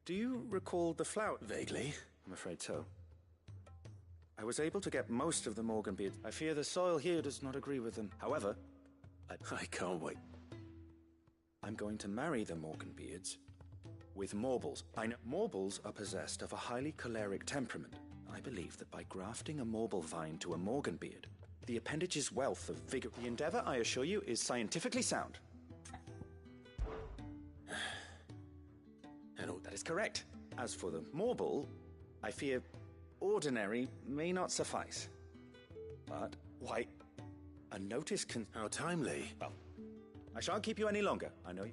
do you recall the flout? Vaguely. I'm afraid so. I was able to get most of the Morganbeards. I fear the soil here does not agree with them. However, I can't wait. I'm going to marry the Morganbeards with Morbles. I know Morbles are possessed of a highly choleric temperament. I believe that by grafting a Morble vine to a Morganbeard, the appendage's wealth of vigor... The endeavor, I assure you, is scientifically sound. That is correct. As for the Morble, I fear ordinary may not suffice. But, why, a notice can... How timely. Well, I shan't keep you any longer. I know you...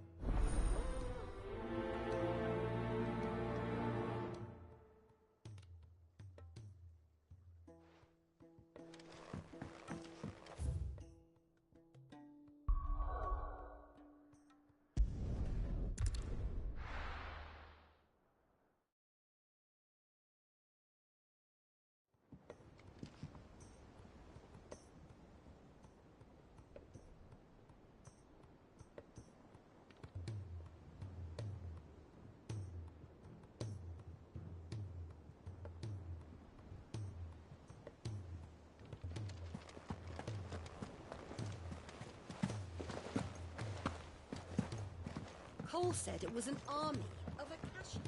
Cole said it was an army of Akashi.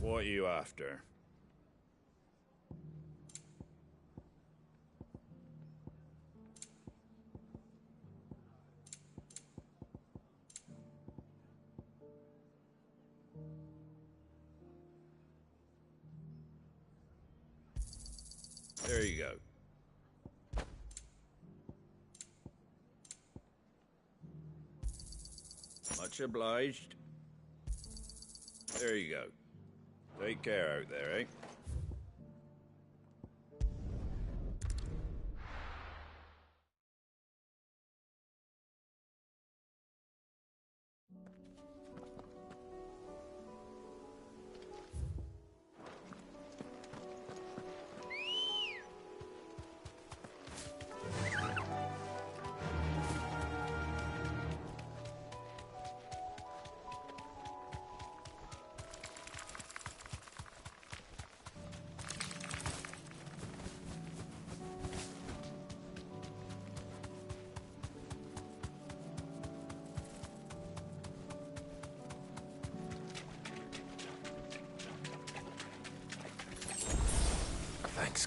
What are you after? There you go. Much obliged. There you go. Take care out there, eh?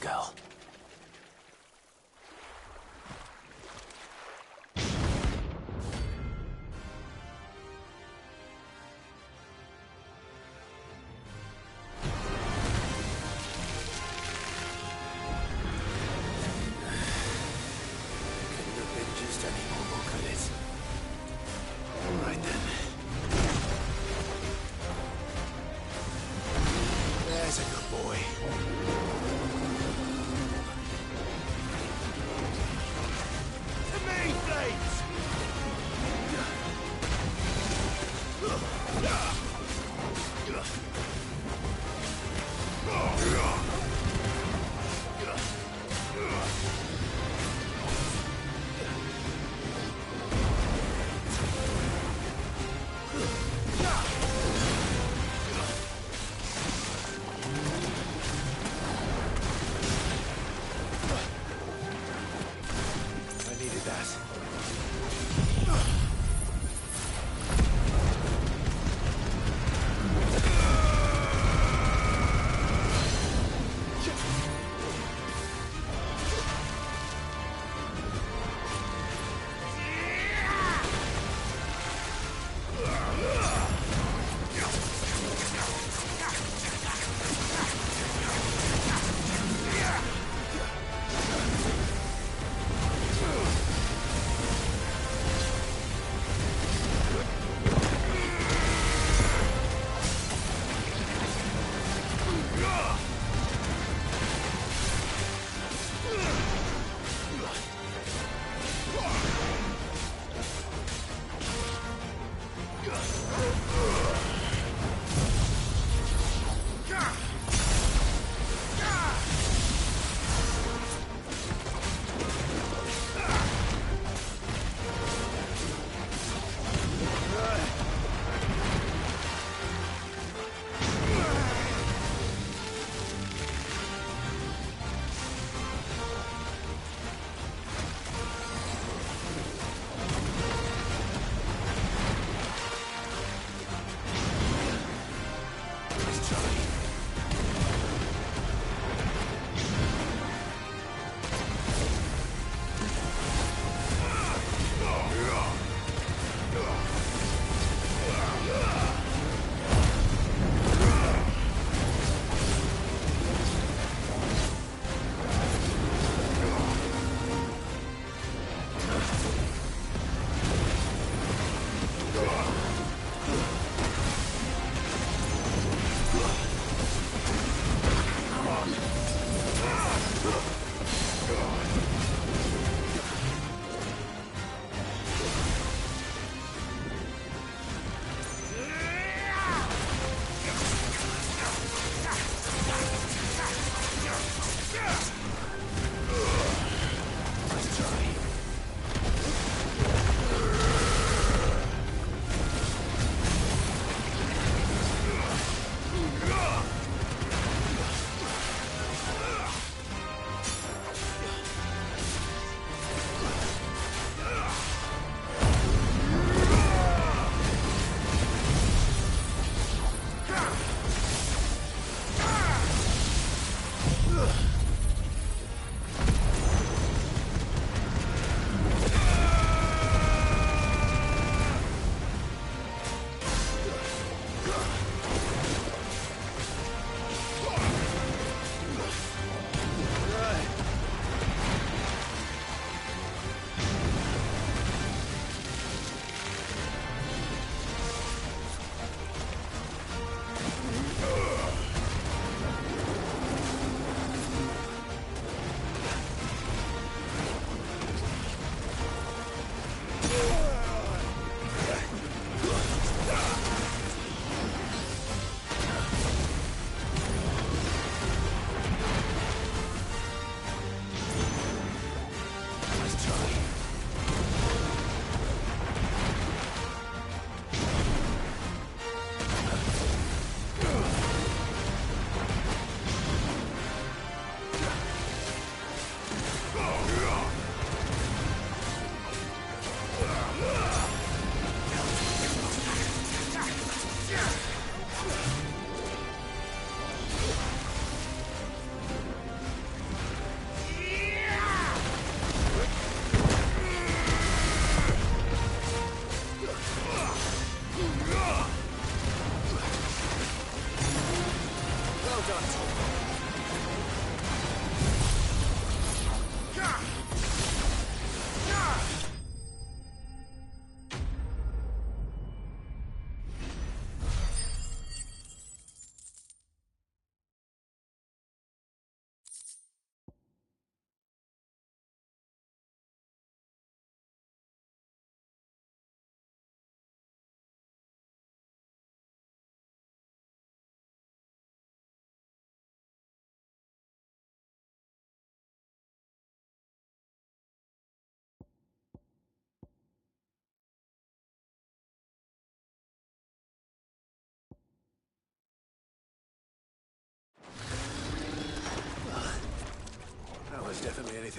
girl.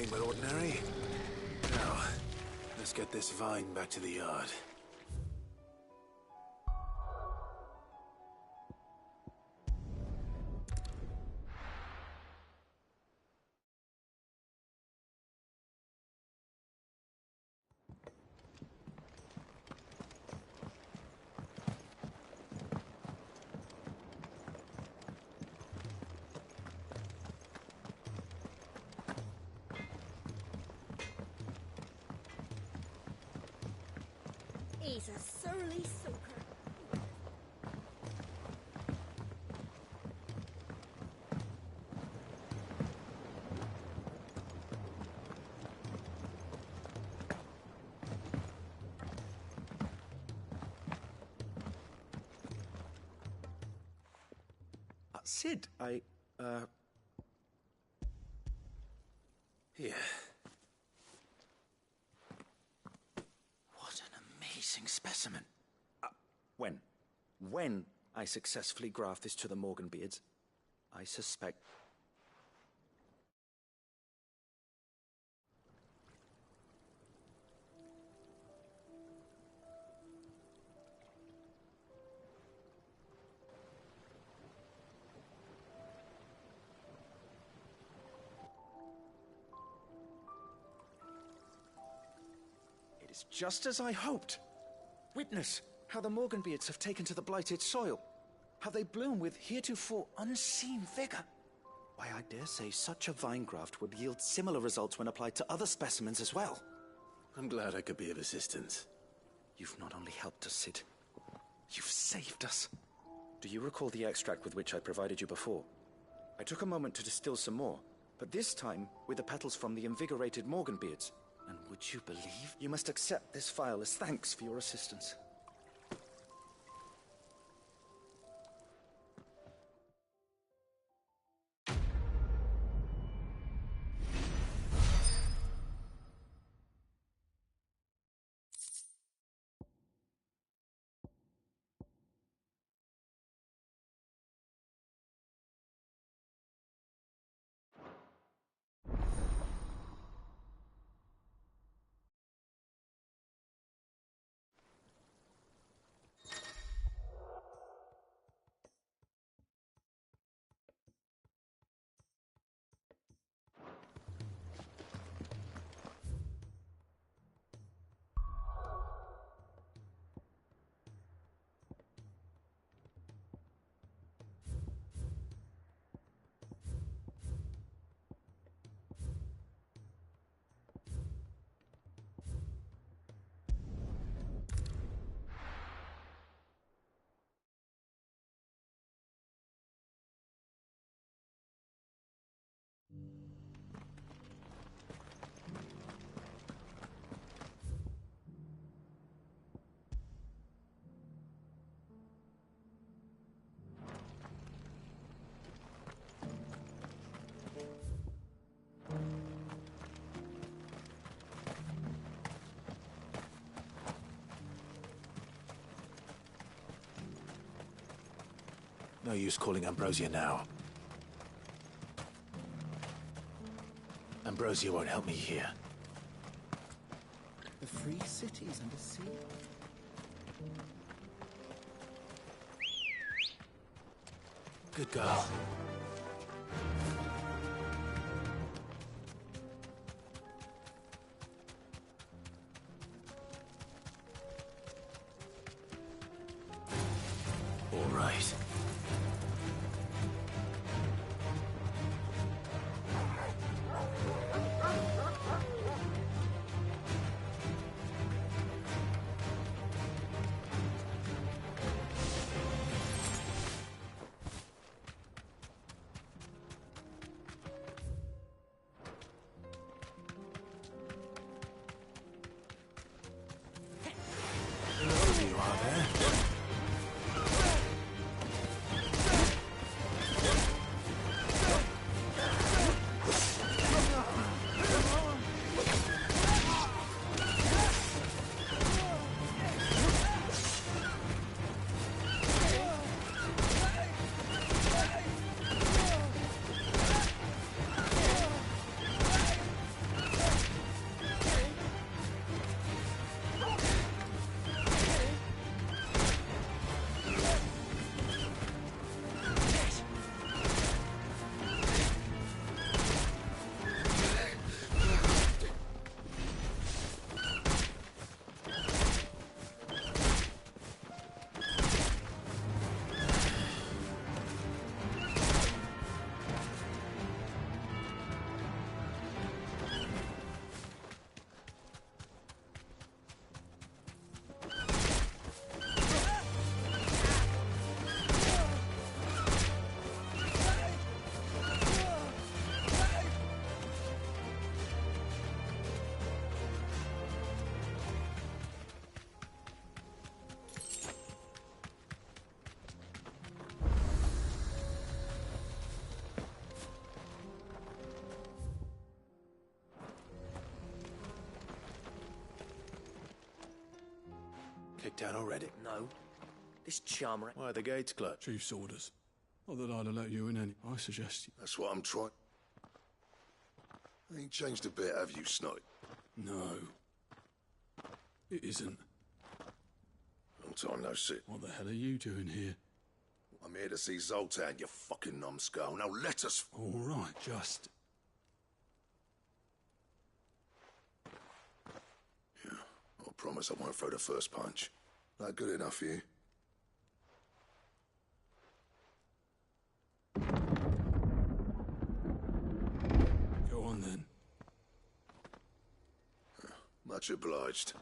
anything but ordinary. Now, let's get this vine back to the yard. He's a surly soaker. Sid, Here. What an amazing specimen. When I successfully graft this to the Morganbeards, I suspect... It is just as I hoped. Witness how the Morganbeards have taken to the blighted soil. How they bloom with heretofore unseen vigor. Why, I dare say such a vine graft would yield similar results when applied to other specimens as well. I'm glad I could be of assistance. You've not only helped us, Sid, you've saved us. Do you recall the extract with which I provided you before? I took a moment to distill some more, but this time with the petals from the invigorated Morganbeards. And would you believe? You must accept this file as thanks for your assistance. No use calling Ambrosia now. Ambrosia won't help me here. The free cities under sea? Good girl. All right. Kicked out already? No. This chum... Why are the gates closed? Chief's orders. Not that I'd have let you in any. I suggest you... That's what I'm trying... Ain't changed a bit, have you, Snipe? No. It isn't. Long time no see. What the hell are you doing here? I'm here to see Zoltan, you fucking numbskull. Now let us... All right, just... Yeah, I promise I won't throw the first punch. That good enough for you? Go on, then. Much obliged.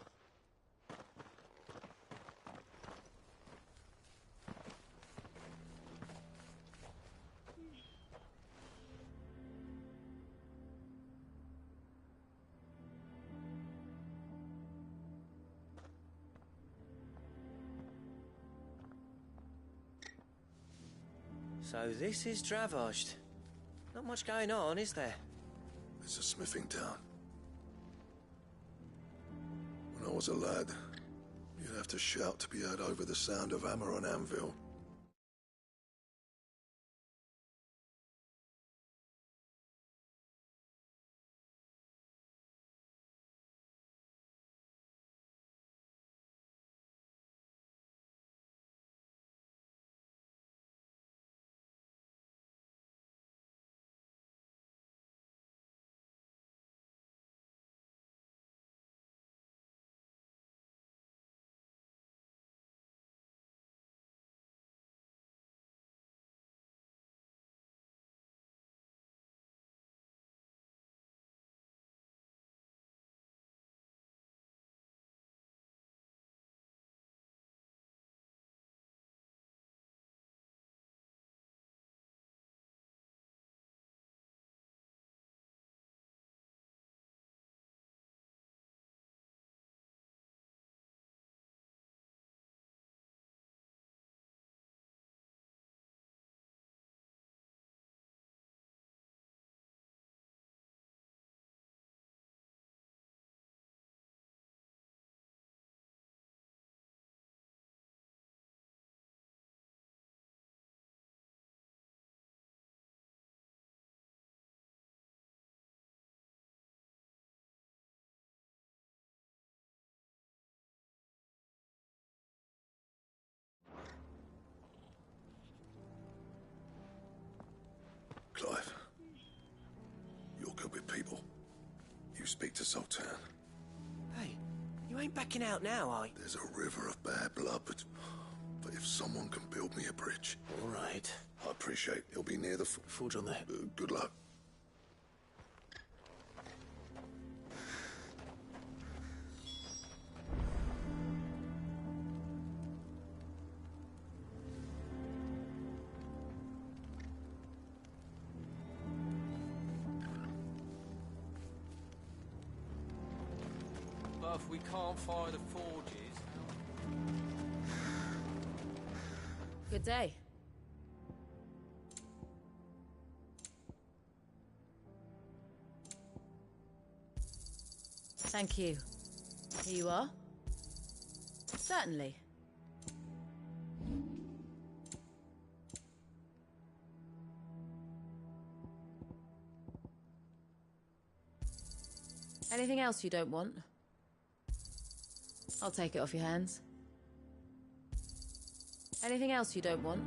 So this is Dravosht. Not much going on, is there? It's a smithing town. When I was a lad, you'd have to shout to be heard over the sound of hammer on anvil. Clive, you're good with people. You speak to Zoltan. Hey, you ain't backing out now, are you? There's a river of bad blood, but if someone can build me a bridge... All right. I appreciate it'll be near the... Forge on there. Good luck. If we can't fire the forges... Good day. Thank you. Here you are. Certainly. Anything else you don't want? I'll take it off your hands. Anything else you don't want?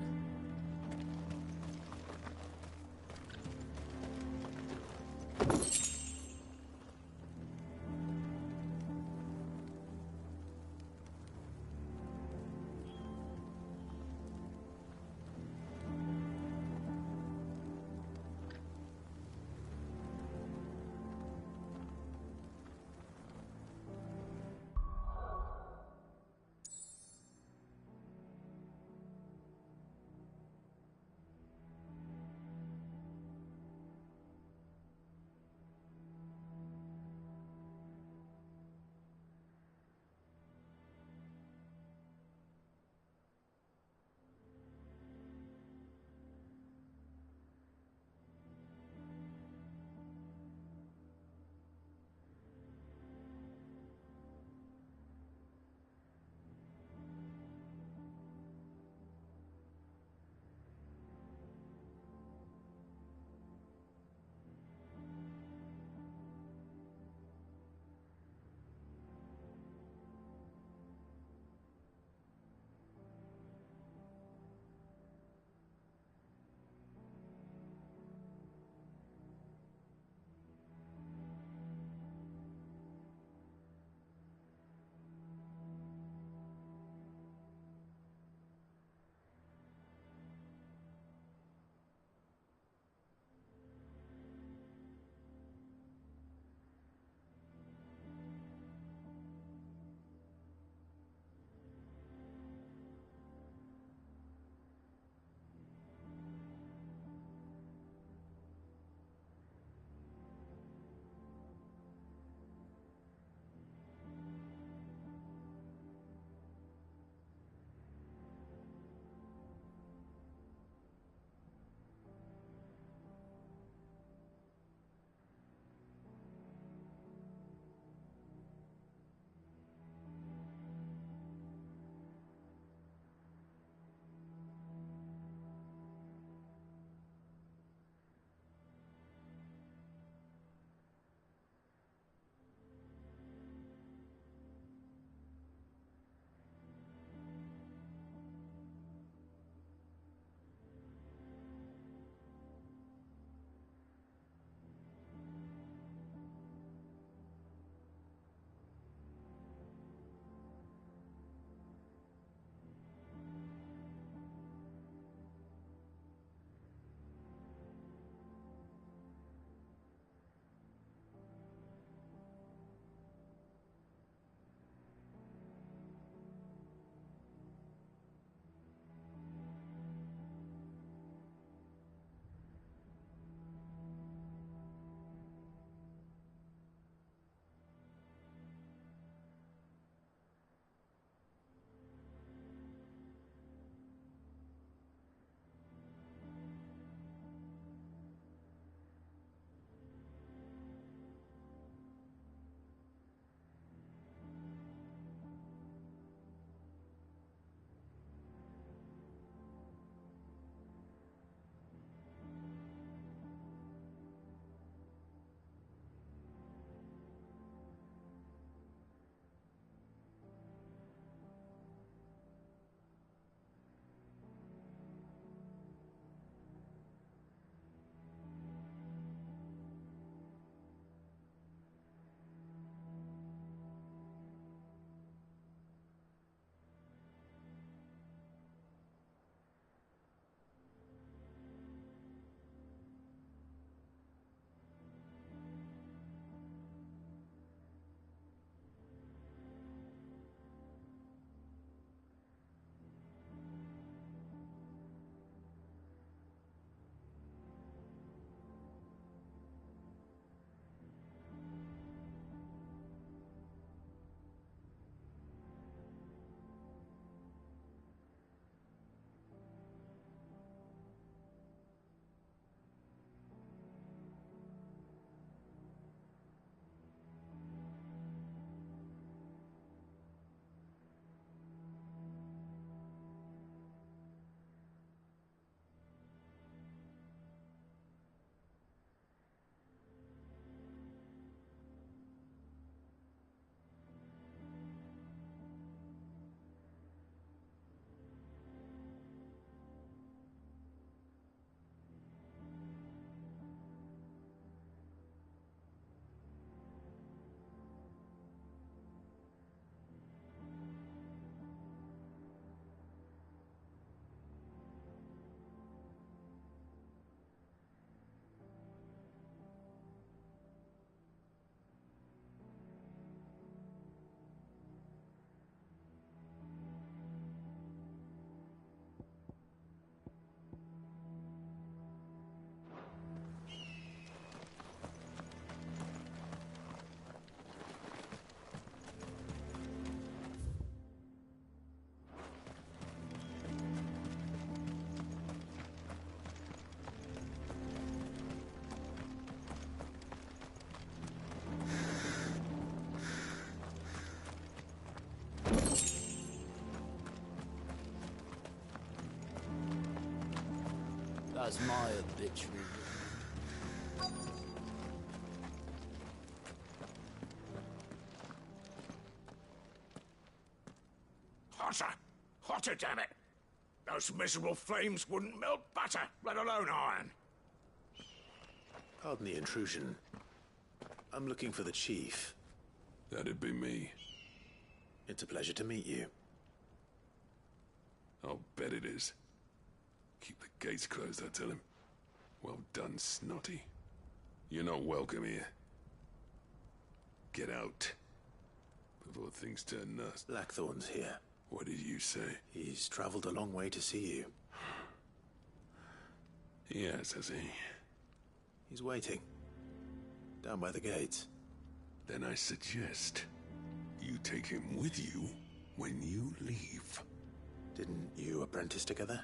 As my obituary. Hotter! Hotter, damn it! Those miserable flames wouldn't melt butter, let alone iron. Pardon the intrusion. I'm looking for the chief. That'd be me. It's a pleasure to meet you. I'll bet it is. Keep the gates closed, I tell him. Well done, Snotty. You're not welcome here. Get out. Before things turn nasty. Blackthorn's here. What did you say? He's traveled a long way to see you. Yes, has he? He's waiting. Down by the gates. Then I suggest you take him with you when you leave. Didn't you apprentice together?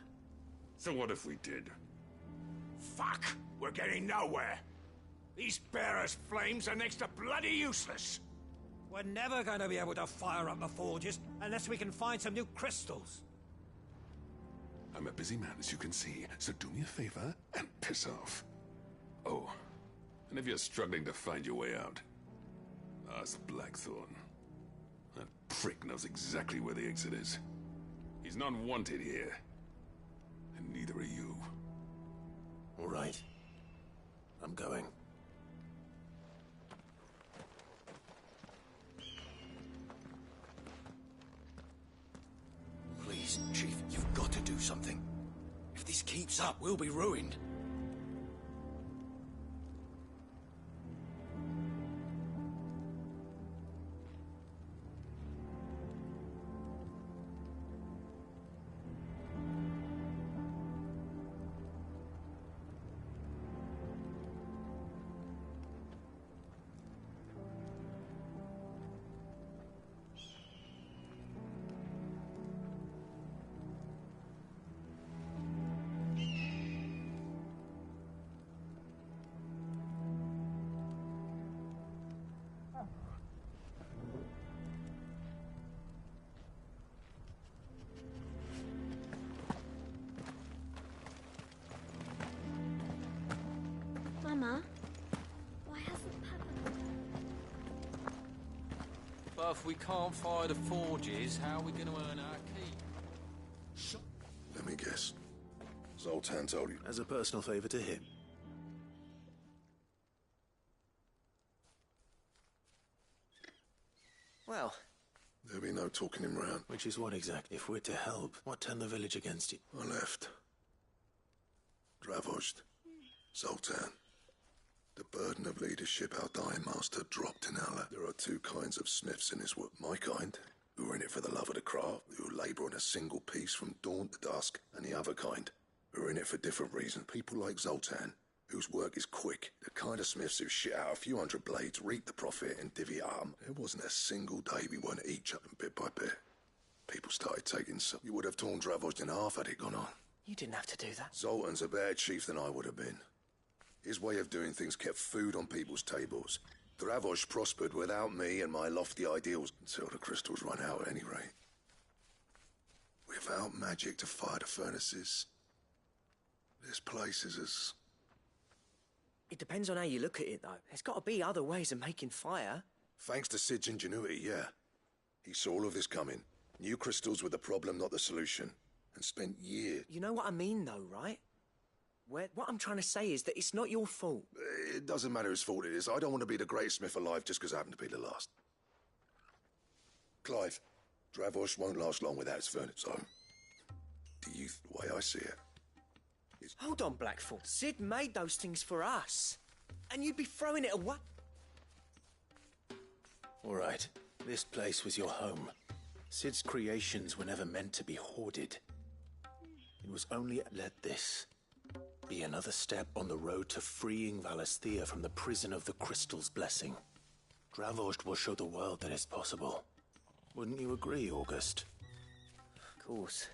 So what if we did? Fuck! We're getting nowhere. These bearers' flames are next to bloody useless. We're never going to be able to fire up the forges unless we can find some new crystals. I'm a busy man, as you can see, so do me a favor and piss off. Oh, and if you're struggling to find your way out, ask Blackthorn. That prick knows exactly where the exit is. He's not wanted here. And neither are you. All right. I'm going. Please, Chief, you've got to do something. If this keeps up, we'll be ruined. Mama, why hasn't Papa... But if we can't fire the forges, how are we going to earn our keep? Let me guess. Zoltan told you. As a personal favor to him. Well... There'll be no talking him round. Which is what exactly? If we're to help, what turned the village against you? I left. Dravozd. Zoltan. The burden of leadership our dying master dropped in Allah. There are two kinds of smiths in this world. My kind, who are in it for the love of the craft, who labour on a single piece from dawn to dusk, and the other kind, who are in it for different reasons. People like Zoltan, whose work is quick, the kind of smiths who shit out a few hundred blades, reap the profit, and divvy it up. There wasn't a single day we weren't each up, and bit by bit, people started taking some. You would have torn Dravozd in half had it gone on. You didn't have to do that. Zoltan's a better chief than I would have been. His way of doing things kept food on people's tables. Dravozd prospered without me and my lofty ideals until the crystals run out at any rate. Without magic to fire the furnaces, this place is as... It depends on how you look at it, though. There's got to be other ways of making fire. Thanks to Sid's ingenuity, yeah. He saw all of this coming. Knew crystals were the problem, not the solution. And spent years... You know what I mean, though, right? What I'm trying to say is that it's not your fault. It doesn't matter whose fault it is. I don't want to be the greatest smith alive just because I happen to be the last. Clive, Dravozd won't last long without his furnace, so... The way I see it... Hold on, Blackthorn. Sid made those things for us. And you'd be throwing it away. All right. This place was your home. Sid's creations were never meant to be hoarded. It was only let this be another step on the road to freeing Valisthea from the prison of the Crystal's blessing. Dravozd will show the world that it's possible. Wouldn't you agree, August? Of course.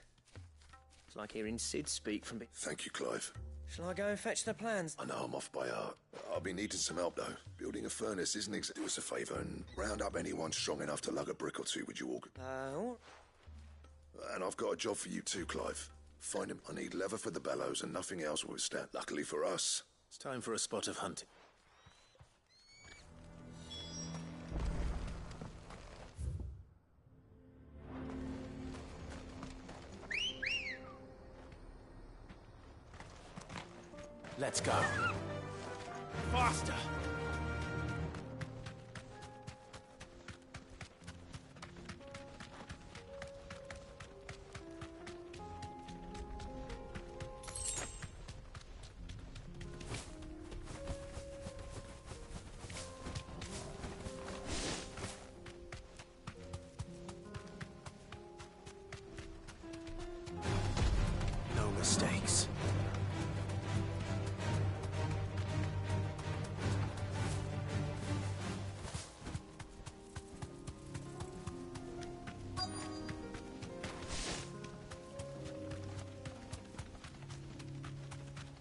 It's like hearing Sid speak from... Thank you, Clive. Shall I go and fetch the plans? I know I'm off by heart. I'll be needing some help, though. Building a furnace isn't exactly... Do us a favour and round up anyone strong enough to lug a brick or two, would you, August? And I've got a job for you too, Clive. Find him. I need leather for the bellows and nothing else will withstand. Luckily for us. It's time for a spot of hunting. Let's go. Faster! No mistakes.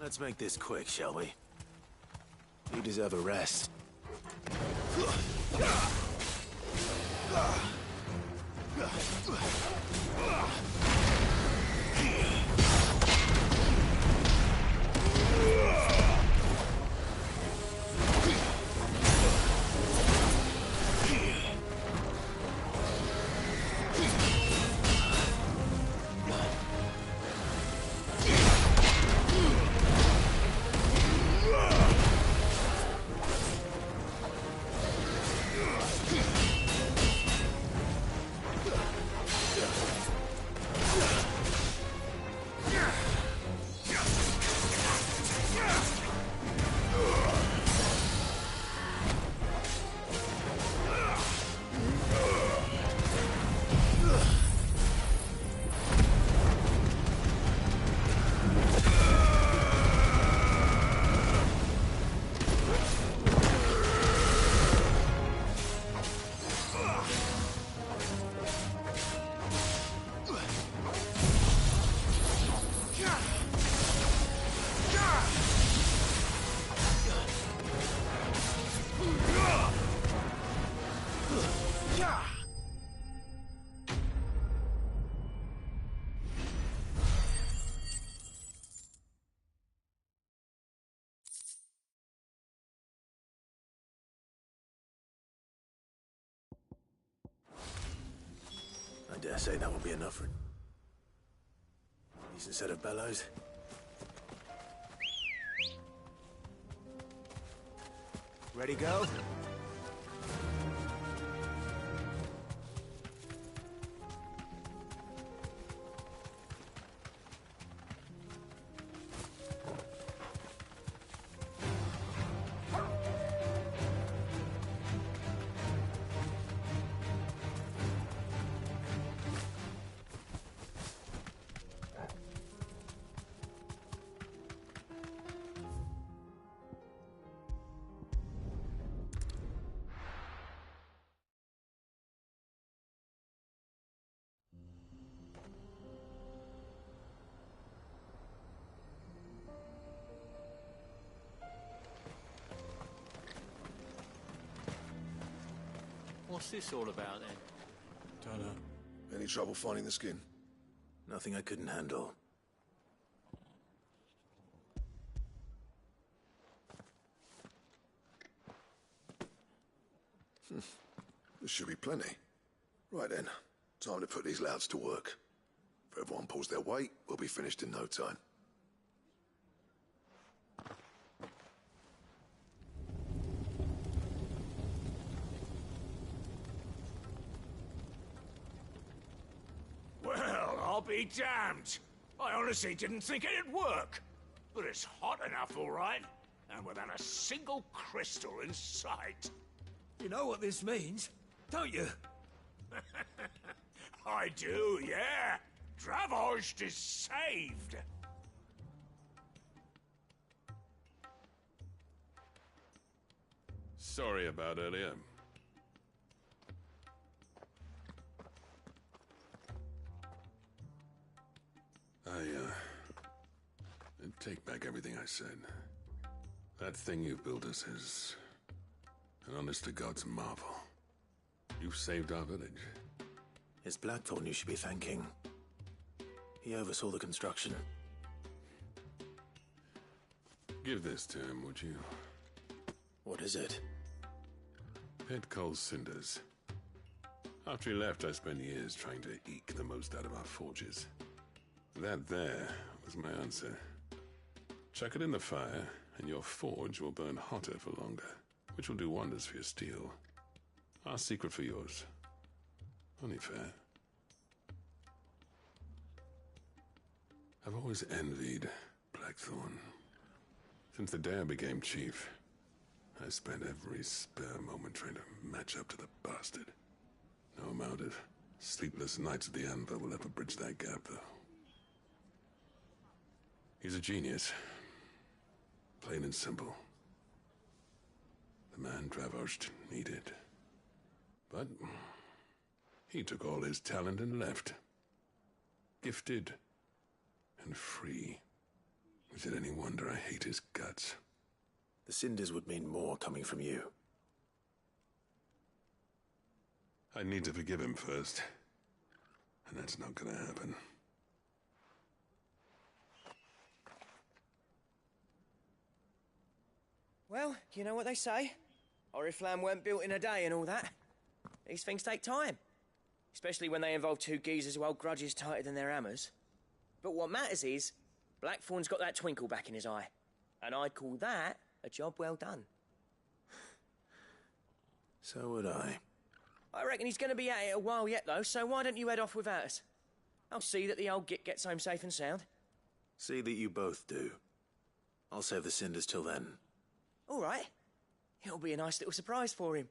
Let's make this quick, shall we? You deserve a rest. I dare say that will be enough for... Decent set of bellows. Ready, go? What's this all about, then? Don't know. Any trouble finding the skin? Nothing I couldn't handle. There should be plenty. Right then, time to put these louds to work. If everyone pulls their weight, we'll be finished in no time. Well, I'll be damned. I honestly didn't think it'd work. But it's hot enough, all right. And without a single crystal in sight. You know what this means, don't you? I do, yeah. Dravost is saved. Sorry about earlier. I take back everything I said. That thing you built us is an honest-to-God's marvel. You've saved our village. It's Blackthorn you should be thanking. He oversaw the construction. Give this to him, would you? What is it? Pet Cole's cinders. After he left, I spent years trying to eke the most out of our forges. That there was my answer. Chuck it in the fire, and your forge will burn hotter for longer, which will do wonders for your steel. Our secret for yours. Only fair. I've always envied Blackthorn. Since the day I became chief, I spent every spare moment trying to match up to the bastard. No amount of sleepless nights at the Anvil will ever bridge that gap, though. He's a genius. Plain and simple. The man Dravosht needed. But he took all his talent and left. Gifted and free. Is it any wonder I hate his guts? The cinders would mean more coming from you. I need to forgive him first. And that's not gonna happen. Well, you know what they say? Oriflamme weren't built in a day and all that. These things take time. Especially when they involve two geezers who hold grudges tighter than their hammers. But what matters is, Blackthorn's got that twinkle back in his eye. And I'd call that a job well done. So would I. I reckon he's going to be at it a while yet, though, so why don't you head off without us? I'll see that the old git gets home safe and sound. See that you both do. I'll save the cinders till then. All right. It'll be a nice little surprise for him.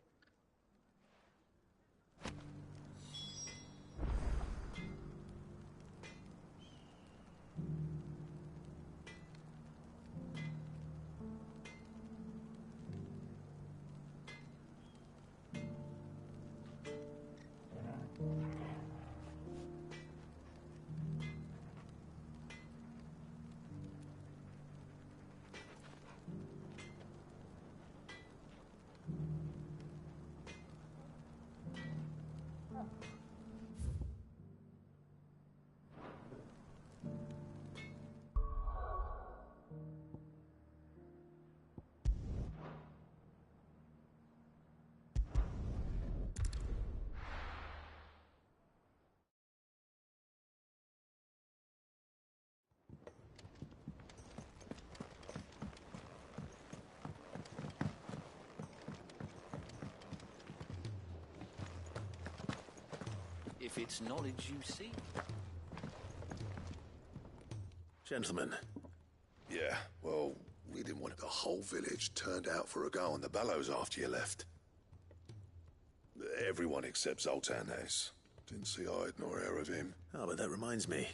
If it's knowledge you seek. Gentlemen. Yeah, well, we didn't want the whole village turned out for a go on the bellows after you left. Everyone except Zoltan has. Didn't see hide nor hair of him. Oh, but that reminds me.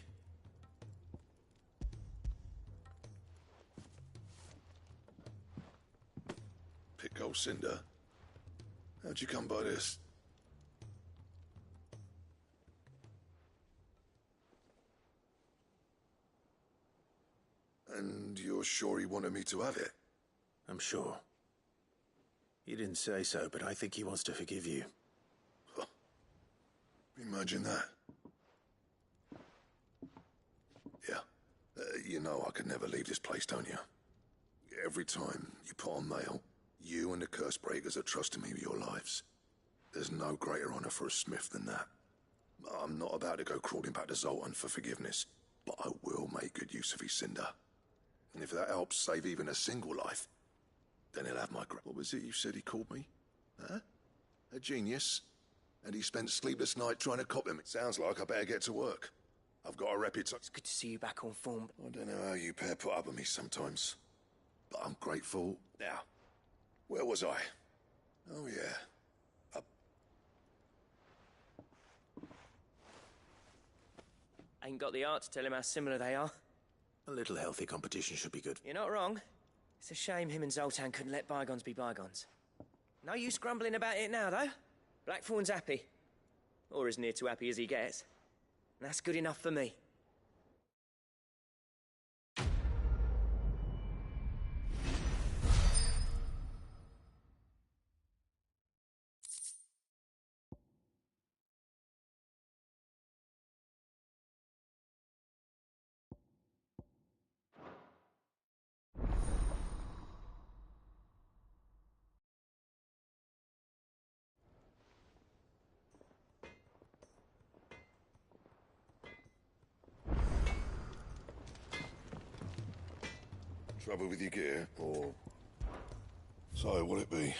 Pick old Cinder. How'd you come by this? And you're sure he wanted me to have it? I'm sure. He didn't say so, but I think he wants to forgive you. Huh. Imagine that. Yeah. You know I could never leave this place, don't you? Every time you put on mail, you and the curse breakers are trusting me with your lives. There's no greater honor for a smith than that. I'm not about to go crawling back to Zoltan for forgiveness, but I will make good use of his cinder. And if that helps save even a single life, then he'll have my What was it you said he called me? Huh? A genius? And he spent sleepless night trying to cop him. It sounds like I better get to work. I've got a reputation. It's good to see you back on form. I don't know how you pair put up with me sometimes, but I'm grateful. Now, where was I? Oh yeah. Ain't got the art to tell him how similar they are. A little healthy competition should be good. You're not wrong. It's a shame him and Zoltan couldn't let bygones be bygones. No use grumbling about it now, though. Blackthorn's happy. Or as near to happy as he gets. And that's good enough for me. Trouble with your gear, or... So, will it be?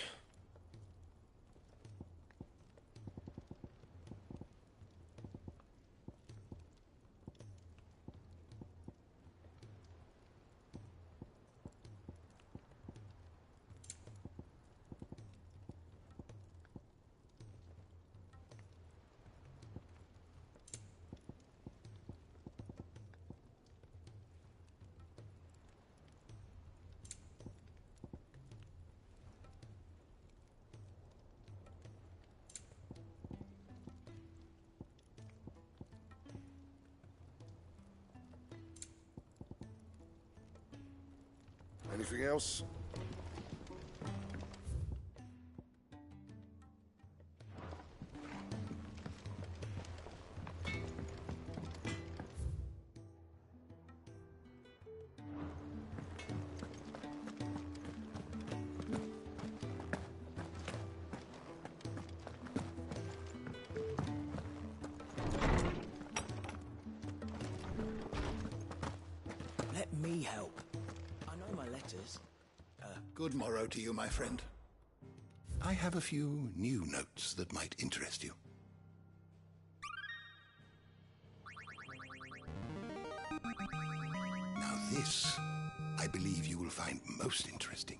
Anything else? Let me help. I know my letters. Good morrow to you, my friend. I have a few new notes that might interest you. Now this, I believe you will find most interesting.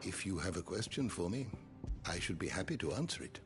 If you have a question for me, I should be happy to answer it.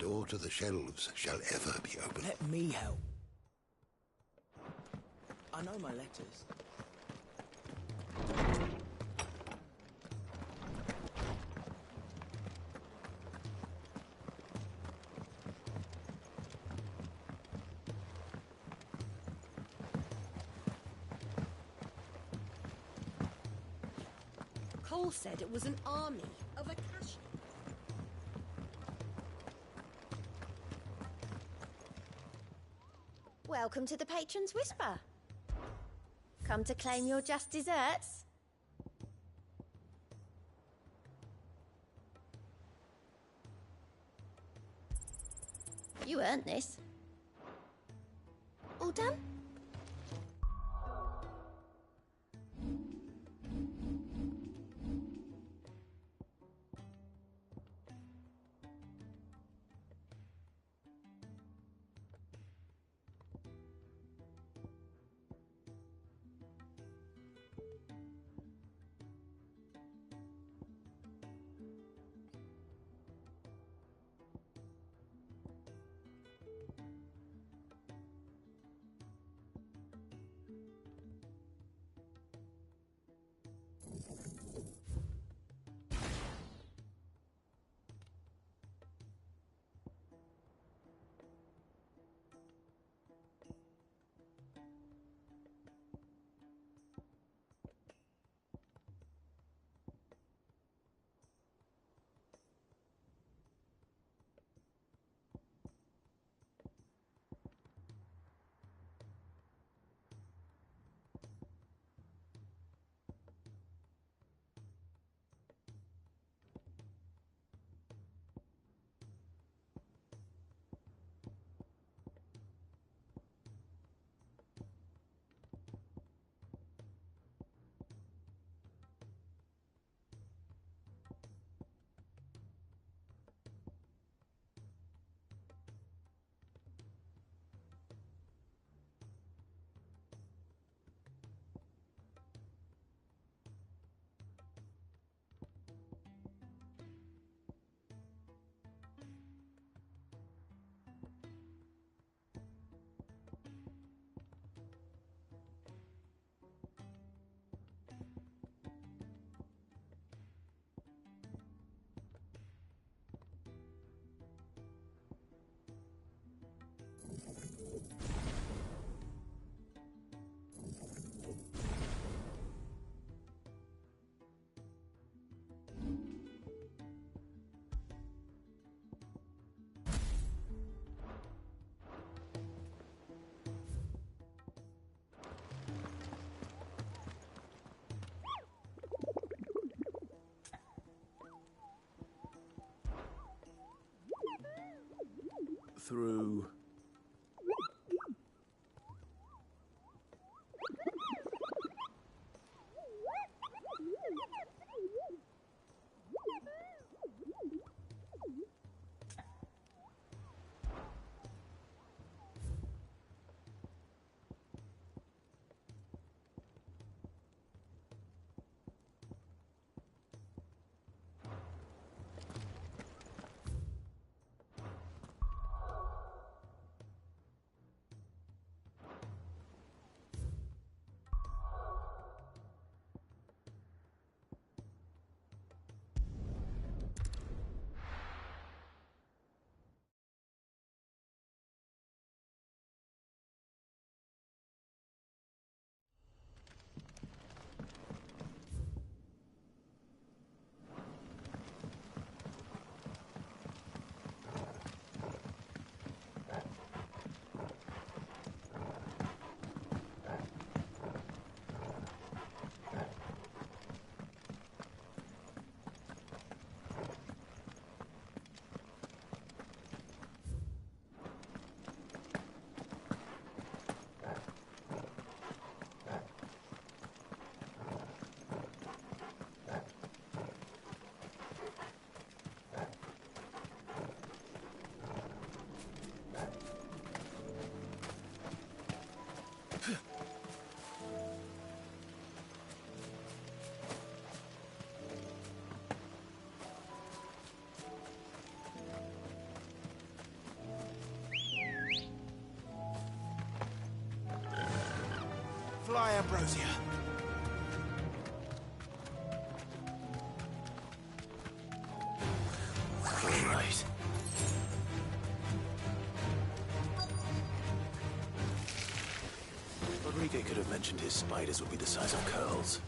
door to the shelves shall ever be open. Let me help. I know my letters. Cole said it was an army of Akashi. Welcome to the Patron's Whisper. Come to claim your just desserts? You earned this. All done? Through... Fly, Ambrosia. All right. Rodriguez could have mentioned his spiders would be the size of curls.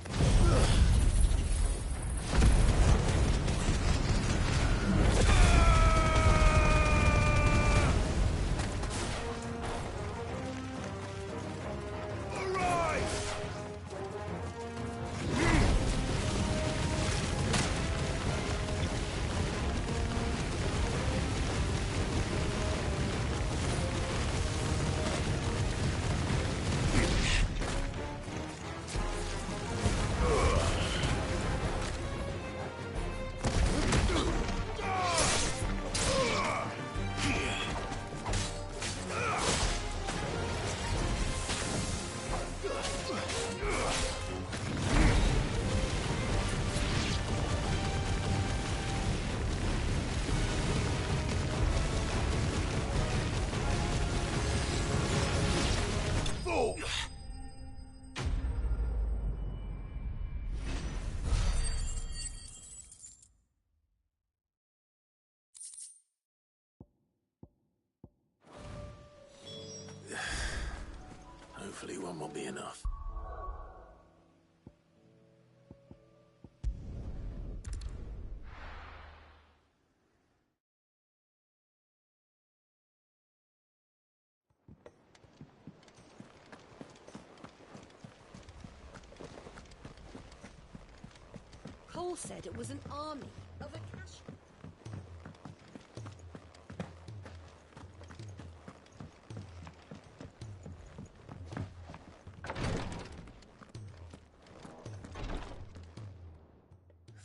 Hopefully one will be enough. Cole said it was an army of a cash.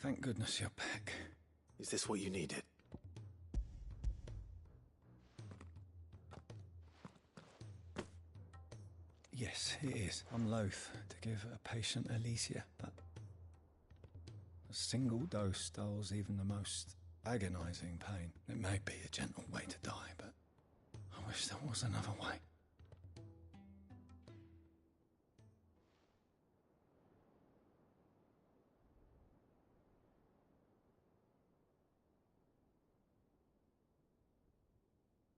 Thank goodness you're back. Is this what you needed? Yes, it is. I'm loath to give a patient Alicia, but a single dose dulls even the most agonizing pain. It may be a gentle way to die, but I wish there was another way.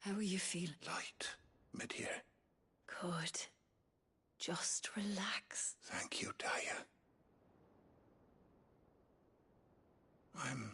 How are you feeling? Light. Mid here. Good. Just relax. Thank you, Daya. I'm...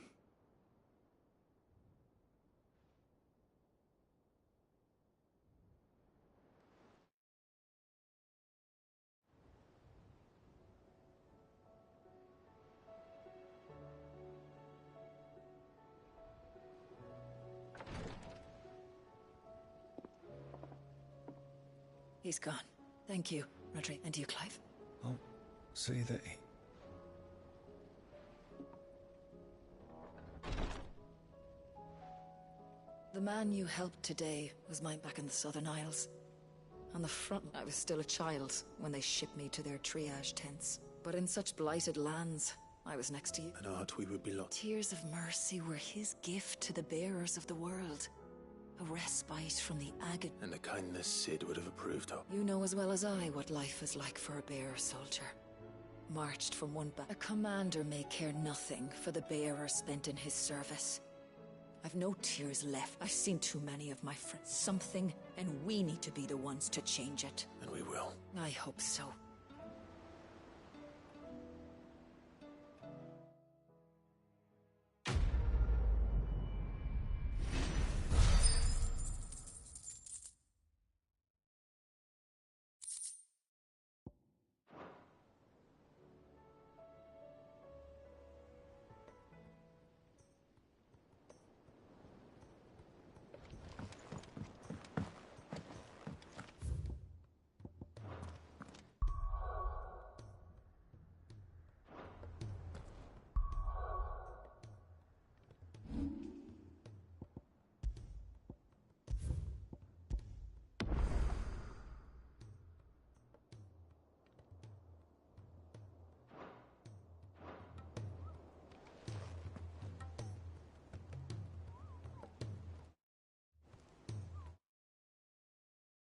He's gone. Thank you, Rodri. And you, Clive? I'll see that he... The man you helped today was mine back in the Southern Isles. On the front, I was still a child when they shipped me to their triage tents. But in such blighted lands, I was next to you. An art we would be lost. Tears of mercy were his gift to the bearers of the world. A respite from the agony. And a kindness Sid would have approved of. You know as well as I what life is like for a bearer soldier. Marched from one back. A commander may care nothing for the bearer spent in his service. I've no tears left. I've seen too many of my friends. Something, and we need to be the ones to change it. And we will. I hope so.